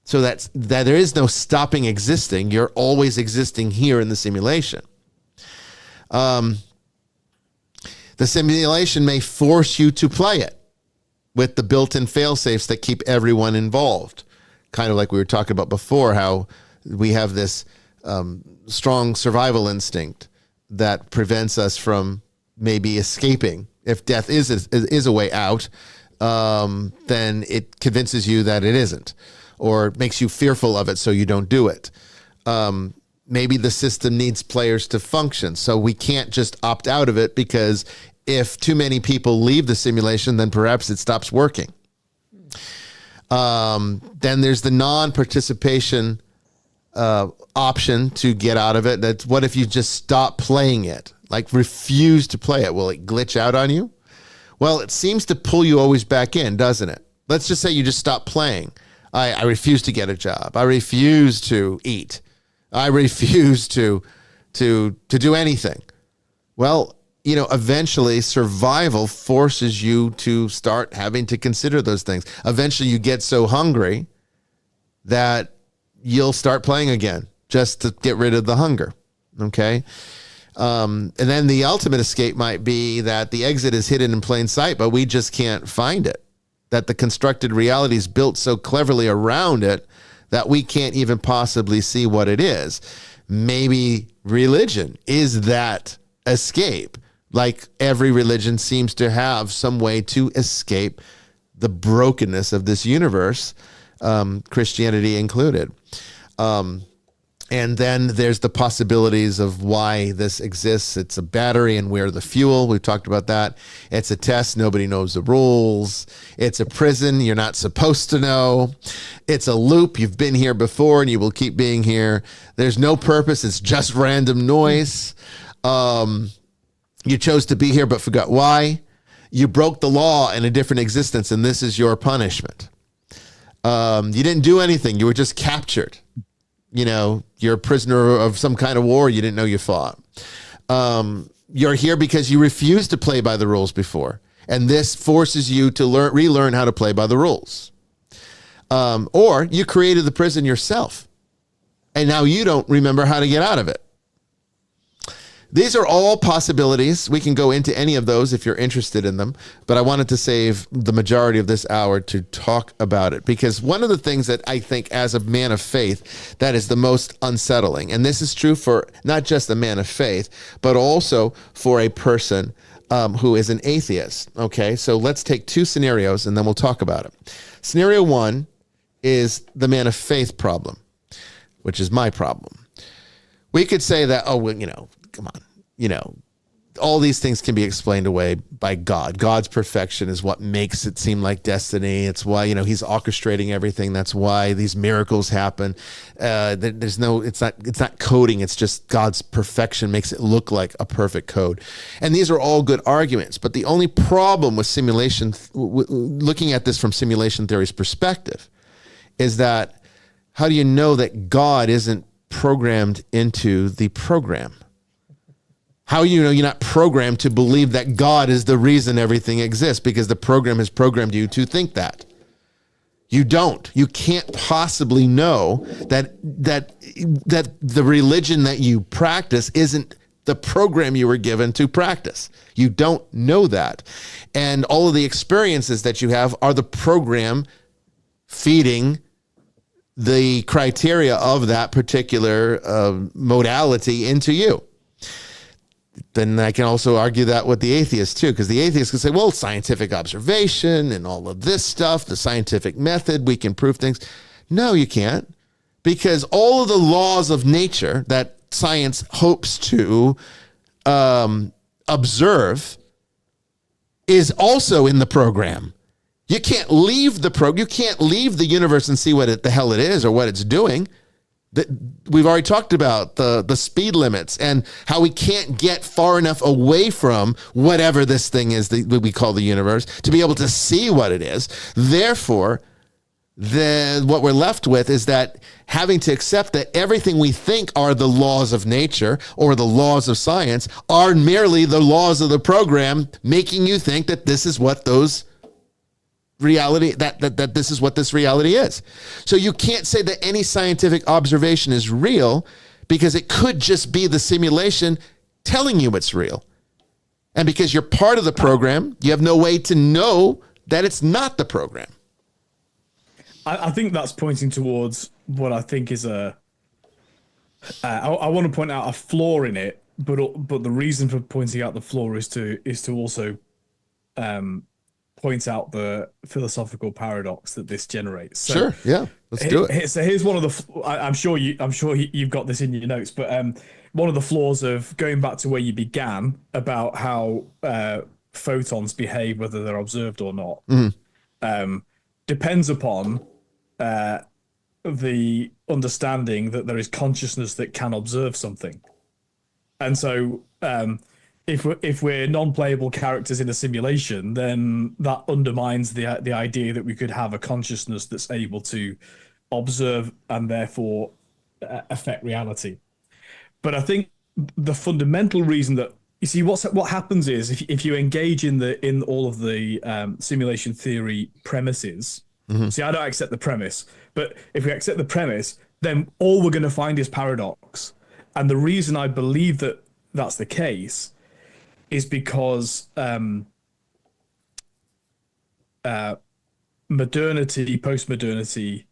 So that there is no stopping existing. You're always existing here in the simulation. The simulation may force you to play it with the built-in fail-safes that keep everyone involved. Kind of like we were talking about before, how we have this strong survival instinct that prevents us from maybe escaping. If death is a way out, then it convinces you that it isn't, or makes you fearful of it so you don't do it. Maybe the system needs players to function, so we can't just opt out of it, because if too many people leave the simulation, then perhaps it stops working. Then there's the non-participation option to get out of it. That's what if you just stop playing it, like refuse to play it? Will it glitch out on you? Well, it seems to pull you always back in, doesn't it? Let's just say you just stop playing. I refuse to get a job. I refuse to eat. I refuse to do anything. Well, eventually survival forces you to start having to consider those things. Eventually you get so hungry that you'll start playing again just to get rid of the hunger. Okay. And then the ultimate escape might be that the exit is hidden in plain sight, but we just can't find it. That the constructed reality is built so cleverly around it that we can't even possibly see what it is. Maybe religion is that escape. Like every religion seems to have some way to escape the brokenness of this universe, Christianity included. And then there's the possibilities of why this exists. It's a battery and we're the fuel. We've talked about that. It's a test. Nobody knows the rules. It's a prison. You're not supposed to know. It's a loop. You've been here before and you will keep being here. There's no purpose. It's just random noise. You chose to be here but forgot why. You broke the law in a different existence and this is your punishment. You didn't do anything. You were just captured. You're a prisoner of some kind of war you didn't know you fought. You're here because you refused to play by the rules before. And this forces you to relearn how to play by the rules. Or you created the prison yourself. And now you don't remember how to get out of it. These are all possibilities. We can go into any of those if you're interested in them, but I wanted to save the majority of this hour to talk about it, because one of the things that I think as a man of faith that is the most unsettling, and this is true for not just a man of faith, but also for a person who is an atheist. Okay, so let's take two scenarios and then we'll talk about it. Scenario one is the man of faith problem, which is my problem. We could say that, come on, all these things can be explained away by God. God's perfection is what makes it seem like destiny. It's why, he's orchestrating everything. That's why these miracles happen. It's not coding. It's just God's perfection makes it look like a perfect code. And these are all good arguments. But the only problem with simulation, looking at this from simulation theory's perspective, is that how do you know that God isn't programmed into the program? How you're not programmed to believe that God is the reason everything exists, because the program has programmed you to think that. You don't. You can't possibly know that the religion that you practice isn't the program you were given to practice. You don't know that. And all of the experiences that you have are the program feeding the criteria of that particular modality into you. Then I can also argue that with the atheist too, because the atheist can say, well, scientific observation and all of this stuff, the scientific method, we can prove things. No, you can't, because all of the laws of nature that science hopes to observe is also in the program. You can't leave the program. You can't leave the universe and see what the hell it is or what it's doing. We've already talked about the speed limits and how we can't get far enough away from whatever this thing is that we call the universe to be able to see what it is. Therefore, then what we're left with is that having to accept that everything we think are the laws of nature or the laws of science are merely the laws of the program, making you think that this is what those reality, that this is what this reality is. So you can't say that any scientific observation is real, because it could just be the simulation telling you it's real. And because you're part of the program, you have no way to know that it's not the program. I think that's pointing towards what I think is I want to point out a flaw in it, but the reason for pointing out the flaw is to also point out the philosophical paradox that this generates. So, sure, yeah, let's do it. So here's one of the. I'm sure you've got this in your notes, but one of the flaws of going back to where you began about how photons behave, whether they're observed or not, depends upon the understanding that there is consciousness that can observe something, and so. If we're non-playable characters in a simulation, then that undermines the idea that we could have a consciousness that's able to observe and therefore affect reality. But I think the fundamental reason that you see what happens is if you engage in all of the simulation theory premises. See, I don't accept the premise, but if we accept the premise, then all we're going to find is paradox. And the reason I believe that that's the case is because modernity, postmodernity,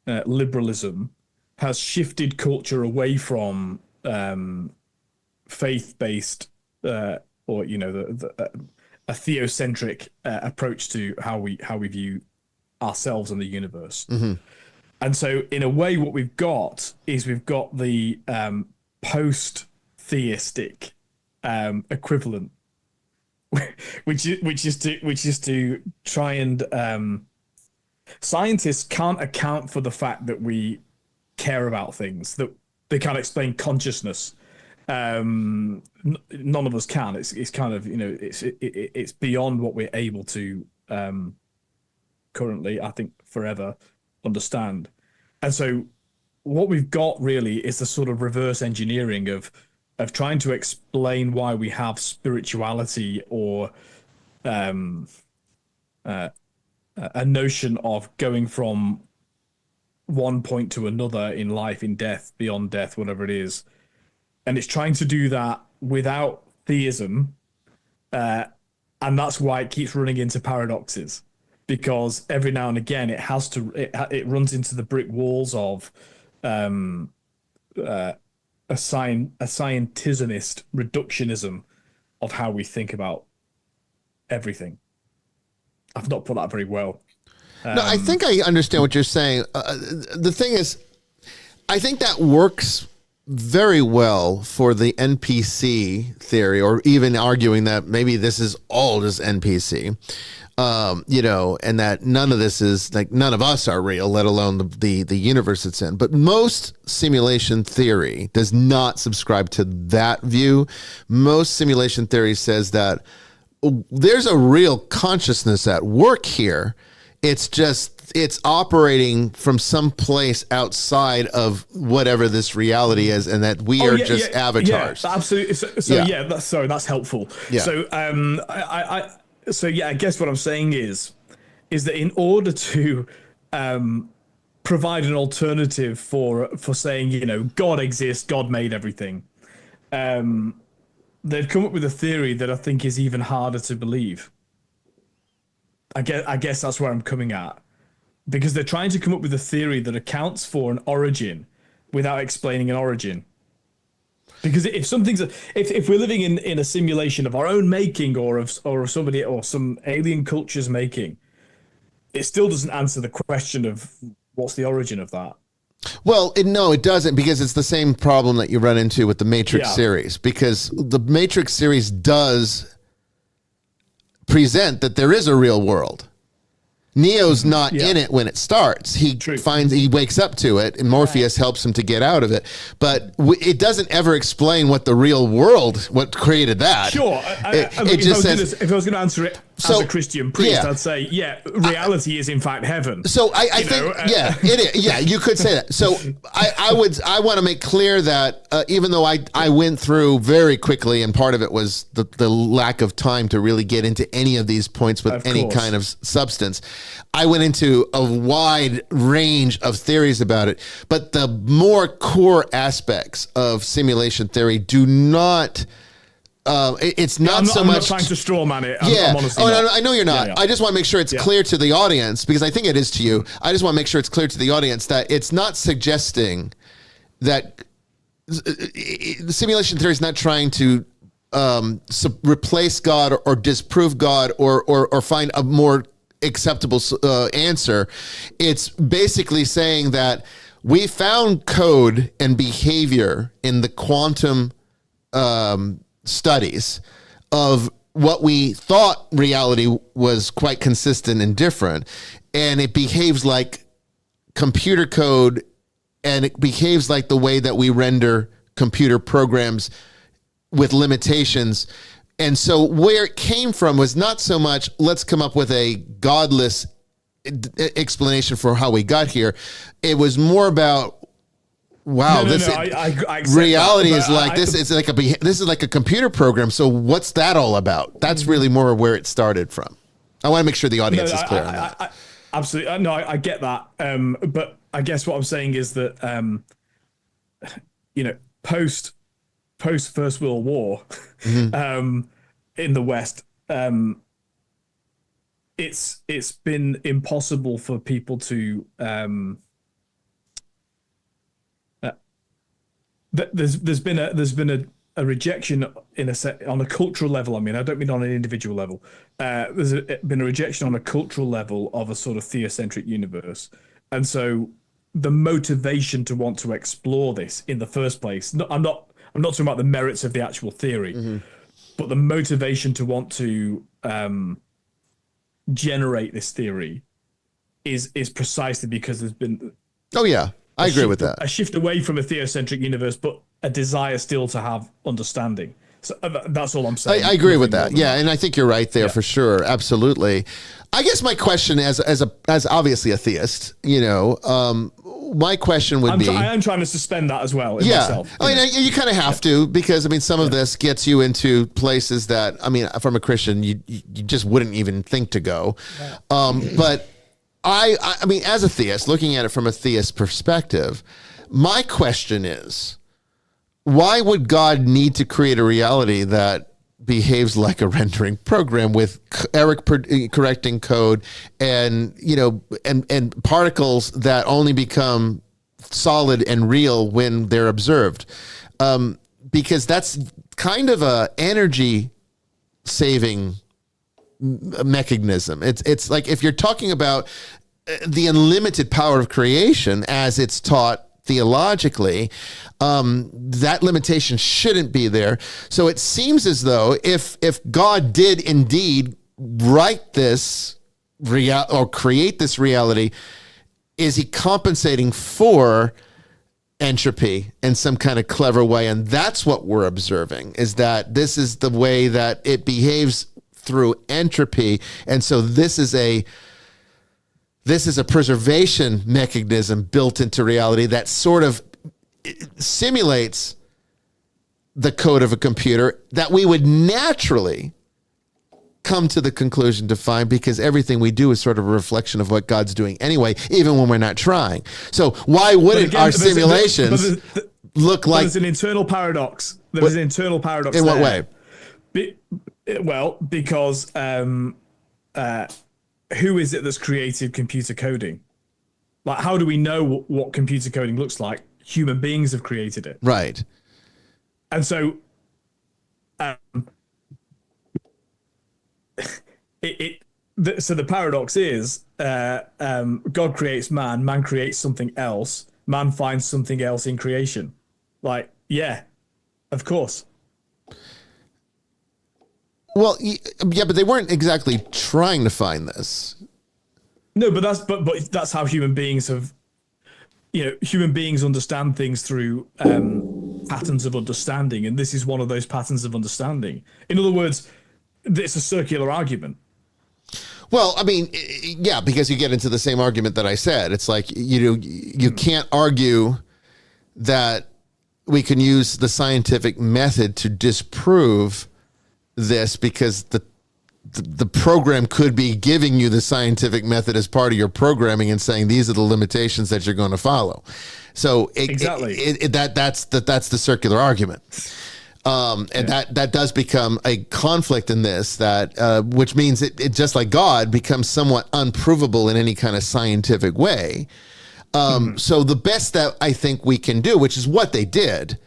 liberalism has shifted culture away from faith-based or a theocentric approach to how we view ourselves and the universe. And so, in a way, what we've got is the post-theistic equivalent, which is to try and scientists can't account for the fact that we care about things, that they can't explain consciousness. None of us can. It's kind of it's beyond what we're able to currently, I think, forever understand. And so what we've got really is the sort of reverse engineering of trying to explain why we have spirituality or a notion of going from one point to another in life, in death, beyond death, whatever it is. And it's trying to do that without theism. And that's why it keeps running into paradoxes, because every now and again it runs into the brick walls of a scientismist reductionism of how we think about everything. I've not put that very well. No, I think I understand what you're saying. The thing is, I think that works very well for the NPC theory, or even arguing that maybe this is all just NPC. And that none of this is, like, none of us are real, let alone the universe it's in. But most simulation theory does not subscribe to that view. Most simulation theory says that there's a real consciousness at work here. It's operating from some place outside of whatever this reality is, and that we are just avatars. Yeah, absolutely. That's helpful. Yeah. So I guess what I'm saying is that in order to provide an alternative for saying, God exists, God made everything. They've come up with a theory that I think is even harder to believe. I guess that's where I'm coming at, because they're trying to come up with a theory that accounts for an origin without explaining an origin. Because if we're living in a simulation of our own making, or of somebody or some alien culture's making, it still doesn't answer the question of what's the origin of that. Well, no, it doesn't, because it's the same problem that you run into with the Matrix series, because the Matrix series does present that there is a real world. Neo's not in it when it starts. He wakes up to it, and Morpheus helps him to get out of it. But it doesn't ever explain what the real world, what created that. Sure. It just says, if I was going to answer it as a Christian priest, I'd say, reality is in fact heaven. So I think, it is. Yeah, you could say that. So I want to make clear that even though I went through very quickly, and part of it was the lack of time to really get into any of these points with any kind of substance, I went into a wide range of theories about it. But the more core aspects of simulation theory do not... it's not so much. I'm not trying to straw man it. I'm honestly no, I know you're not. I just want to make sure it's clear to the audience, because I think it is to you. I just want to make sure it's clear to the audience that it's not suggesting that the simulation theory is not trying to replace God or disprove God or find a more acceptable answer. It's basically saying that we found code and behavior in the quantum studies of what we thought reality was quite consistent and different, and it behaves like computer code, and it behaves like the way that we render computer programs with limitations. And so where it came from was not so much, let's come up with a godless explanation for how we got here. It was more about, wow, I reality is like this. It's like this is like a computer program. So what's that all about? That's really more where it started from. I want to make sure the audience is clear on that. Absolutely, no, I get that. But I guess what I'm saying is that post First World War, in the West, it's been impossible for people to. There's been a rejection on a cultural level. I mean, I don't mean on an individual level. There's been a rejection on a cultural level of a sort of theocentric universe, and so the motivation to want to explore this in the first place. I'm not talking about the merits of the actual theory, but the motivation to want to generate this theory is precisely because there's been. Oh yeah. I agree with that. A shift away from a theocentric universe, but a desire still to have understanding. So that's all I'm saying. I agree with that. Yeah, and I think you're right there for sure. Absolutely. I guess my question, as obviously a theist, my question would be. I am trying to suspend that as well. Myself, I mean, you kind of have to, because I mean, some of this gets you into places that, I mean, from a Christian, you just wouldn't even think to go. But. I mean, as a theist, looking at it from a theist perspective, my question is, why would God need to create a reality that behaves like a rendering program with error correcting code and, and particles that only become solid and real when they're observed? Because that's kind of a energy saving mechanism. It's like, if you're talking about the unlimited power of creation as it's taught theologically, that limitation shouldn't be there. So it seems as though if God did indeed write this or create this reality, is he compensating for entropy in some kind of clever way? And that's what we're observing, is that this is the way that it behaves through entropy. And so this is a preservation mechanism built into reality that sort of simulates the code of a computer that we would naturally come to the conclusion to find, because everything we do is sort of a reflection of what God's doing anyway, even when we're not trying. So why wouldn't our simulations look like... There's an internal paradox. There's an internal paradox. In what way? Because who is it that's created computer coding? Like, how do we know what computer coding looks like? Human beings have created it. Right. And so so the paradox is God creates man creates something else, man finds something else in creation. Like, yeah, of course. Well, yeah, but they weren't exactly trying to find this. No, but that's how human beings have, human beings understand things through patterns of understanding, and this is one of those patterns of understanding. In other words, it's a circular argument. Well, I mean, yeah, because you get into the same argument that I said. It's like, you can't argue that we can use the scientific method to disprove this, because the program could be giving you the scientific method as part of your programming and saying these are the limitations that you're going to follow. So that's the circular argument. That does become a conflict in this, that which means it just like God becomes somewhat unprovable in any kind of scientific way. So the best that I think we can do, which is what they did,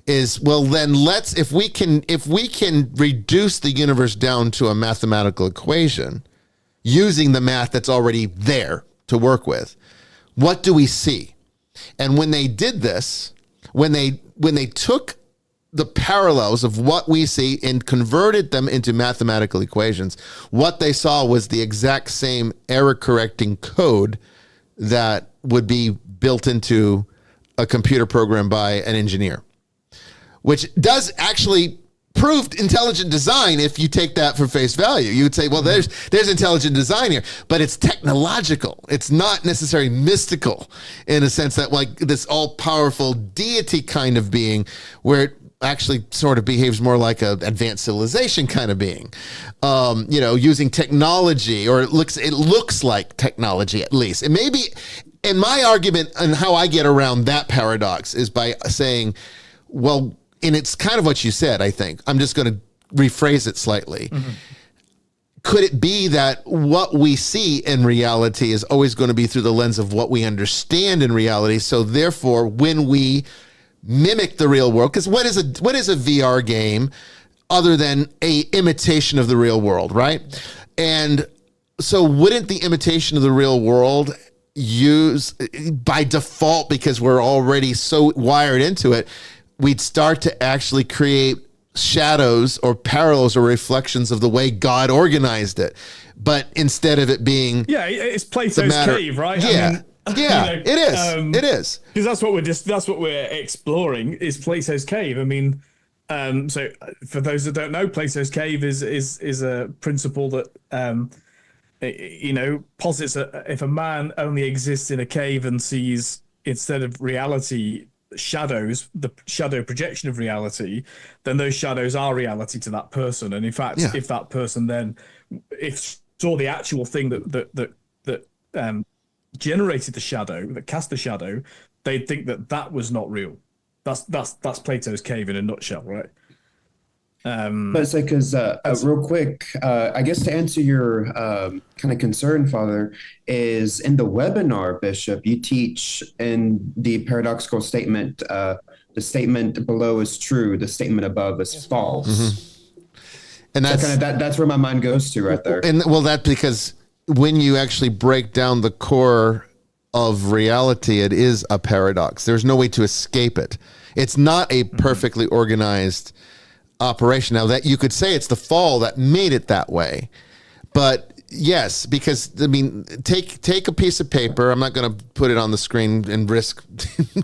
is, well, then if we can reduce the universe down to a mathematical equation using the math that's already there to work with, what do we see? And when they did this, when they took the parallels of what we see and converted them into mathematical equations, what they saw was the exact same error correcting code that would be built into a computer program by an engineer, which does actually prove intelligent design. If you take that for face value, you would say, well, there's intelligent design here, but it's technological. It's not necessarily mystical in a sense that, like, this all powerful deity kind of being, where it actually sort of behaves more like an advanced civilization kind of being, using technology, or it looks like technology, at least. And maybe, and my argument and how I get around that paradox is by saying, well, and it's kind of what you said, I think. I'm just going to rephrase it slightly. Mm-hmm. Could it be that what we see in reality is always going to be through the lens of what we understand in reality? So therefore, when we mimic the real world, because what is a VR game other than a imitation of the real world, right? And so wouldn't the imitation of the real world use, by default, because we're already so wired into it, we'd start to actually create shadows or parallels or reflections of the way God organized it. But instead of it being... Yeah, it's Plato's cave, right? Yeah. It is. It is. Because that's what we're exploring, is Plato's cave. I mean, so for those that don't know, Plato's cave is a principle that posits if a man only exists in a cave and sees, instead of reality, shadows, the shadow projection of reality, then those shadows are reality to that person. And in fact, if that person then saw the actual thing that generated the shadow, that cast the shadow, they'd think that was not real. That's Plato's cave in a nutshell, right? But it's like, because real quick, I guess to answer your kind of concern, Father, is in the webinar, Bishop, you teach in the paradoxical statement, the statement below is true, the statement above is false. Mm-hmm. And that's so that's where my mind goes to right there. And well, that's because when you actually break down the core of reality, it is a paradox. There's no way to escape it. It's not a perfectly organized operation. Now, that you could say it's the fall that made it that way, but yes, because I mean, take a piece of paper. I'm not going to put it on the screen and risk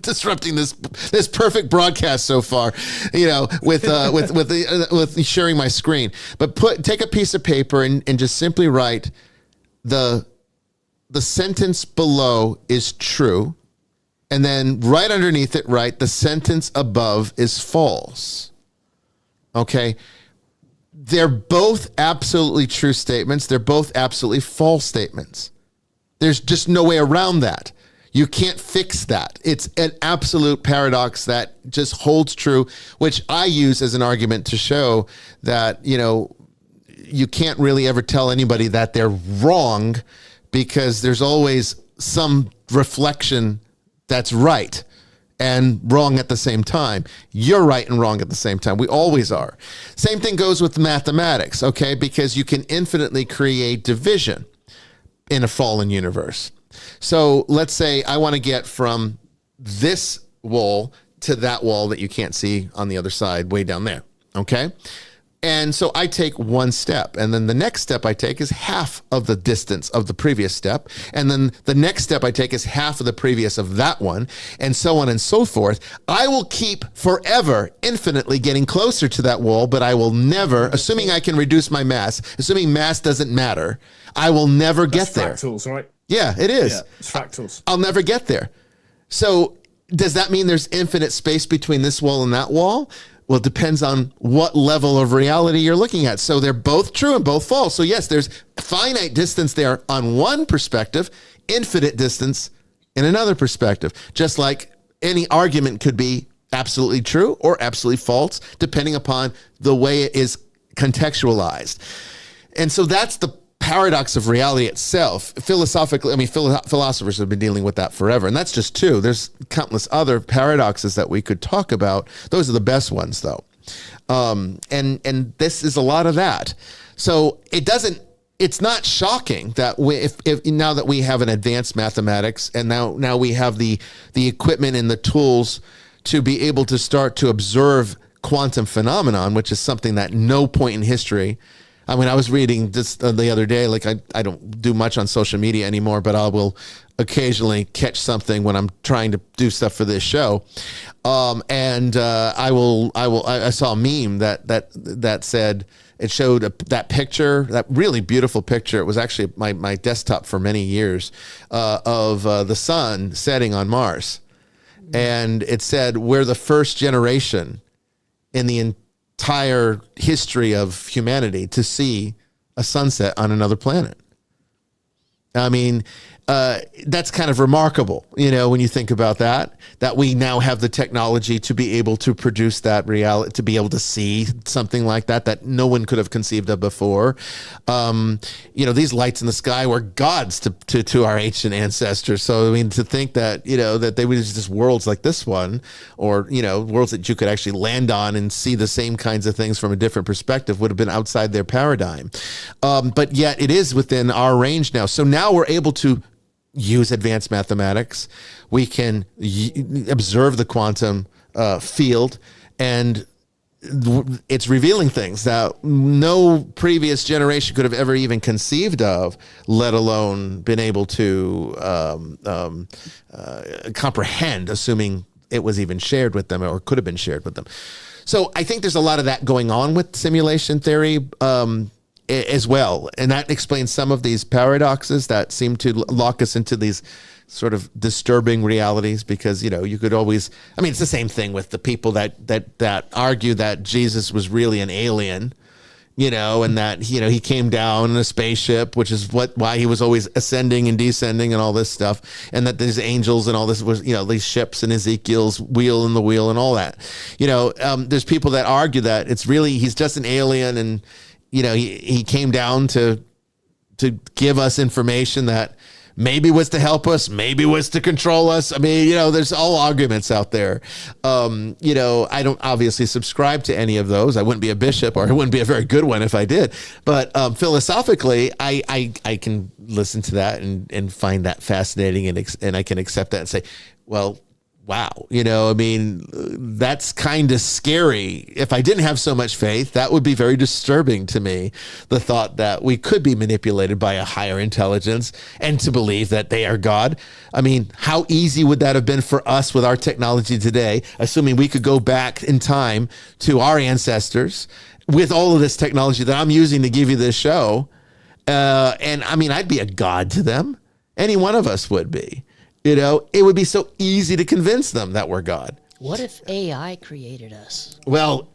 disrupting this perfect broadcast so far, with sharing my screen. But take a piece of paper and just simply write the sentence below is true, and then right underneath it, write the sentence above is false. Okay. they're both absolutely true statements. They're both absolutely false statements. There's just no way around that. You can't fix that. It's an absolute paradox that just holds true, which I use as an argument to show that, you can't really ever tell anybody that they're wrong, because there's always some reflection that's right and wrong at the same time. You're right and wrong at the same time. We always are. Same thing goes with mathematics, okay? Because you can infinitely create division in a fallen universe. So let's say I want to get from this wall to that wall that you can't see on the other side, way down there, okay? And so I take one step, and then the next step I take is half of the distance of the previous step. And then the next step I take is half of the previous of that one, and so on and so forth. I will keep forever, infinitely getting closer to that wall, but I will never, assuming I can reduce my mass, assuming mass doesn't matter, I will never get there. Fractals, right? Yeah, it is. Yeah, it's fractals. I'll never get there. So does that mean there's infinite space between this wall and that wall? Well, it depends on what level of reality you're looking at. So they're both true and both false. So yes, there's finite distance there on one perspective, infinite distance in another perspective. Just like any argument could be absolutely true or absolutely false, depending upon the way it is contextualized. And so that's the paradox of reality itself. Philosophically, philosophers have been dealing with that forever, and that's just two. There's countless other paradoxes that we could talk about. Those are the best ones, though. And this is a lot of that. So it's not shocking that if now that we have an advanced mathematics, and now we have the equipment and the tools to be able to start to observe quantum phenomenon, which is something that no point in history. I mean, I was reading this the other day, like I don't do much on social media anymore, but I will occasionally catch something when I'm trying to do stuff for this show. I saw a meme that said, it showed that picture, that really beautiful picture. It was actually my desktop for many years, of the sun setting on Mars. And it said, we're the first generation in the entire history of humanity to see a sunset on another planet. I mean, that's kind of remarkable, when you think about that we now have the technology to be able to produce that reality, to be able to see something like that no one could have conceived of before. These lights in the sky were gods to our ancient ancestors. So, I mean, to think that, that they were just worlds like this one, or, worlds that you could actually land on and see the same kinds of things from a different perspective would have been outside their paradigm. But yet it is within our range now. So now we're able to use advanced mathematics. We can observe the quantum field, and it's revealing things that no previous generation could have ever even conceived of, let alone been able to comprehend, assuming it was even shared with them or could have been shared with them. So I think there's a lot of that going on with simulation theory as well. And that explains some of these paradoxes that seem to lock us into these sort of disturbing realities, because, you could always, it's the same thing with the people that argue that Jesus was really an alien, and that, he came down in a spaceship, which is why he was always ascending and descending and all this stuff. And that these angels and all this was, these ships and Ezekiel's wheel in the wheel and all that, there's people that argue that it's really, he's just an alien, and, he came down to give us information that maybe was to help us, maybe was to control us. I mean, there's all arguments out there. I don't obviously subscribe to any of those. I wouldn't be a bishop, or I wouldn't be a very good one if I did. But philosophically, I can listen to that and find that fascinating, and I can accept that and say, well, wow, that's kind of scary. If I didn't have so much faith, that would be very disturbing to me. The thought that we could be manipulated by a higher intelligence and to believe that they are God. I mean, how easy would that have been for us with our technology today, assuming we could go back in time to our ancestors with all of this technology that I'm using to give you this show? I'd be a god to them. Any one of us would be. It would be so easy to convince them that we're God. What if AI created us? Well,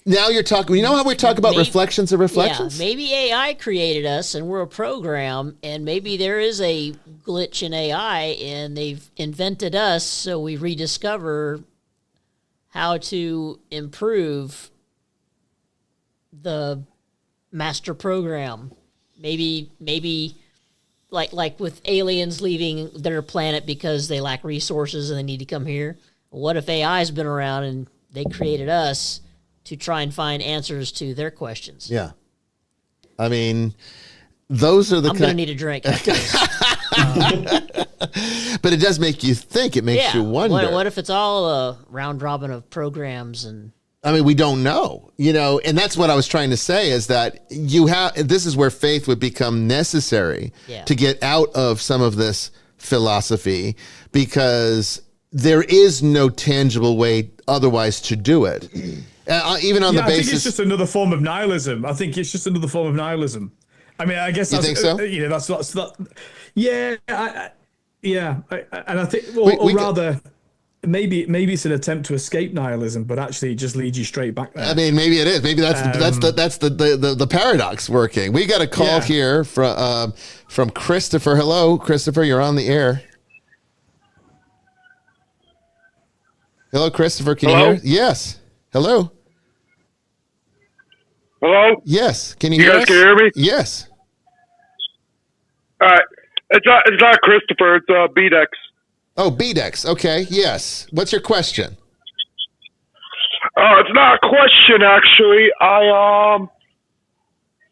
Now you're talking. You know how we talk about reflections of reflections? Yeah, maybe AI created us and we're a program, and maybe there is a glitch in AI and they've invented us, so we rediscover how to improve the master program. Maybe like with aliens leaving their planet because they lack resources and they need to come here. What if AI's been around and they created us to try and find answers to their questions? Yeah. I mean, those are the I'm going to need a drink after this. But it does make you think. It makes you wonder. What if it's all a round robin of programs? And I mean, we don't know, and that's what I was trying to say is that this is where faith would become necessary to get out of some of this philosophy, because there is no tangible way otherwise to do it. Even on the basis. I think it's just another form of nihilism. I mean, I guess you think so? That's that. Yeah, and I think, or rather, maybe it's an attempt to escape nihilism, but actually it just leads you straight back there. I mean, maybe it is. Maybe that's the paradox working. We got a call here from Christopher. Hello, Christopher. You're on the air. Hello, Christopher. Can you hear? Yes. Hello. Hello? Yes. Can you hear guys us? Can hear me? Yes. All right. It's not Christopher. It's BDEX. Oh, BDEX. Okay. Yes. What's your question? It's not a question, actually.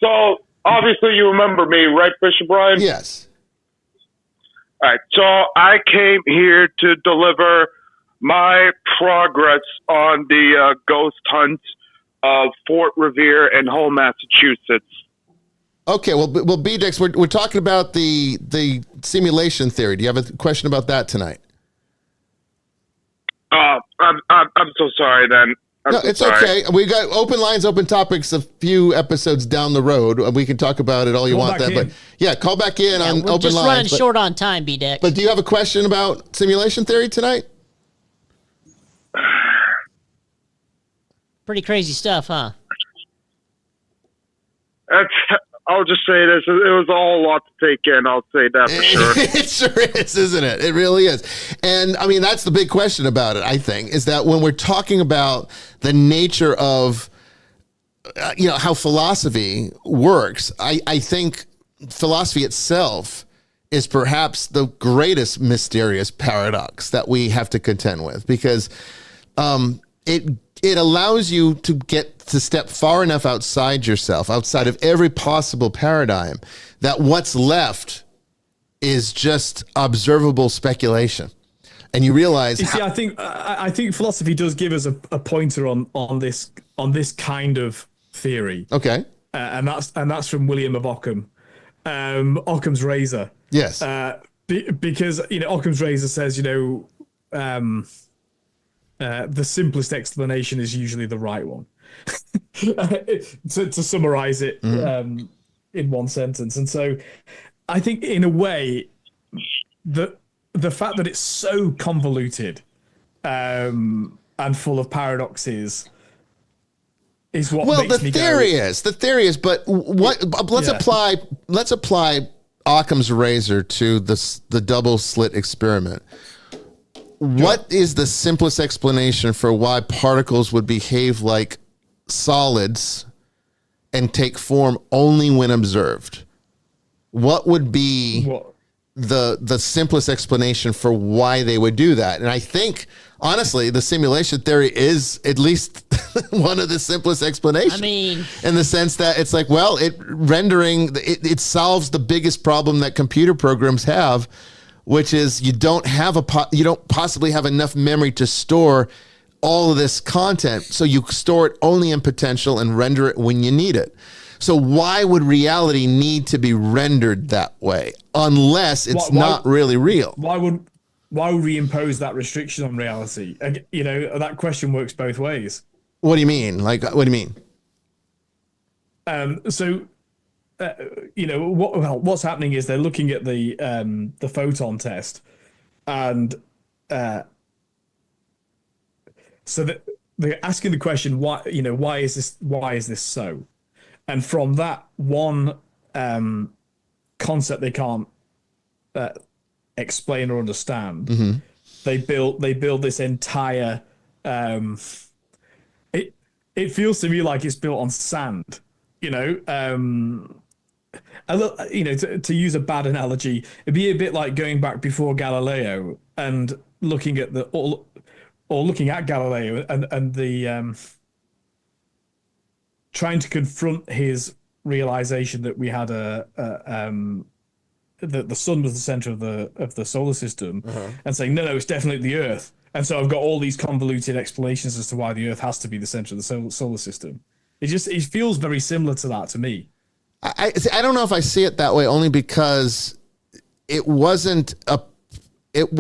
So obviously you remember me, right, Bishop Bryan? Yes. All right. So I came here to deliver my progress on the ghost hunt of Fort Revere and Hull, Massachusetts. Okay, well, BDEX, we're talking about the simulation theory. Do you have a question about that tonight? I'm so sorry. Then it's okay. We got open lines, open topics. A few episodes down the road, we can talk about it all you want. But yeah, call back in on we're open just lines. running short on time, BDEX. But do you have a question about simulation theory tonight? Pretty crazy stuff, huh? I'll just say this. It was all a lot to take in. I'll say that for sure. It sure is, isn't it? It really is. And I mean, that's the big question about it, I think, is that when we're talking about the nature of, how philosophy works, I think philosophy itself is perhaps the greatest mysterious paradox that we have to contend with, because it allows you to step far enough outside yourself, outside of every possible paradigm, that what's left is just observable speculation. And you realize. I think philosophy does give us a pointer on this kind of theory. Okay. And that's from William of Ockham, Occam's razor. Yes. Because Occam's razor says the simplest explanation is usually the right one. to summarize it in one sentence. And so I think in a way the fact that it's so convoluted and full of paradoxes is what makes me the theory is, but let's apply Occam's razor to the double slit experiment. What is the simplest explanation for why particles would behave like solids and take form only when observed? What would be the simplest explanation for why they would do that? And I think, honestly, the simulation theory is at least one of the simplest explanations. I mean, in the sense that it's like, it solves the biggest problem that computer programs have, which is you don't possibly have enough memory to store all of this content. So you store it only in potential and render it when you need it. So why would reality need to be rendered that way unless it's not really real? Why would we impose that restriction on reality? That question works both ways. What do you mean? What do you mean? What's happening is they're looking at the photon test, and so that they're asking the question, why is this so? And from that one concept they can't explain or understand, they build this entire. It feels to me like it's built on sand. To use a bad analogy, it'd be a bit like going back before Galileo and looking at looking at Galileo and the trying to confront his realization that we had that the sun was the center of the solar system, and saying no, it's definitely the Earth. And so I've got all these convoluted explanations as to why the Earth has to be the center of the solar system. It feels very similar to that to me. I don't know if I see it that way, only because it wasn't as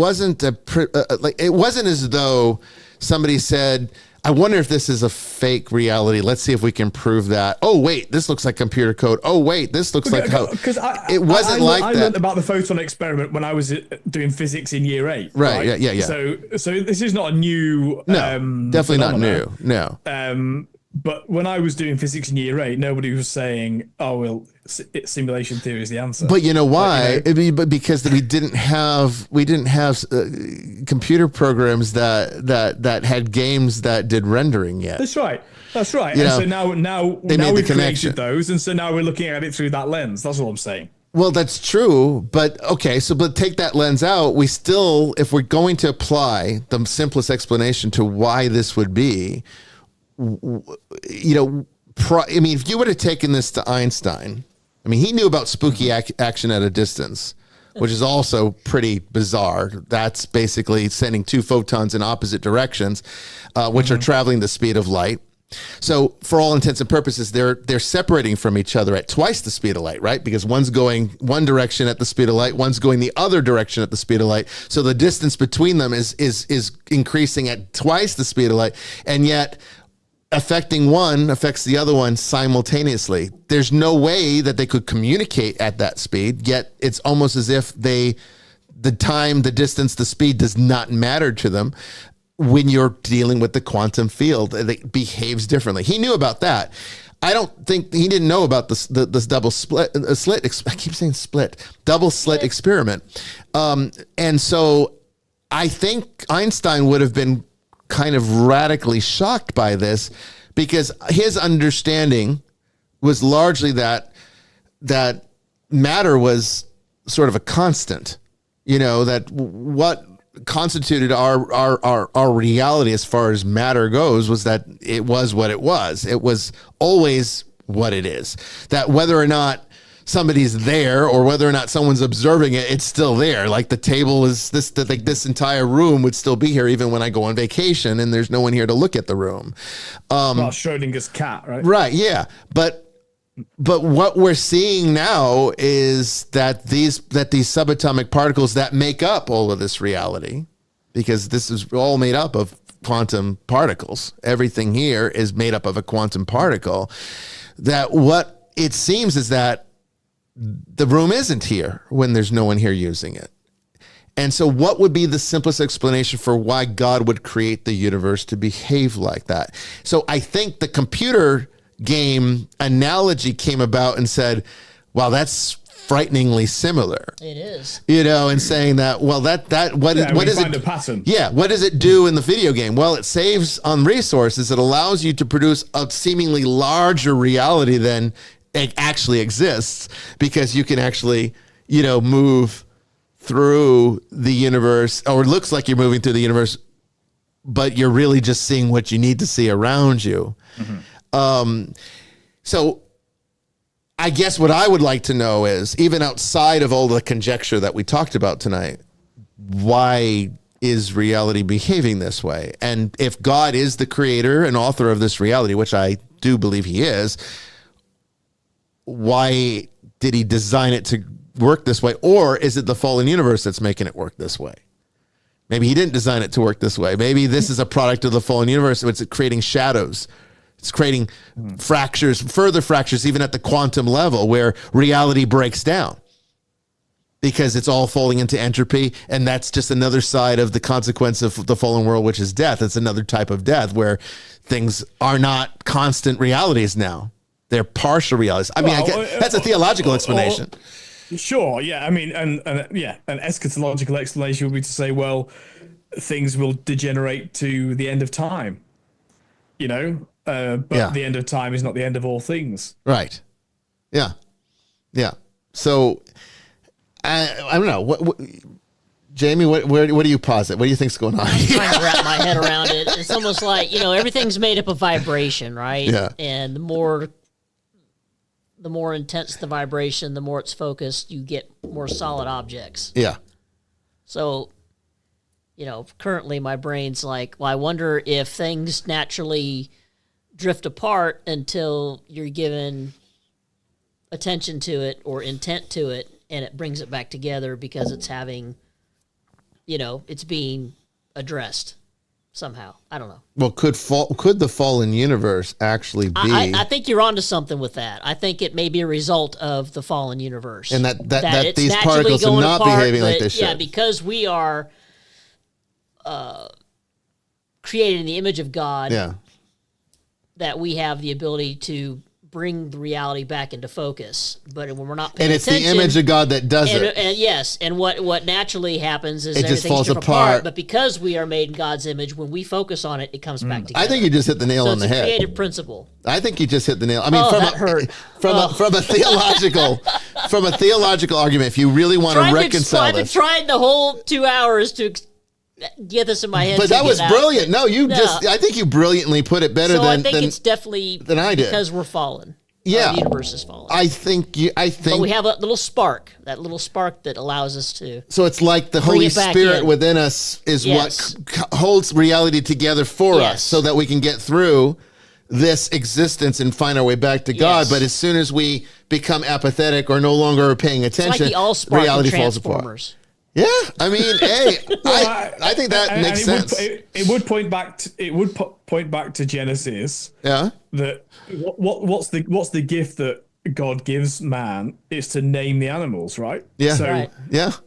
though somebody said, I wonder if this is a fake reality. Let's see if we can prove that. Oh, wait, this looks like computer code. Oh, wait, this looks like how. Because it wasn't like that. I learned about the photon experiment when I was doing physics in year 8. Right. Yeah. So this is not a new. No, definitely phenomenon. Not new. No. But when I was doing physics in year 8, nobody was saying, "Oh, well, simulation theory is the answer." But you know why? But because we didn't have computer programs that had games that did rendering yet. That's right. So now we've created those, and so now we're looking at it through that lens. That's all I'm saying. Well, that's true, but okay. But take that lens out. We still, if we're going to apply the simplest explanation to why this would be. If you would have taken this to Einstein, he knew about spooky action at a distance, which is also pretty bizarre. That's basically sending two photons in opposite directions, which are traveling the speed of light. So for all intents and purposes, they're separating from each other at twice the speed of light, right? Because one's going one direction at the speed of light, one's going the other direction at the speed of light. So the distance between them is increasing at twice the speed of light, and yet affecting one affects the other one simultaneously. There's no way that they could communicate at that speed, yet it's almost as if the time, the distance, the speed does not matter to them when you're dealing with the quantum field. It behaves differently. He knew about that. I don't think he didn't know about this double slit. I keep saying split, double slit experiment. And so I think Einstein would have been kind of radically shocked by this, because his understanding was largely that matter was sort of a constant, that what constituted our reality as far as matter goes was that it was what it was. It was always what it is. That whether or not somebody's there or whether or not someone's observing it, it's still there. Like the table is this entire room would still be here even when I go on vacation and there's no one here to look at the room. Schrodinger's cat, right? Right. Yeah. But what we're seeing now is that these subatomic particles that make up all of this reality, because this is all made up of quantum particles. Everything here is made up of a quantum particle. That what it seems is that the room isn't here when there's no one here using it. And so what would be the simplest explanation for why God would create the universe to behave like that? So I think the computer game analogy came about and said, wow, that's frighteningly similar. It is. And saying that, well, what is it? A pattern. Yeah. What does it do in the video game? Well, it saves on resources. It allows you to produce a seemingly larger reality than it actually exists, because you can actually, move through the universe, or it looks like you're moving through the universe, but you're really just seeing what you need to see around you. Mm-hmm. So I guess what I would like to know is, even outside of all the conjecture that we talked about tonight, why is reality behaving this way? And if God is the creator and author of this reality, which I do believe he is, why did he design it to work this way? Or is it the fallen universe that's making it work this way? Maybe he didn't design it to work this way. Maybe this is a product of the fallen universe. It's creating shadows. It's creating fractures, further fractures, even at the quantum level where reality breaks down. because it's all falling into entropy. And that's just another side of the consequence of the fallen world, which is death. It's another type of death where things are not constant realities now. They're partial realities. I mean, that's a theological explanation. Sure. Yeah. I mean, and an eschatological explanation would be to say, well, things will degenerate to the end of time, but the end of time is not the end of all things. Right. Yeah. Yeah. So I don't know what Jamie, where do you posit? What do you think's going on? I'm trying to wrap my head around it. It's almost like, everything's made up of vibration, right? Yeah. And the more intense the vibration, the more it's focused, you get more solid objects. Yeah. So, currently my brain's like, well, I wonder if things naturally drift apart until you're given attention to it or intent to it, and it brings it back together because it's having, it's being addressed somehow. I don't know. Well, could the fallen universe actually be? I think you're onto something with that. I think it may be a result of the fallen universe, and that it's these naturally particles are going not apart, behaving like they should. Yeah, because we are created in the image of God. Yeah. That we have the ability to bring the reality back into focus, but when we're not paying and it's attention, the image of God that does it. And yes, and what naturally happens is it just everything's falls drift apart. But because we are made in God's image, when we focus on it, it comes back together. I think you just hit the nail on the head. It's a creative principle. I think you just hit the nail. I mean, from a theological argument, if you really want to reconcile this, I've tried the whole 2 hours to get this in my head. But that was brilliant. No, I think you brilliantly put it better I think it's definitely than I did, because we're fallen. Yeah, the universe is fallen. I think. But we have a little spark, that allows us to. So it's like the Holy Spirit within us is what holds reality together for us, so that we can get through this existence and find our way back to God. But as soon as we become apathetic or no longer paying attention, reality falls apart. Yeah, I mean, hey, I think that makes sense. It would point back to Genesis. Yeah. That what's the gift that God gives man is to name the animals, right? Yeah. So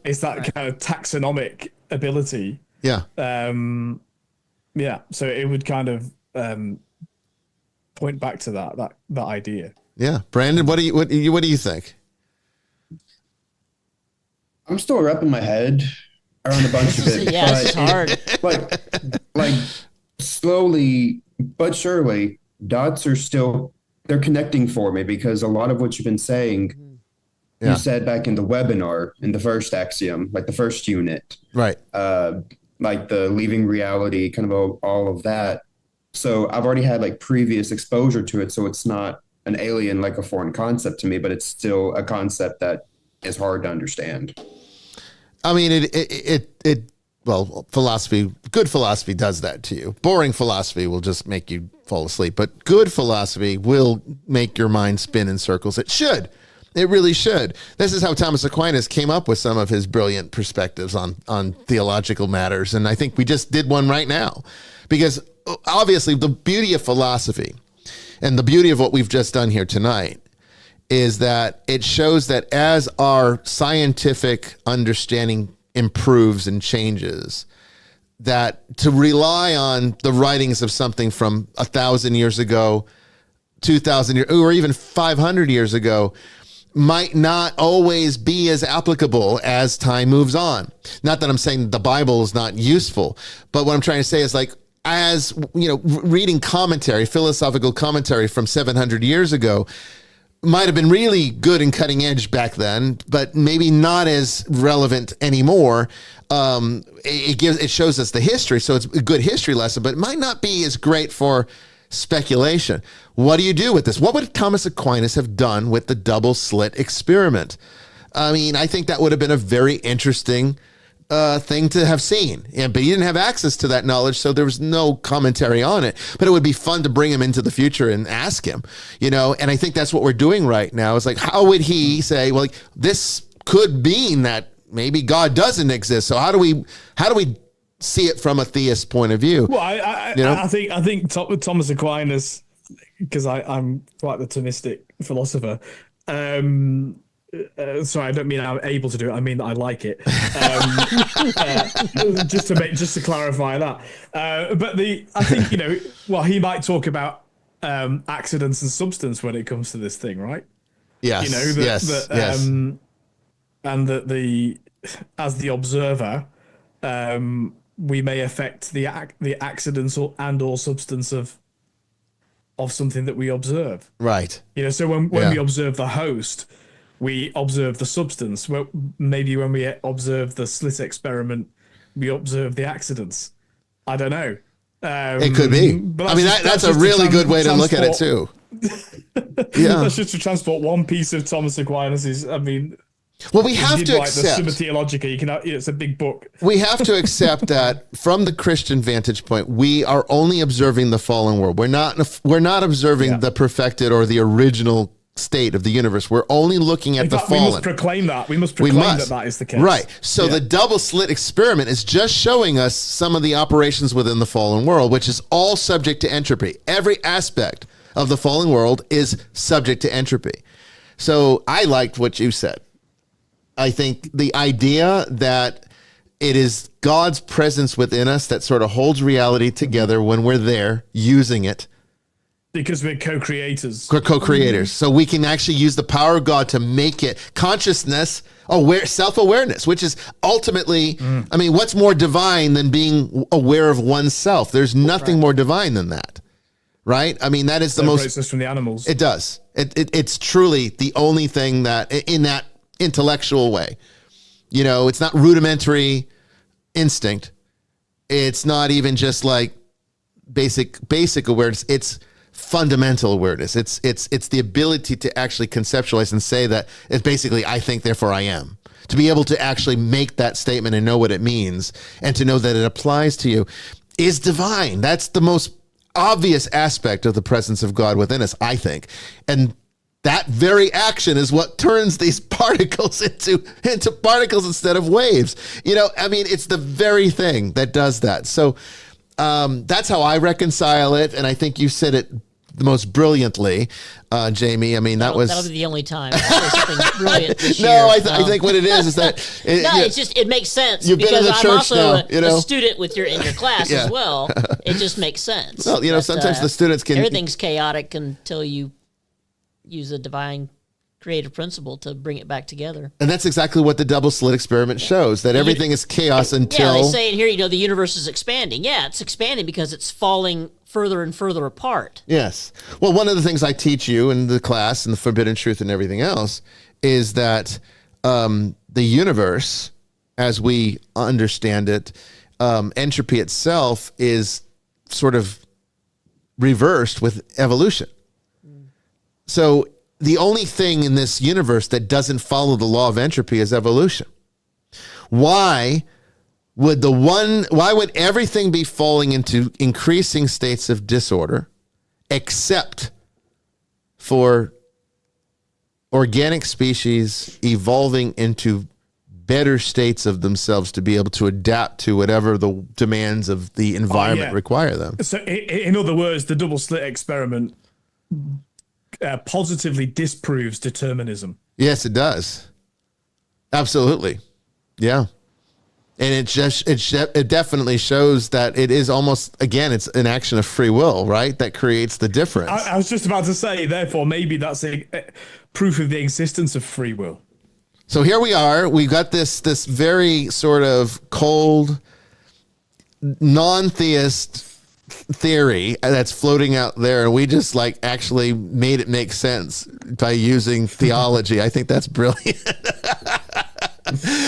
it's that kind of taxonomic ability. Yeah. Yeah. So it would kind of point back to that idea. Yeah, Brandon, what do you think? I'm still wrapping my head around a bunch of it. Yeah, it's hard. Like slowly but surely, dots are they're connecting for me, because a lot of what you've been saying, you said back in the webinar, in the first axiom, like the first unit. Right. Like the leaving reality, kind of all of that. So I've already had like previous exposure to it. So it's not an alien, like a foreign concept to me, but it's still a concept that is hard to understand. I mean, well, good philosophy does that to you. Boring philosophy will just make you fall asleep, but good philosophy will make your mind spin in circles. It should. It really should. This is how Thomas Aquinas came up with some of his brilliant perspectives on theological matters. And I think we just did one right now, because obviously the beauty of philosophy and the beauty of what we've just done here tonight is that it shows that as our scientific understanding improves and changes, that to rely on the writings of something from 1,000 years ago, 2,000 years, or even 500 years ago might not always be as applicable as time moves on. Not that I'm saying the Bible is not useful, but what I'm trying to say is, like, as reading commentary, philosophical commentary from 700 years ago might have been really good and cutting edge back then, but maybe not as relevant anymore. It shows us the history, so it's a good history lesson, but it might not be as great for speculation. What do you do with this? What would Thomas Aquinas have done with the double slit experiment? I mean, I think that would have been a very interesting thing to have seen. But he didn't have access to that knowledge, so there was no commentary on it. But it would be fun to bring him into the future and ask him, and I think that's what we're doing right now. It's like, how would he say, well, like, this could mean that maybe God doesn't exist. So how do we see it from a theist point of view? Well, I think Thomas Aquinas, because I'm quite the Thomistic philosopher, sorry, I don't mean I'm able to do it. I mean that I like it. Just to clarify that. But I think he might talk about accidents and substance when it comes to this thing, right? Yes. Yes. And that as the observer, we may affect the accidents and/or substance of something that we observe. Right. So when we observe the host, we observe the substance. Well, maybe when we observe the slit experiment, we observe the accidents. I don't know. It could be. I mean, that's a really good way to look at it too. Yeah. That's just to transport one piece of Thomas Aquinas'. I mean, well, we have to accept the Summa Theologica. It's a big book. We have to accept that from the Christian vantage point, we are only observing the fallen world. We're not observing the perfected or the original state of the universe. We're only looking at the fallen. We must proclaim that. We must proclaim that is the case. Right. So the double slit experiment is just showing us some of the operations within the fallen world, which is all subject to entropy. Every aspect of the fallen world is subject to entropy. So I liked what you said. I think the idea that it is God's presence within us that sort of holds reality together when we're there using it. Because we're co-creators. We're co-creators. So we can actually use the power of God to make it consciousness, self-awareness, which is ultimately, I mean, what's more divine than being aware of oneself? There's nothing more divine than that. Right? I mean, that is the most... Separates us from the animals. It does. It's truly the only thing that, in that intellectual way, it's not rudimentary instinct. It's not even just like basic awareness. It's fundamental awareness. It's the ability to actually conceptualize and say that it's basically, I think, therefore I am. To be able to actually make that statement and know what it means and to know that it applies to you is divine. That's the most obvious aspect of the presence of God within us, I think. And that very action is what turns these particles into particles instead of waves. I mean, it's the very thing that does that. So that's how I reconcile it. And I think you said it the most brilliantly, Jamie. I mean, that'll be the only time. Something brilliant this year. No, I think what it is that it makes sense. You've been in the I'm church also now, a student in your class as well. It just makes sense. Well, sometimes the students can. Everything's chaotic until you use a divine creative principle to bring it back together. And that's exactly what the double slit experiment shows, that everything is chaos until... Yeah, they say in here, the universe is expanding. Yeah, it's expanding because it's falling further and further apart. Yes. Well, one of the things I teach you in the class and the Forbidden Truth and everything else is that the universe, as we understand it, entropy itself is sort of reversed with evolution. So the only thing in this universe that doesn't follow the law of entropy is evolution. Why would everything be falling into increasing states of disorder except for organic species evolving into better states of themselves to be able to adapt to whatever the demands of the environment require them? So in other words, the double slit experiment positively disproves determinism. Yes, it does. Absolutely. Yeah. And it definitely shows that it is almost, again, it's an action of free will, right? That creates the difference. I was just about to say, therefore, maybe that's a proof of the existence of free will. So here we are. We've got this very sort of cold, non-theist theory that's floating out there, and we just actually made it make sense by using theology. I think that's brilliant.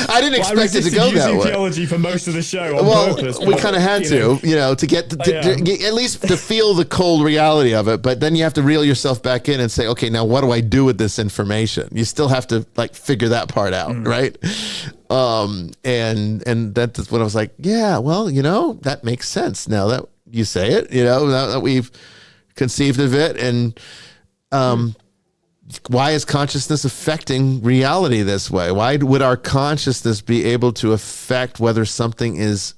I didn't expect it to go that way. Theology for most of the show on purpose. We kind of had to get at least to feel the cold reality of it. But then you have to reel yourself back in and say, okay, now what do I do with this information? You still have to figure that part out, right? And that's when I was like, yeah, well, that makes sense now that you say it. Now that we've conceived of it, and why is consciousness affecting reality this way? Why would our consciousness be able to affect whether something is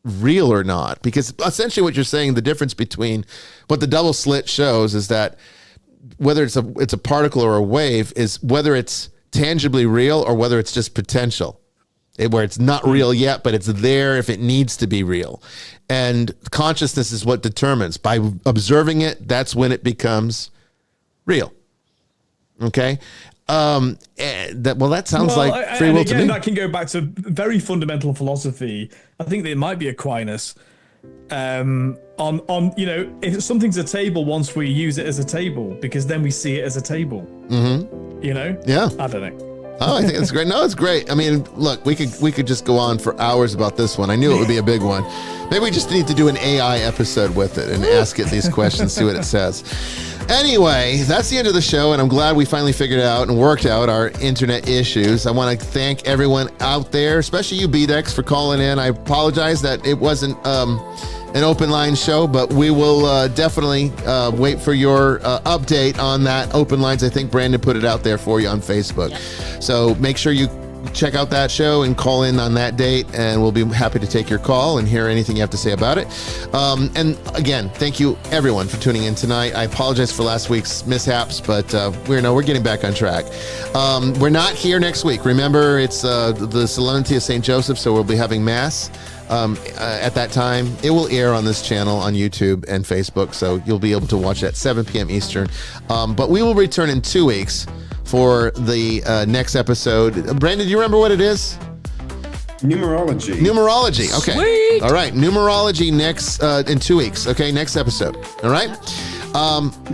real or not? Because essentially what you're saying, the difference between what the double slit shows is that whether it's a particle or a wave is whether it's tangibly real or whether it's just potential. Where it's not real yet, but it's there if it needs to be real. And consciousness is what determines. By observing it, that's when it becomes real. Okay? That sounds like free will to me. That can go back to very fundamental philosophy. I think there might be Aquinas on if something's a table once we use it as a table, because then we see it as a table. Mm-hmm. Yeah. I don't know. Oh, I think it's great. No, it's great. I mean, look, we could just go on for hours about this one. I knew it would be a big one. Maybe we just need to do an AI episode with it and ask it these questions, see what it says. Anyway, that's the end of the show, and I'm glad we finally figured out and worked out our internet issues. I want to thank everyone out there, especially you, BDEX, for calling in. I apologize that it wasn't an open line show, but we will definitely wait for your update on that open lines. I think Brandon put it out there for you on Facebook. Yep. So make sure you check out that show and call in on that date, and we'll be happy to take your call and hear anything you have to say about it. And again, thank you everyone for tuning in tonight. I apologize for last week's mishaps, but we're getting back on track. We're not here next week. Remember, it's the Solemnity of St. Joseph, so we'll be having Mass at that time. It will air on this channel on YouTube and Facebook, so you'll be able to watch it at 7 p.m. Eastern. But we will return in 2 weeks for the next episode. Brandon, do you remember what it is? Numerology. Okay. Sweet. All right. Numerology next in 2 weeks. Okay. Next episode. All right.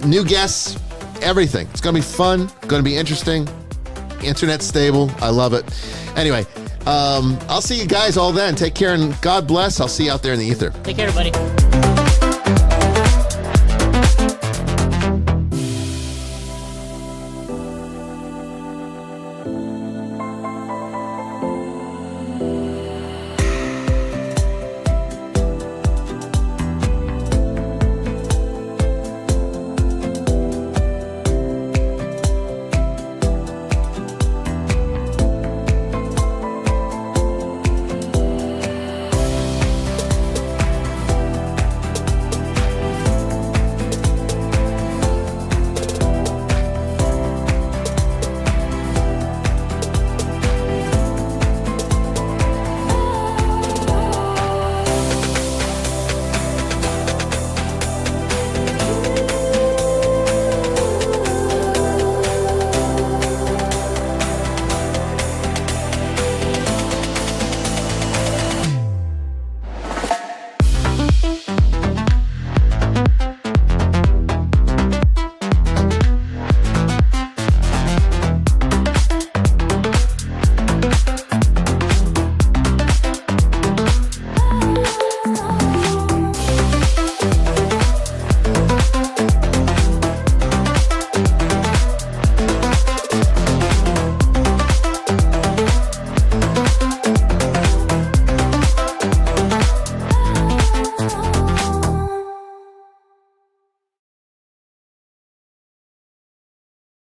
New guests, everything. It's going to be fun. Going to be interesting. Internet stable. I love it. Anyway, I'll see you guys all then. Take care and God bless. I'll see you out there in the ether. Take care, everybody.